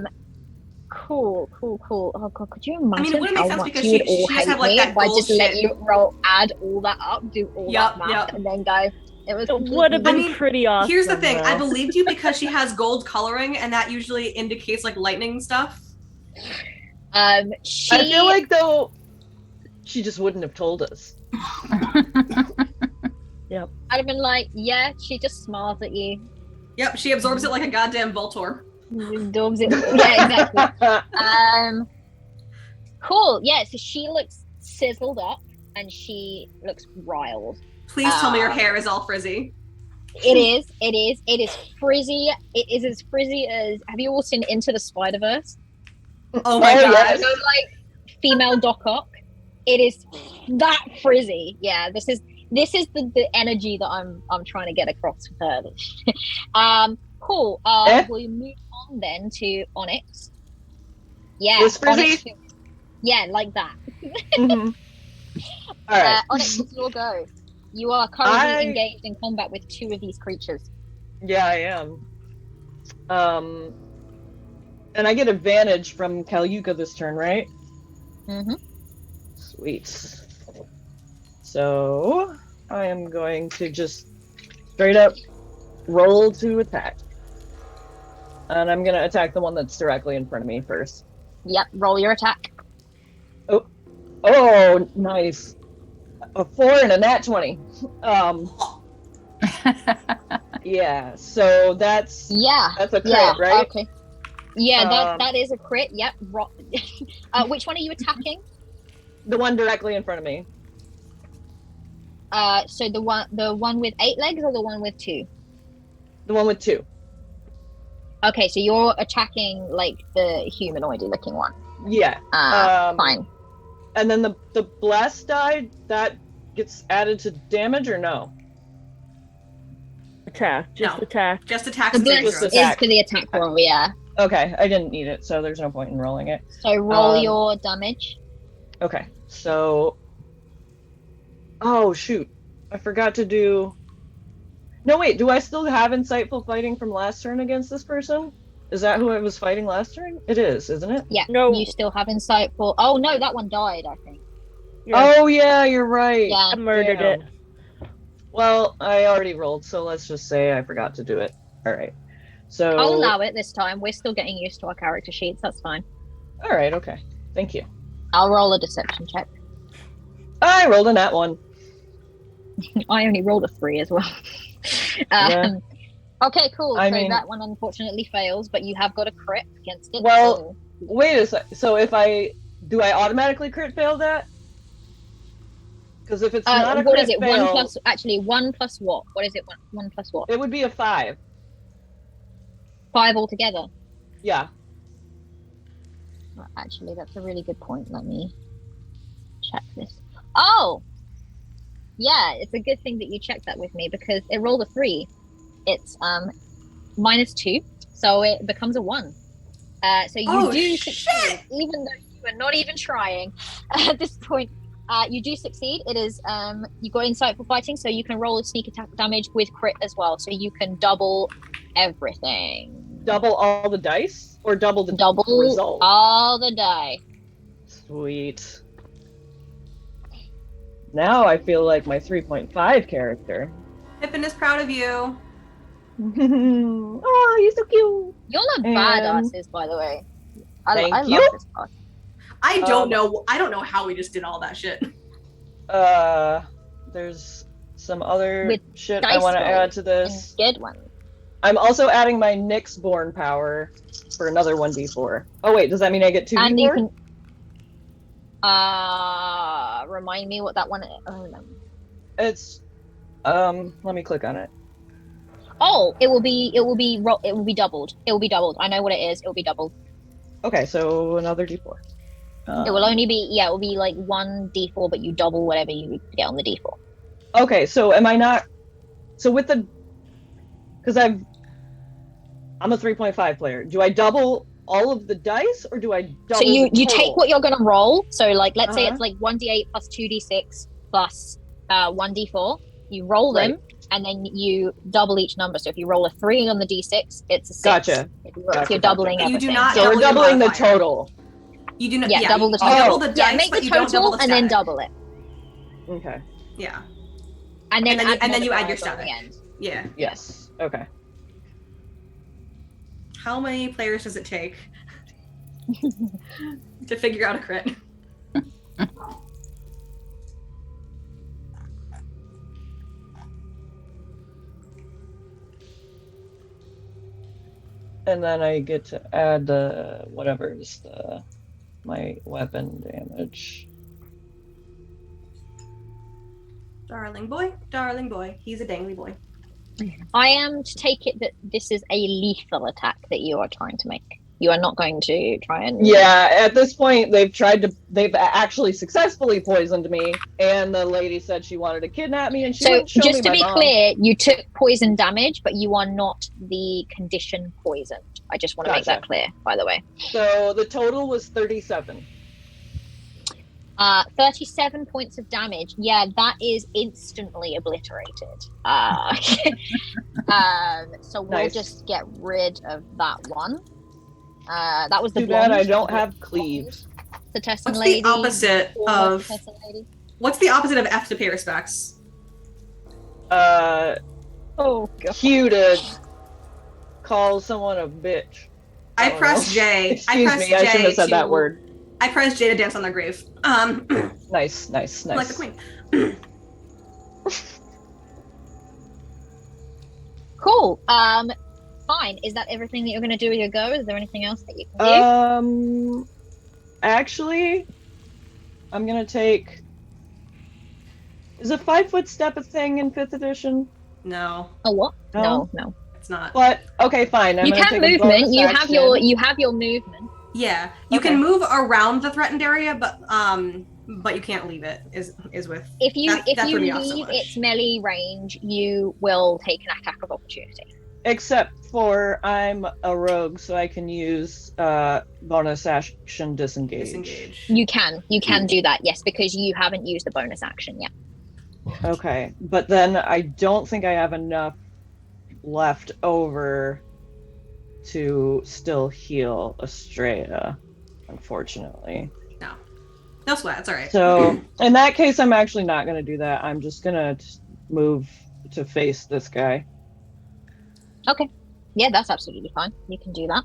Cool. Oh god, could you imagine it wouldn't make how sense much because you would all she does hate have, like, me that if I just let bullshit- you add all that up, do all Yup, that math, yup. and then go. It was It would have been I mean, pretty awesome. Here's the thing: though. I believed you because she has gold coloring, and that usually indicates like lightning stuff. She. I feel like though she just wouldn't have told us. I'd have been like, yeah, she just smiles at you. Yep, she absorbs it like a goddamn Voltor. Absorbs it. Yeah, exactly. Cool. Yeah, so she looks sizzled up and she looks riled. Please tell me your hair is all frizzy. It is frizzy. It is as frizzy as. Have you all seen Into the Spider-Verse? Oh my Oh, god. yes. You know, like female Doc Ock. It is that frizzy. Yeah, this is the energy that I'm trying to get across with her. Cool. We'll move on then to Onyx. Yeah, This frizzy? Onyx. Yeah, like that. Mhm. All right. Onyx, it's your go. You are currently I- engaged in combat with two of these creatures. Yeah, I am. And I get advantage from Kalyuka this turn, right? Mm-hmm. Sweet. So I am going to just straight up roll to attack. And I'm gonna attack the one that's directly in front of me first. Yep, roll your attack. Oh, nice. A 4 and a nat 20. Yeah, so that's Yeah. a crit, Yeah. right? Okay. Yeah, Um, that is a crit. Yep. Which one are you attacking? The one directly in front of me. So the one with 8 legs or the one with 2? The one with 2. Okay, so you're attacking like the humanoid looking one. Yeah. Fine. And then the blast die, that gets added to damage or no? Attack. Just No. attack. Just attacks The and bless saving Just throws. is attack. for the attack roll, yeah. Okay, I didn't need it, so there's no point in rolling it. So roll Um, your damage. Okay, so... Oh, shoot. I forgot to do... No, wait, do I still have Insightful Fighting from last turn against this person? Is that who I was fighting last turn? It is, isn't it? Yeah. No. You still have insightful. Oh no, that one died, I think. Yeah, Oh, yeah, you're right. Yeah. I murdered Damn. it. Well, I already rolled, so let's just say I forgot to do it. Alright. So... I'll allow it this time. We're still getting used to our character sheets. That's fine. Alright, okay. Thank you. I'll roll a deception check. I rolled a nat 1. I only rolled a 3 as well. Yeah. Okay, cool. I So mean- that one unfortunately fails, but you have got a crit against it. Well, Wait a sec. So if do I automatically crit fail that? Because if it's not a what crit is it? fail, 1 plus what? What is it? One plus what? it would be a 5. 5 altogether. Yeah. Well, actually, that's a really good point. Let me check this. Oh, yeah, it's a good thing that you checked that with me because it rolled a 3. It's -2, so it becomes a 1. So you Oh, do shit! succeed, even though you are not even trying at this point. You do succeed. It is you got insightful fighting, so you can roll a sneak attack damage with crit as well. So you can double everything. Double all the dice or double the Double result? all the die. Sweet. Now I feel like my 3.5 character. Pippin is proud of you. Oh, you're so cute. You're not And- badasses, by the way. I Thank love you. this part. I don't know. I don't know how we just did all that shit. There's some other With shit I dice want to roll add to this. And good one. I'm also adding my Nyxborn power for another 1d4. Oh wait, does that mean I get 2d4? And you can remind me what that one is. Oh, no. It's let me click on it. Oh, it will be doubled. It will be doubled. I know what it is. It will be doubled. Okay, so another d4. It will only be it will be like 1d4, but you double whatever you get on the d4. Okay, so am I not? So with the, because I'm a 3.5 player. Do I double all of the dice, or do I double? So you the take total? what you're gonna roll. So like let's say Uh-huh. it's like 1d8 plus 2d6 plus 1d4. You roll them, and then you double each number. So if you roll a 3 on the d6, it's a 6. Gotcha. If you're doubling You do everything. not So we're double your doubling the modifier. total. You do not. Yeah, double the you total. double the dice, make but the you don't double total the and then static. double it. Okay. Yeah. And then And then you add your modifiers on the static. end. Yeah. Yes. Okay. How many players does it take to figure out a crit? And then I get to add the whatever's my weapon damage. Darling boy. He's a dangly boy. I am to take it that this is a lethal attack that you are trying to make. You are not going to try and Yeah, at this point they've actually successfully poisoned me, and the lady said she wanted to kidnap me, and she So wouldn't show just me to my be mom. clear, you took poison damage, but you are not the condition poisoned. I just want to make that Gotcha. clear, by the way. So the total was 37. 37 points of damage. Yeah, that is instantly obliterated. So we'll Nice. just get rid of that one. That was the Too bad I blonde. don't have cleave. The testing What's lady. the opposite Or of testing lady. what's the opposite of F to pay respects? Oh god. Q to call someone a bitch. I don't press know. J. Excuse I press me, I shouldn't J have said to, that word. I press J to dance on their grave. Nice. Like the queen. Cool. Fine. Is that everything that you're going to do with your go? Is there anything else that you can do? Actually, I'm gonna take. Is a 5-foot step a thing in 5th edition? No, Oh, what? No. No. it's not. But okay, fine. I'm You gonna can take a movement. bonus You have action. your movement. Yeah, you Okay. can move around the threatened area, but you can't leave it. Is with If you That's what we have so leave much. its melee range, you will take an attack of opportunity. Except for I'm a rogue, so I can use bonus action disengage. disengage. You can do that, yes, because you haven't used the bonus action yet. Okay, but then I don't think I have enough left over to still heal Estrella, unfortunately. No sweat. It's all right. So in that case, I'm actually not going to do that. I'm just going to move to face this guy. Okay. Yeah, that's absolutely fine. You can do that.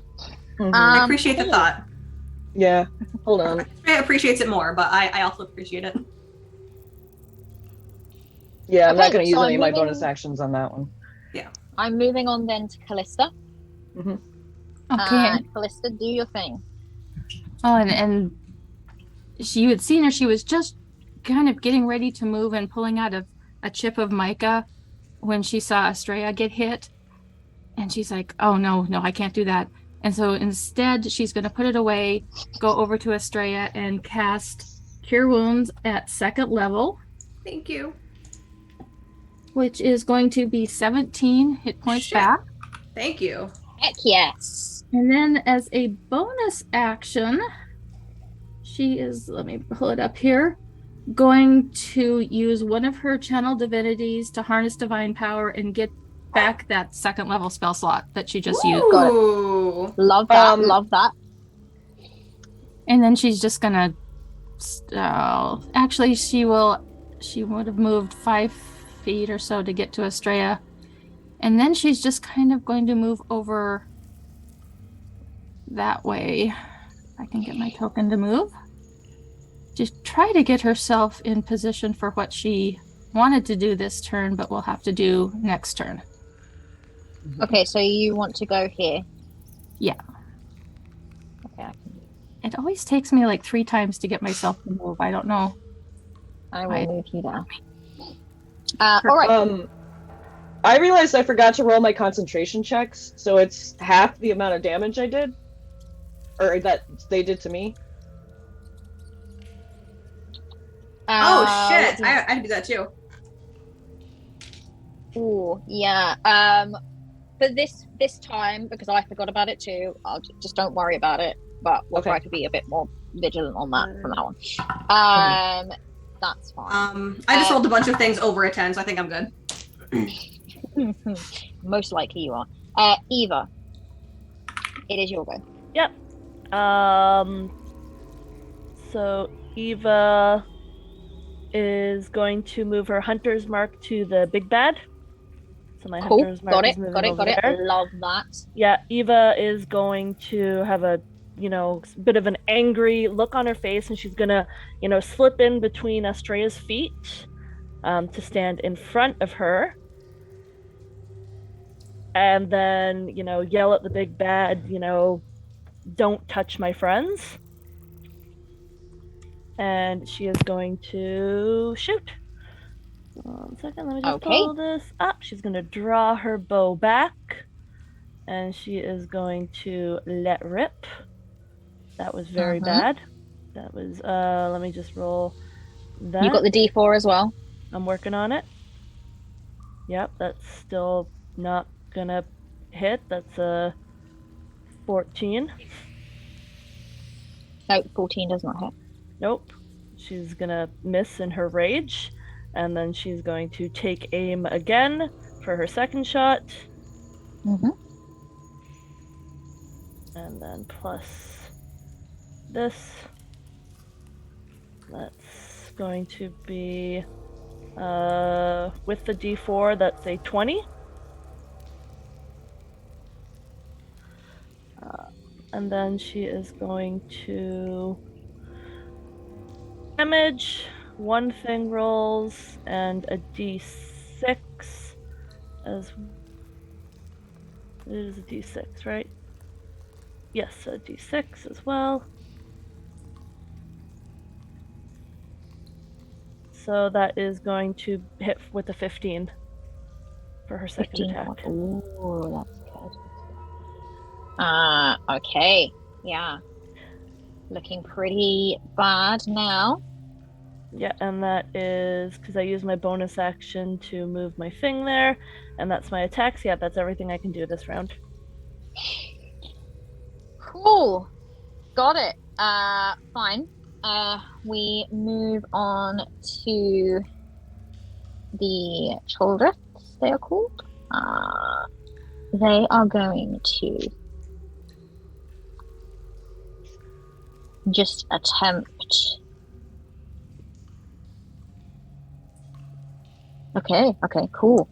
I appreciate the cool. thought. Yeah, hold on. Freya appreciates it more, but I also appreciate it. Yeah, I'm not Okay, going to use so any of I'm my moving- bonus actions on that one. I'm moving on then to Callista. Okay. Callista, do your thing. Oh, and you had seen her. She was just kind of getting ready to move and pulling out a chip of mica when she saw Estrella get hit. And she's like, oh, no, I can't do that. And so instead, she's going to put it away, go over to Estrella and cast Cure Wounds at 2nd level, Thank you. which is going to be 17 hit points Shit. back. Thank you. Heck yes. And then as a bonus action, she is, let me pull it up here. going to use one of her channel divinities to harness divine power and get back that second level spell slot that she just used. Got it. Ooh. Love that. Love that. And then she's just gonna. Actually, she would have moved 5 feet or so to get to Estrella, and then she's just kind of going to move over that way. I can get my token to move. Just try to get herself in position for what she wanted to do this turn, but will have to do next turn. Okay, so you want to go here? Yeah. Okay. It always takes me like 3 times to get myself to move. I don't know. I will move you down. All right. I realized I forgot to roll my concentration checks, so it's half the amount of damage I did, or that they did to me. Oh shit! I had to do that too. Ooh, yeah. For this time, because I forgot about it too, I'll just don't worry about it. But we'll try to be a bit more vigilant on that from that one. That's fine. I just rolled a bunch of things over a 10, so I think I'm good. Most likely you are. Eva, it is your go. Yep. So Eva is going to move her hunter's mark to the big bad. So my hunter's mark is moving over there. Love that. Yeah, Eva is going to have a bit of an angry look on her face, and she's gonna, slip in between Estrella's feet to stand in front of her. And then, yell at the big bad, don't touch my friends. And she is going to shoot. 1 second, let me just pull this up. She's going to draw her bow back. And she is going to let rip. That was very bad. That was, let me just roll that. You got the D4 as well? I'm working on it. Yep, that's still not gonna hit. That's a 14. No, 14 does not hit. Nope. She's gonna miss in her rage, and then she's going to take aim again for her second shot. And then plus this. That's going to be with the D4, that's a 20. And then she is going to damage, 1 thing rolls, and a D6 as it is a D6, right? Yes, a D6 as well. So that is going to hit with a 15 for her second attack. Ooh, that's good. Okay. Yeah. Looking pretty bad now. Yeah, and that is because I used my bonus action to move my thing there, and that's my attacks. Yeah, that's everything I can do this round. Cool. Got it. Fine. We move on to the children, they are called. They are going to just attempt. Okay, cool.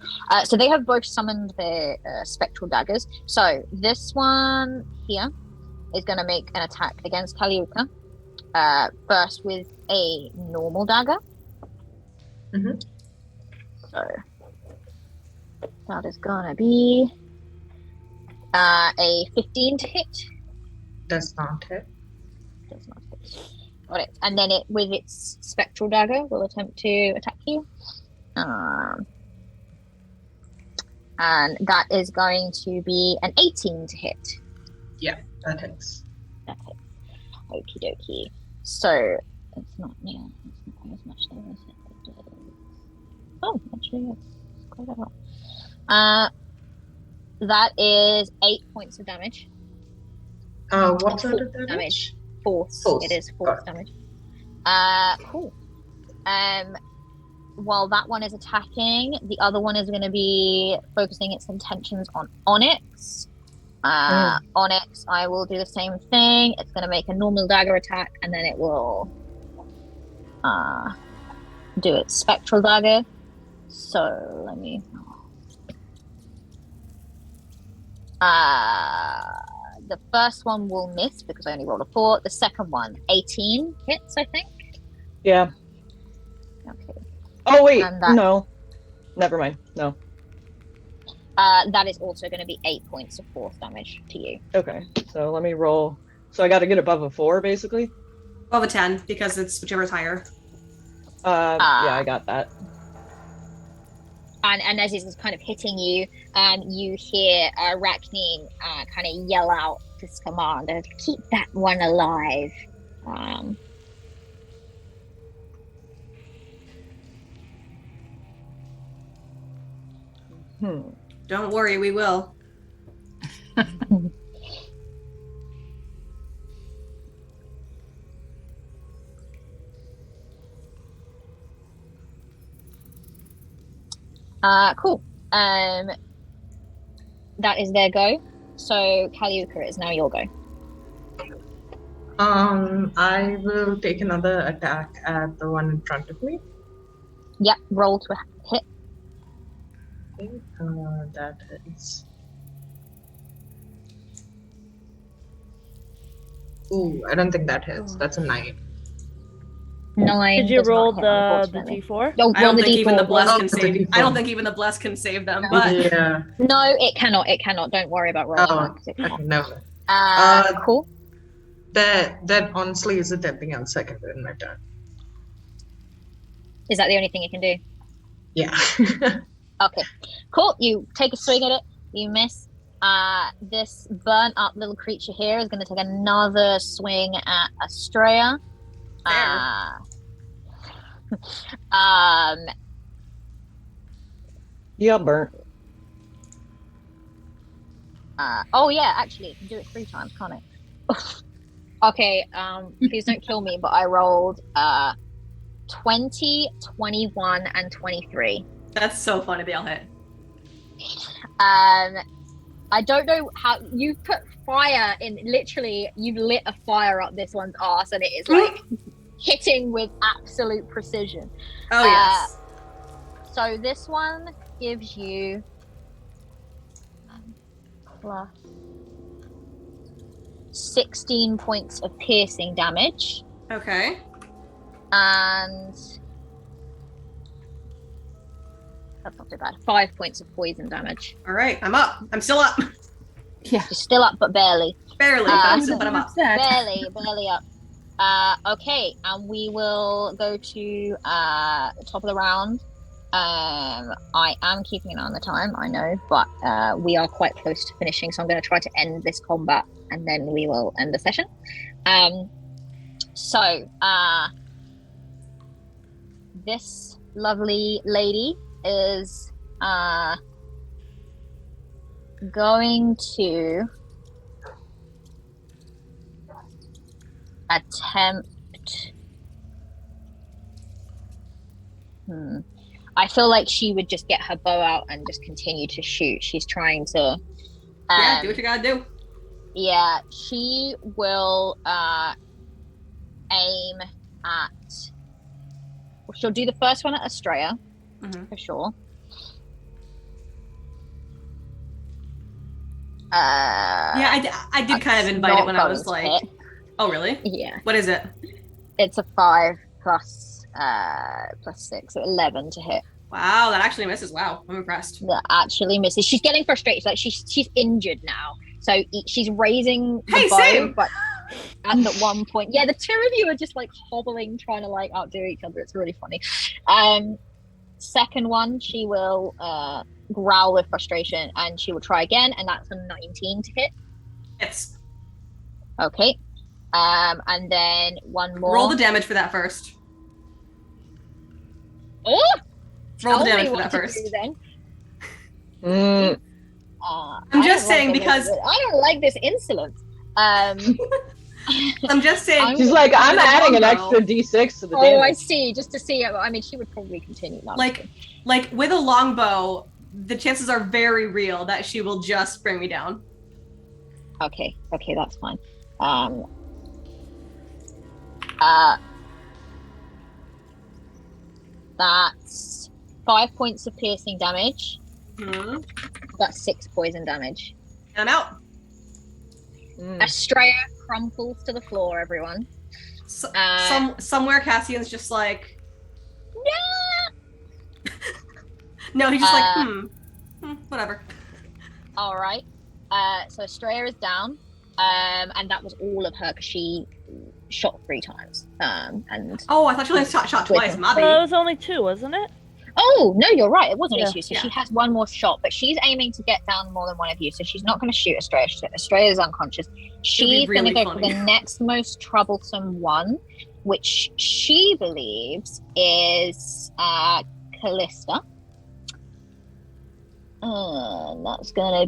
So they have both summoned their spectral daggers. So this one here is going to make an attack against Kaliuka. First with a normal dagger. So that is gonna be a 15 to hit. Does not hit. Does not hit. Got it. And then it, with its spectral dagger, will attempt to attack you. And that is going to be an 18 to hit. Yeah, that hits. That hits. Okie dokie. So it's not quite as much damage as it did. Oh, actually, it's quite a lot. That is 8 points of damage. What sort of damage? Force. It is force damage. Cool. While that one is attacking, the other one is going to be focusing its intentions on Onyx. Onyx, I will do the same thing. It's going to make a normal dagger attack, and then it will do its spectral dagger. So let me. The first one will miss because I only rolled a 4. The second one, 18 hits, I think. Yeah. Okay. Oh wait, And that- no. Never mind. No. That is also going to be 8 points of force damage to you. Okay. So let me roll. So I got to get above a 4, basically. Above a 10 because it's whichever's higher. Yeah, I got that. And as this is kind of hitting you, you hear Arachne kind of yell out this command of keep that one alive. Don't worry, we will. Cool. That is their go. So Kaliuka, it is now your go. I will take another attack at the one in front of me. Yep, roll to hit. Okay, that is. Ooh, I don't think that hits. That's a 9. 9. Did you does not roll hit, the unfortunately. D4? Oh, I roll don't the think even the D4. bless Oh, can the save. D4. I don't think even the bless can save them. But Yeah. No, it cannot. It cannot. Don't worry about rolling Oh, that. 'Cause it okay, cannot. no. Cool. That honestly isn't anything else I can do in my turn. Is that the only thing you can do? Yeah. Okay, cool. You take a swing at it. You miss. This burnt up little creature here is going to take another swing at Estrella. Yeah, burnt. Oh yeah, actually, you can do it 3 times, can't it? Okay. Please don't kill me, but I rolled 20, 21, and 23. that's so funny. They all hit. I don't know how you put fire in. Literally, you've lit a fire up this one's ass, and it is like hitting with absolute precision. Oh yes. So this one gives you plus 16 points of piercing damage, Okay. and that's not too bad. 5 points of poison damage. All right. I'm up. I'm still up. Yeah. You're still up, but barely. Barely, but I'm up. barely up. Okay, and we will go to the top of the round. I am keeping an eye on the time, I know, but we are quite close to finishing, so I'm going to try to end this combat, and then we will end the session. So this lovely lady is going to attempt. I feel like she would just get her bow out and just continue to shoot. She's trying to. Yeah, do what you gotta do. Yeah, she will aim at. Well, she'll do the first one at Estrella, for sure. Yeah, I did kind of invite it when I was like, hit. oh really? Yeah, What is it? it's a 5 plus 6, so 11 to hit. Wow, that actually misses. Wow, I'm impressed. That actually misses. She's getting frustrated. Like she's injured now, so she's raising the bow, same. but at one point, yeah, the two of you are just like hobbling, trying to like outdo each other. It's really funny. Second one, she will growl with frustration, and she will try again, and that's a 19 to hit. It's Okay. And then one more. roll the damage for that first. Oh! Roll the Tell damage me for what that to first. do, then. I'm just saying because I don't like this insolence. I'm just saying. She's like, I'm with a adding an longbow- extra d6 to the Oh, damage. I see. Just to see. I mean, she would probably continue that. Like with a longbow, the chances are very real that she will just bring me down. Okay, that's fine. Uh, that's 5 points of piercing damage. Hmm. That's 6 poison damage. And I'm out. Estrella crumples to the floor, everyone. Somewhere Cassian's just like, Yeah. no, he's just like, whatever. All right. So Estrella is down. And that was all of her because she shot 3 times. And Oh, I thought you only shot twice. My Well, it bad. was only 2, wasn't it? oh no, you're right. It was only Yeah. 2, so Yeah. she has 1 more shot. But she's aiming to get down more than one of you, so she's not going to shoot Estrella. Estrella is unconscious. She's really going to go funny. for the next most troublesome one, which she believes is Callista. That's going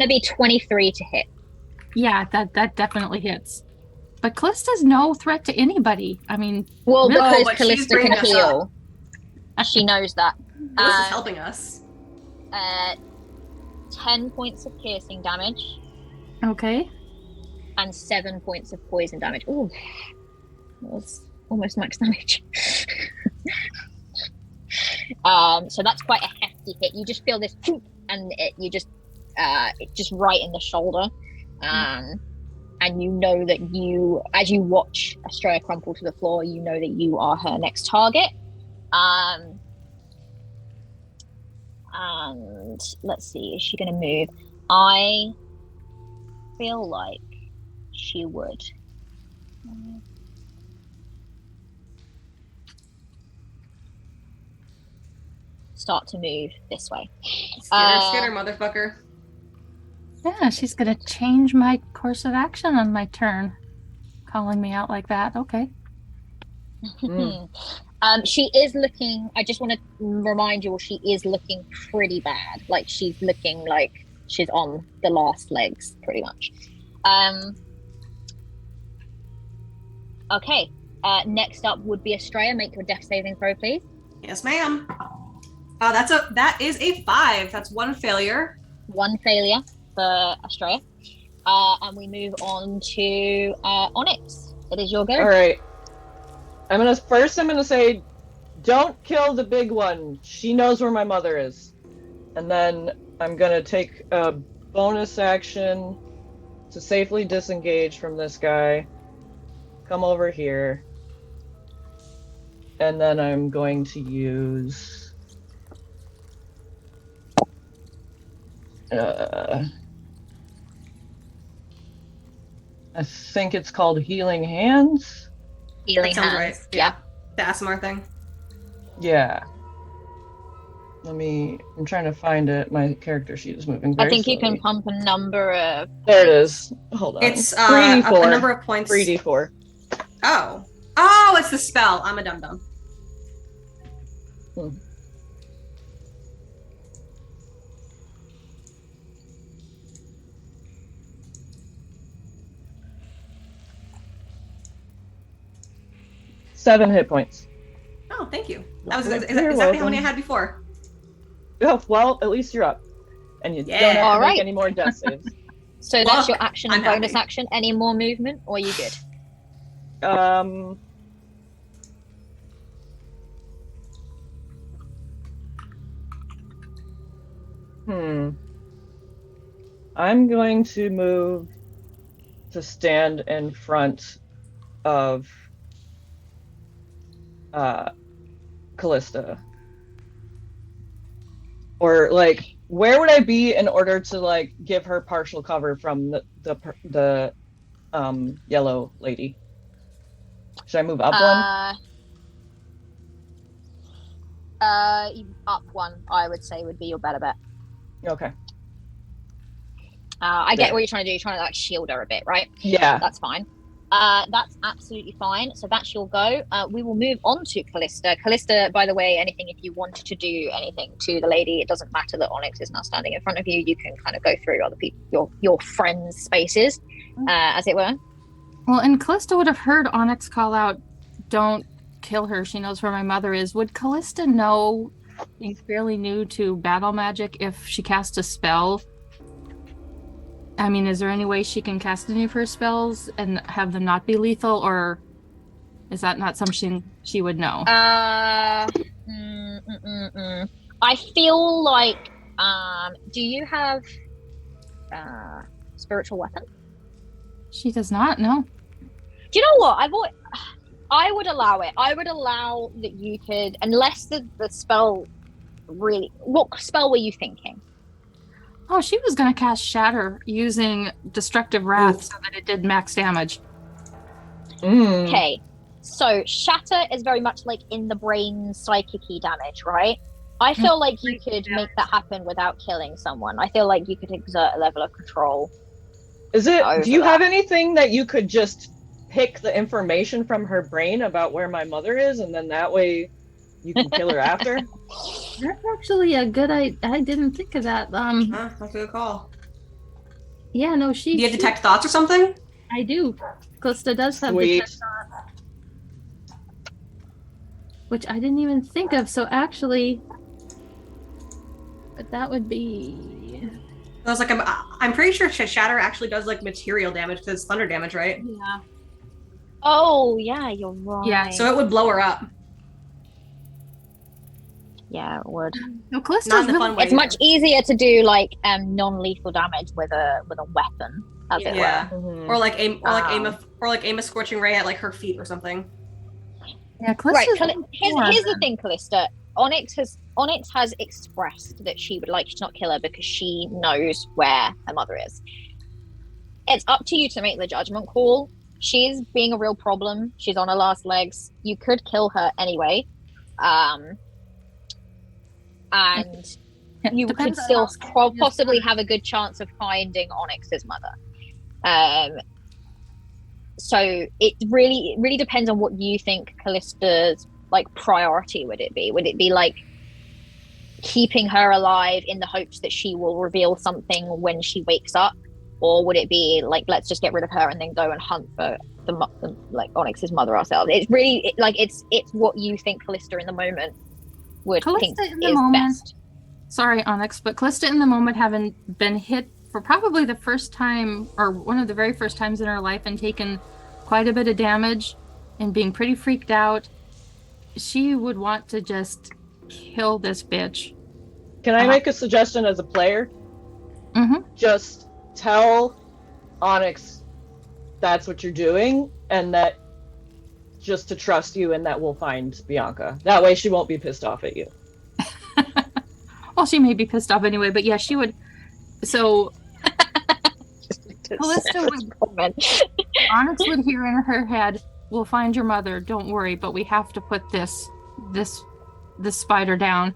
to be 23 to hit. Yeah, that definitely hits. But Callista's no threat to anybody. I mean, Well, No, because but she's Callista bringing can us heal. She knows that. This is helping us. 10 points of piercing damage okay. and 7 points of poison damage. Ooh, that was almost max damage. So that's quite a hefty hit. You just feel this, and it's just right in the shoulder. And you know that as you watch Estrella crumple to the floor, you know that you are her next target. And let's see, is she going to move? I feel like she would. Start to move this way. Skitter, motherfucker. Yeah, she's gonna change my course of action on my turn. Calling me out like that. Okay. She is looking, I just want to remind you all, she is looking pretty bad. Like, she's looking like she's on the last legs, pretty much. Okay. Next up would be Estrella. Make your death saving throw, please. Yes, ma'am. That is a 5. That's 1 failure. 1 failure for Estrella. And we move on to Onyx. It is your go. All right. I'm gonna say, don't kill the big one. She knows where my mother is. And then I'm gonna take a bonus action to safely disengage from this guy. Come over here. And then I'm going to use I think it's called Healing Hands. Healing That sounds hands. right. Yeah. The ASMR thing. Yeah. I'm trying to find it. My character sheet is moving very I think you slowly. can pump a number of. There it is. Hold on. It's a 3d4. number of points. 3d4. Oh, it's the spell. I'm a dum-dum. Hmm. Seven hit points. Oh, thank you. That was You're exactly how many I welcome. had before. Oh, well, at least you're up. And you Yeah. don't have to Alright. make any more death saves. So that's Look, your action and I'm bonus happy. action. Any more movement, or are you good? I'm going to move to stand in front of Callista. Or like, where would I be in order to like give her partial cover from the yellow lady? Should I move up one? Up one, I would say, would be your better bet. Okay. I get what you're trying to do. You're trying to like shield her a bit, right? Yeah. That's fine. That's absolutely fine. So that's your go. We will move on to Callista. Callista, by the way, anything if you wanted to do anything to the lady, it doesn't matter that Onyx is now standing in front of you. You can kind of go through other people, your friends' spaces, as it were. Well, and Callista would have heard Onyx call out, "Don't kill her. She knows where my mother is." Would Callista know, being fairly new to battle magic, if she cast a spell? I mean, is there any way she can cast any of her spells and have them not be lethal, or is that not something she would know? I feel like, do you have spiritual weapon? She does not, no. Do you know what? I would allow it. I would allow that you could, unless the spell really. What spell were you thinking? Oh, she was going to cast Shatter using Destructive Wrath so that it did max damage. Okay, so Shatter is very much like in the brain psychic-y damage, right? I feel like you could make that happen without killing someone. I feel like you could exert a level of control. Is it? Do you have anything that you could just pick the information from her brain about where my mother is, and then that way you can kill her after? That's actually a good idea. I didn't think of that. That's a good call. Yeah, no, Do you detect thoughts or something? I do. Callista does have Sweet. detect thoughts, which I didn't even think of. So actually, but that would be. I was like, I'm pretty sure Shatter actually does like material damage because it's thunder damage, right? Yeah. Oh, yeah, you're right. Yeah. So it would blow her up. Yeah, it would. No, Callista's Not in the really- fun way. It's much easier to do like non-lethal damage with a weapon, as it Yeah. were. Or like aim a scorching ray at like her feet or something. Yeah, Callista's Right. Here's the thing, Callista. Onyx has expressed that she would like to not kill her because she knows where her mother is. It's up to you to make the judgment call. She's being a real problem. She's on her last legs. You could kill her anyway. And you could Depends on still how- possibly have a good chance of finding Onyx's mother. So it really depends on what you think Callista's like priority would it be. Would it be like keeping her alive in the hopes that she will reveal something when she wakes up, or would it be like, let's just get rid of her and then go and hunt for the like Onyx's mother ourselves? It's really it's what you think Callista in the moment would Callista think in the is moment. best. Sorry, Onyx, but Callista in the moment, having been hit for probably the first time, or one of the very first times in her life, and taken quite a bit of damage and being pretty freaked out, she would want to just kill this bitch. Can I make a suggestion as a player? Mm-hmm. Just tell Onyx that's what you're doing, and that just to trust you, and that we'll find Bianca. That way she won't be pissed off at you. Well, she may be pissed off anyway, but yeah, she would. So Callista would, Onyx would hear in her head, "We'll find your mother. Don't worry, but we have to put this spider down."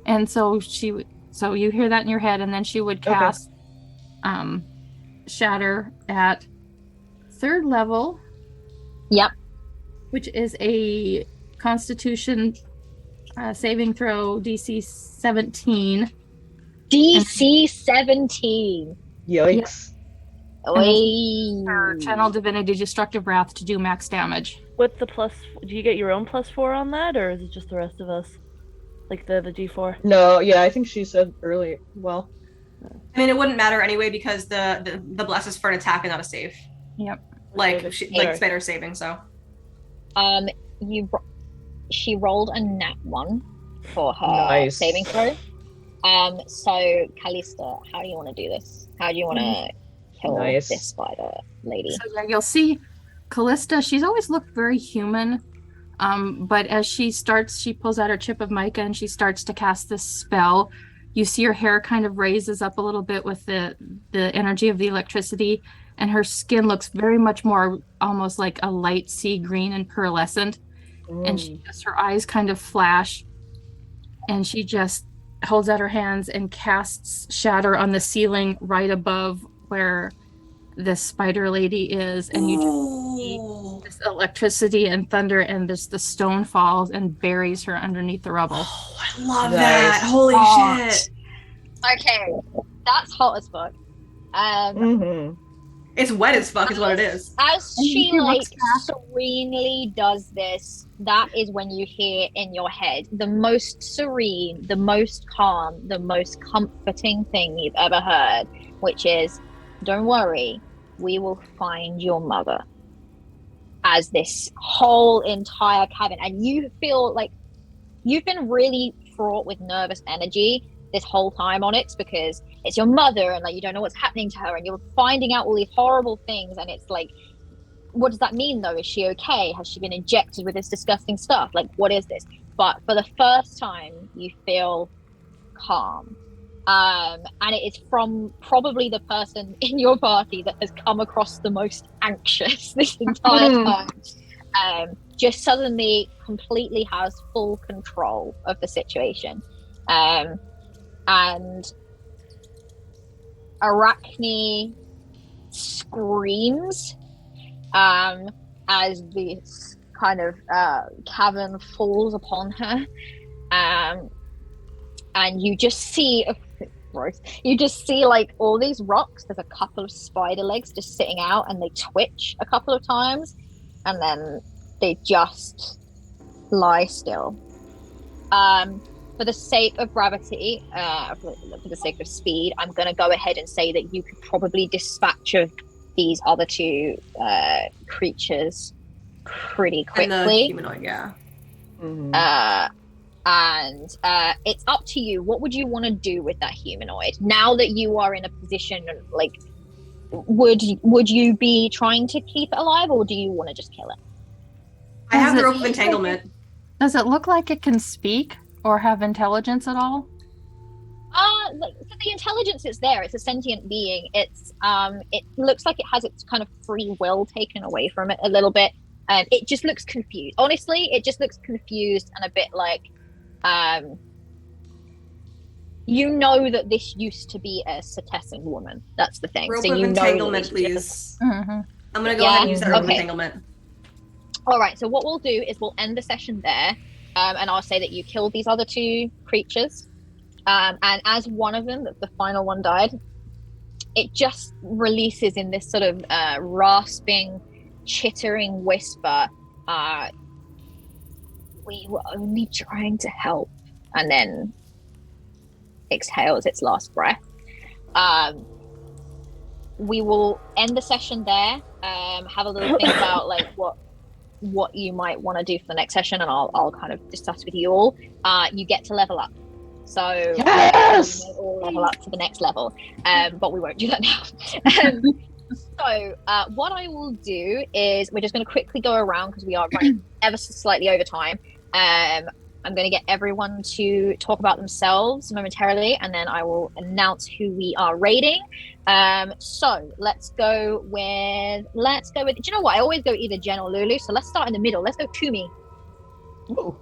And so so you hear that in your head, and then she would cast Shatter at 3rd level. Yep. Which is a Constitution saving throw, DC 17. DC 17. Yikes. Her Channel Divinity Destructive Wrath to do max damage. With the plus, do you get your own +4 on that, or is it just the rest of us? Like the D4? No, yeah, I think she said earlier. Well, I mean, it wouldn't matter anyway because the bless is for an attack and not a save. Yep. Like Sorry. Spider saving, so. She rolled a nat 1 for her Nice. saving throw. So Callista, how do you want to do this? How do you want to kill Nice. this spider lady? So yeah, you'll see Callista, she's always looked very human. But as she pulls out her chip of mica and she starts to cast this spell, you see her hair kind of raises up a little bit with the energy of the electricity, and her skin looks very much more almost like a light sea green and pearlescent. And her eyes kind of flash, and she just holds out her hands and casts Shatter on the ceiling right above where this spider lady is, and you just see Ooh. this electricity and thunder, and the stone falls and buries her underneath the rubble. Oh, I love Nice. that. Holy Oh. shit. Okay, that's hot as fuck. Mm-hmm. It's wet as fuck is what it is. As And she he looks serenely does this, that is when you hear in your head the most serene, the most calm, the most comforting thing you've ever heard, which is, "Don't worry, we will find your mother." As this whole entire cabin, and you feel like you've been really fraught with nervous energy this whole time, Onyx, because it's your mother and like you don't know what's happening to her and you're finding out all these horrible things, and it's like, what does that mean though? Is she okay? Has she been injected with this disgusting stuff? Like, what is this? But for the first time you feel calm, and it is from probably the person in your party that has come across the most anxious this entire time. Just suddenly completely has full control of the situation. And Arachne screams as this kind of cavern falls upon her. And you just see you just see like all these rocks. There's a couple of spider legs just sitting out, and they twitch a couple of times, and then they just lie still. For the sake of gravity, for the sake of speed, I'm going to go ahead and say that you could probably dispatch of these other two creatures pretty quickly. And the humanoid, yeah. Mm-hmm. And it's up to you. What would you want to do with that humanoid now that you are in a position? Like, would you be trying to keep it alive, or do you want to just kill it? I have the Does it rope of look like entanglement. Does it look like it can speak or have intelligence at all? So the intelligence is there. It's a sentient being. It's it looks like it has its kind of free will taken away from it a little bit. It just looks confused. Honestly, it just looks confused and a bit like, you know that this used to be a Setessan woman. That's the thing. Rope So of you know entanglement, that it's please. Mm-hmm. I'm gonna go Yeah? ahead and use that rope of Okay. entanglement. All right. So what we'll do is we'll end the session there, and I'll say that you killed these other two creatures, and as one of them, the final one died, it just releases in this sort of rasping, chittering whisper. We were only trying to help, and then exhales its last breath. We will end the session there. Have a little think about like what you might want to do for the next session, and I'll kind of discuss with you all. You get to level up, so Yes! we may all level up to the next level, but we won't do that now. So what I will do is we're just going to quickly go around because we are running ever so slightly over time. I'm going to get everyone to talk about themselves momentarily, and then I will announce who we are raiding. So let's go with. Do you know what? I always go either Jen or Lulu. So let's start in the middle. Let's go Kumi. Ooh.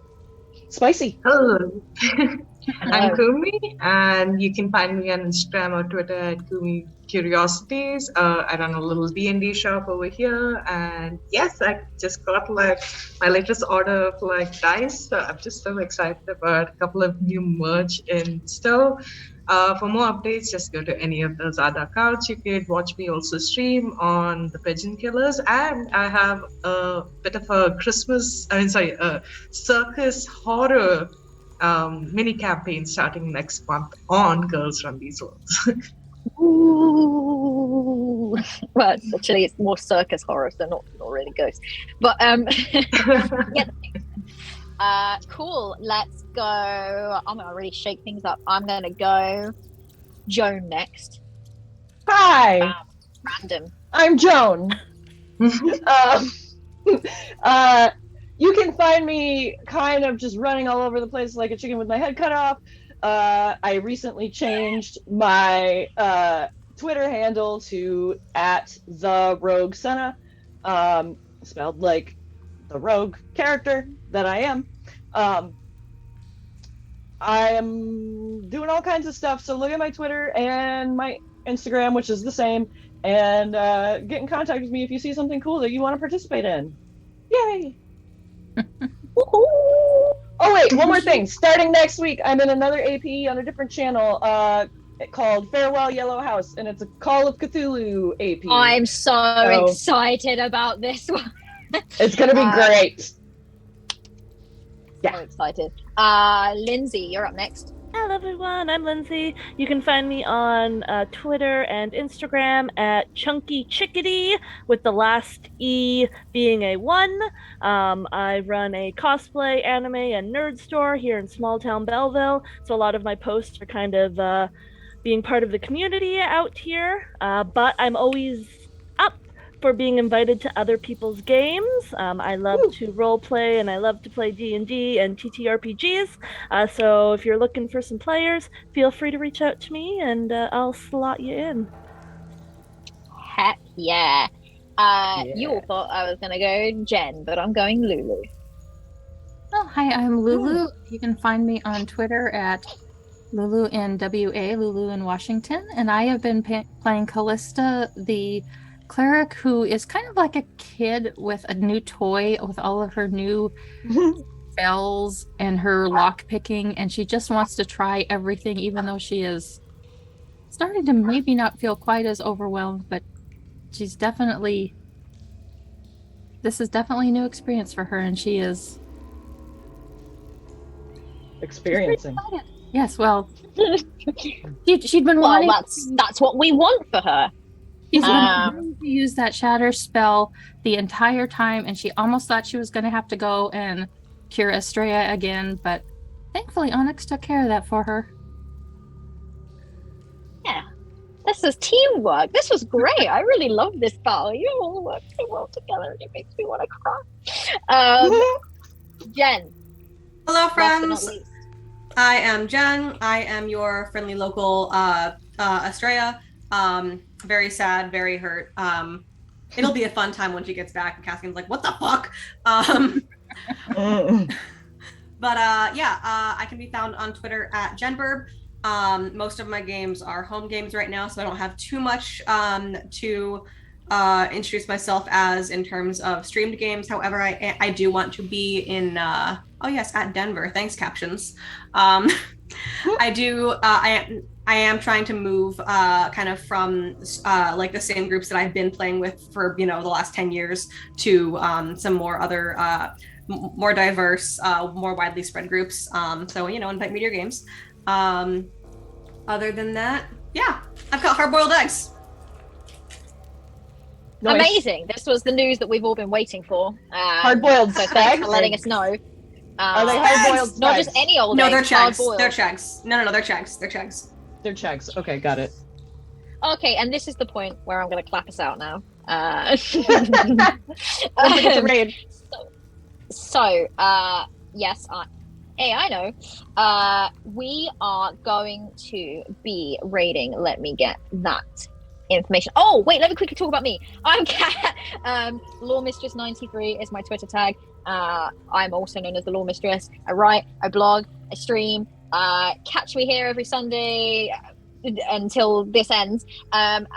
Spicy. Hello. I'm Hello. Kumi, and you can find me on Instagram or Twitter at Kumi Curiosities. I run a little D&D shop over here, and yes, I just got like my latest order of like dice, so I'm just so excited about a couple of new merch in store. For more updates, just go to any of those other accounts. You could watch me also stream on the Pigeon Killers, and I have a bit of a circus horror mini campaign starting next month on Girls Run These Worlds. Ooh. Well, actually, it's more circus horror, so not really ghosts. But yeah. Cool. Let's go. I'm gonna really shake things up. I'm gonna go Joan next. Hi, Random. I'm Joan. You can find me kind of just running all over the place like a chicken with my head cut off. I recently changed my Twitter handle to @TheRogueSenna, spelled like the rogue character that I am. I am doing all kinds of stuff, so look at my Twitter and my Instagram, which is the same, And get in contact with me if you see something cool that you want to participate in. Yay! Oh wait, one more thing. Starting next week, I'm in another APE on a different channel called Farewell Yellow House, and it's a Call of Cthulhu AP. I'm so excited about this one. It's gonna be great. So excited. Lindsay, you're up next. Hello everyone, I'm Lindsay. You can find me on Twitter and Instagram at Chunky Chickadee, with the last E being a 1. I run a cosplay, anime, and nerd store here in small town Belleville, so a lot of my posts are kind of being part of the community out here, but I'm always up for being invited to other people's games. I love to role play, and I love to play D&D and TTRPGs. So if you're looking for some players, feel free to reach out to me, and I'll slot you in. Heck yeah. You all thought I was gonna go Jen, but I'm going Lulu. Oh, hi, I'm Lulu. You can find me on Twitter at Lulu in WA, Lulu in Washington, and I have been playing Callista, the cleric who is kind of like a kid with a new toy with all of her new spells and her lock picking, and she just wants to try everything, even though she is starting to maybe not feel quite as overwhelmed, but she's definitely, this is definitely a new experience for her, and she is experiencing. Yes, well, she'd been wanting. Well, that's what we want for her. She's been wanting to use that shatter spell the entire time, and she almost thought she was going to have to go and cure Estrella again, but thankfully Onyx took care of that for her. Yeah, this is teamwork. This was great. I really love this battle. You all work so well together, and it makes me want to cry. Jen. Hello, friends. I am Jen. I am your friendly local Estrella. Very sad, very hurt. It'll be a fun time when she gets back and Cassian's like, what the fuck? But I can be found on Twitter at Jenburb. Most of my games are home games right now, so I don't have too much to introduce myself as in terms of streamed games. However, I do want to be in at Denver. Thanks, captions. I am trying to move kind of from like the same groups that I've been playing with for the last 10 years to some more other more diverse, more widely spread groups. So invite me to your games. Other than that, yeah, I've got hard-boiled eggs. Nice. Amazing. This was the news that we've all been waiting for. Hard-boiled so thanks for letting us know. Are they hard-boiled Not just any old eggs. No, they're chegs. Hard-boiled. They're chegs. No, they're chegs. They're chegs. They're chegs. Okay, got it. Okay, and this is the point where I'm going to clap us out now. Yes, I know. We are going to be raiding. Let me get that information. Oh, wait, let me quickly talk about me. I'm Kat. Law Mistress 93 is my Twitter tag. I'm also known as the Law Mistress. I write, I blog, I stream. Catch me here every Sunday until this ends. And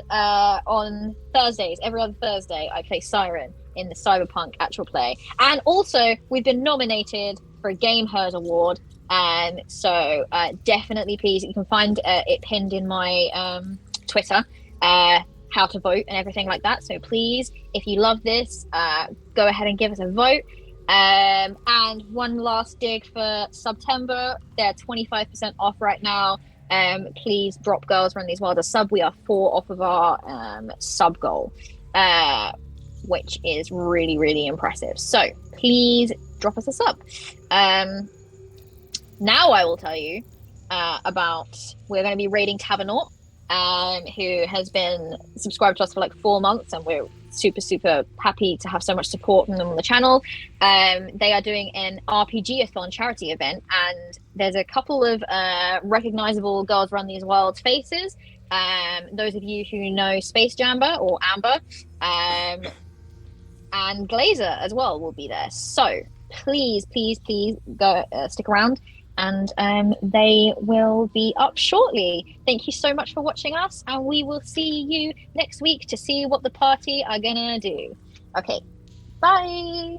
on Thursdays, every other Thursday, I play Siren in the Cyberpunk actual play. And also, we've been nominated for a Game Herd Award. So definitely, please, you can find it pinned in my Twitter, how to vote and everything like that. So please, if you love this, go ahead and give us a vote. And one last dig for September. They're 25% off right now. Please drop Girls Run These Wild a sub. We are 4 off of our sub goal, which is really, really impressive. So please drop us a sub. Now I will tell you about, we're going to be raiding Tavernaut, who has been subscribed to us for like 4 months, and we're super, super happy to have so much support from them on the channel. They are doing an RPG-a-thon charity event, and there's a couple of recognizable Girls Run These Wild faces. Those of you who know Space Jamba or Amber, and Glazer as well will be there. So please, please, please go stick around. and they will be up shortly. Thank you so much for watching us, and we will see you next week to see what the party are gonna do. Okay, bye.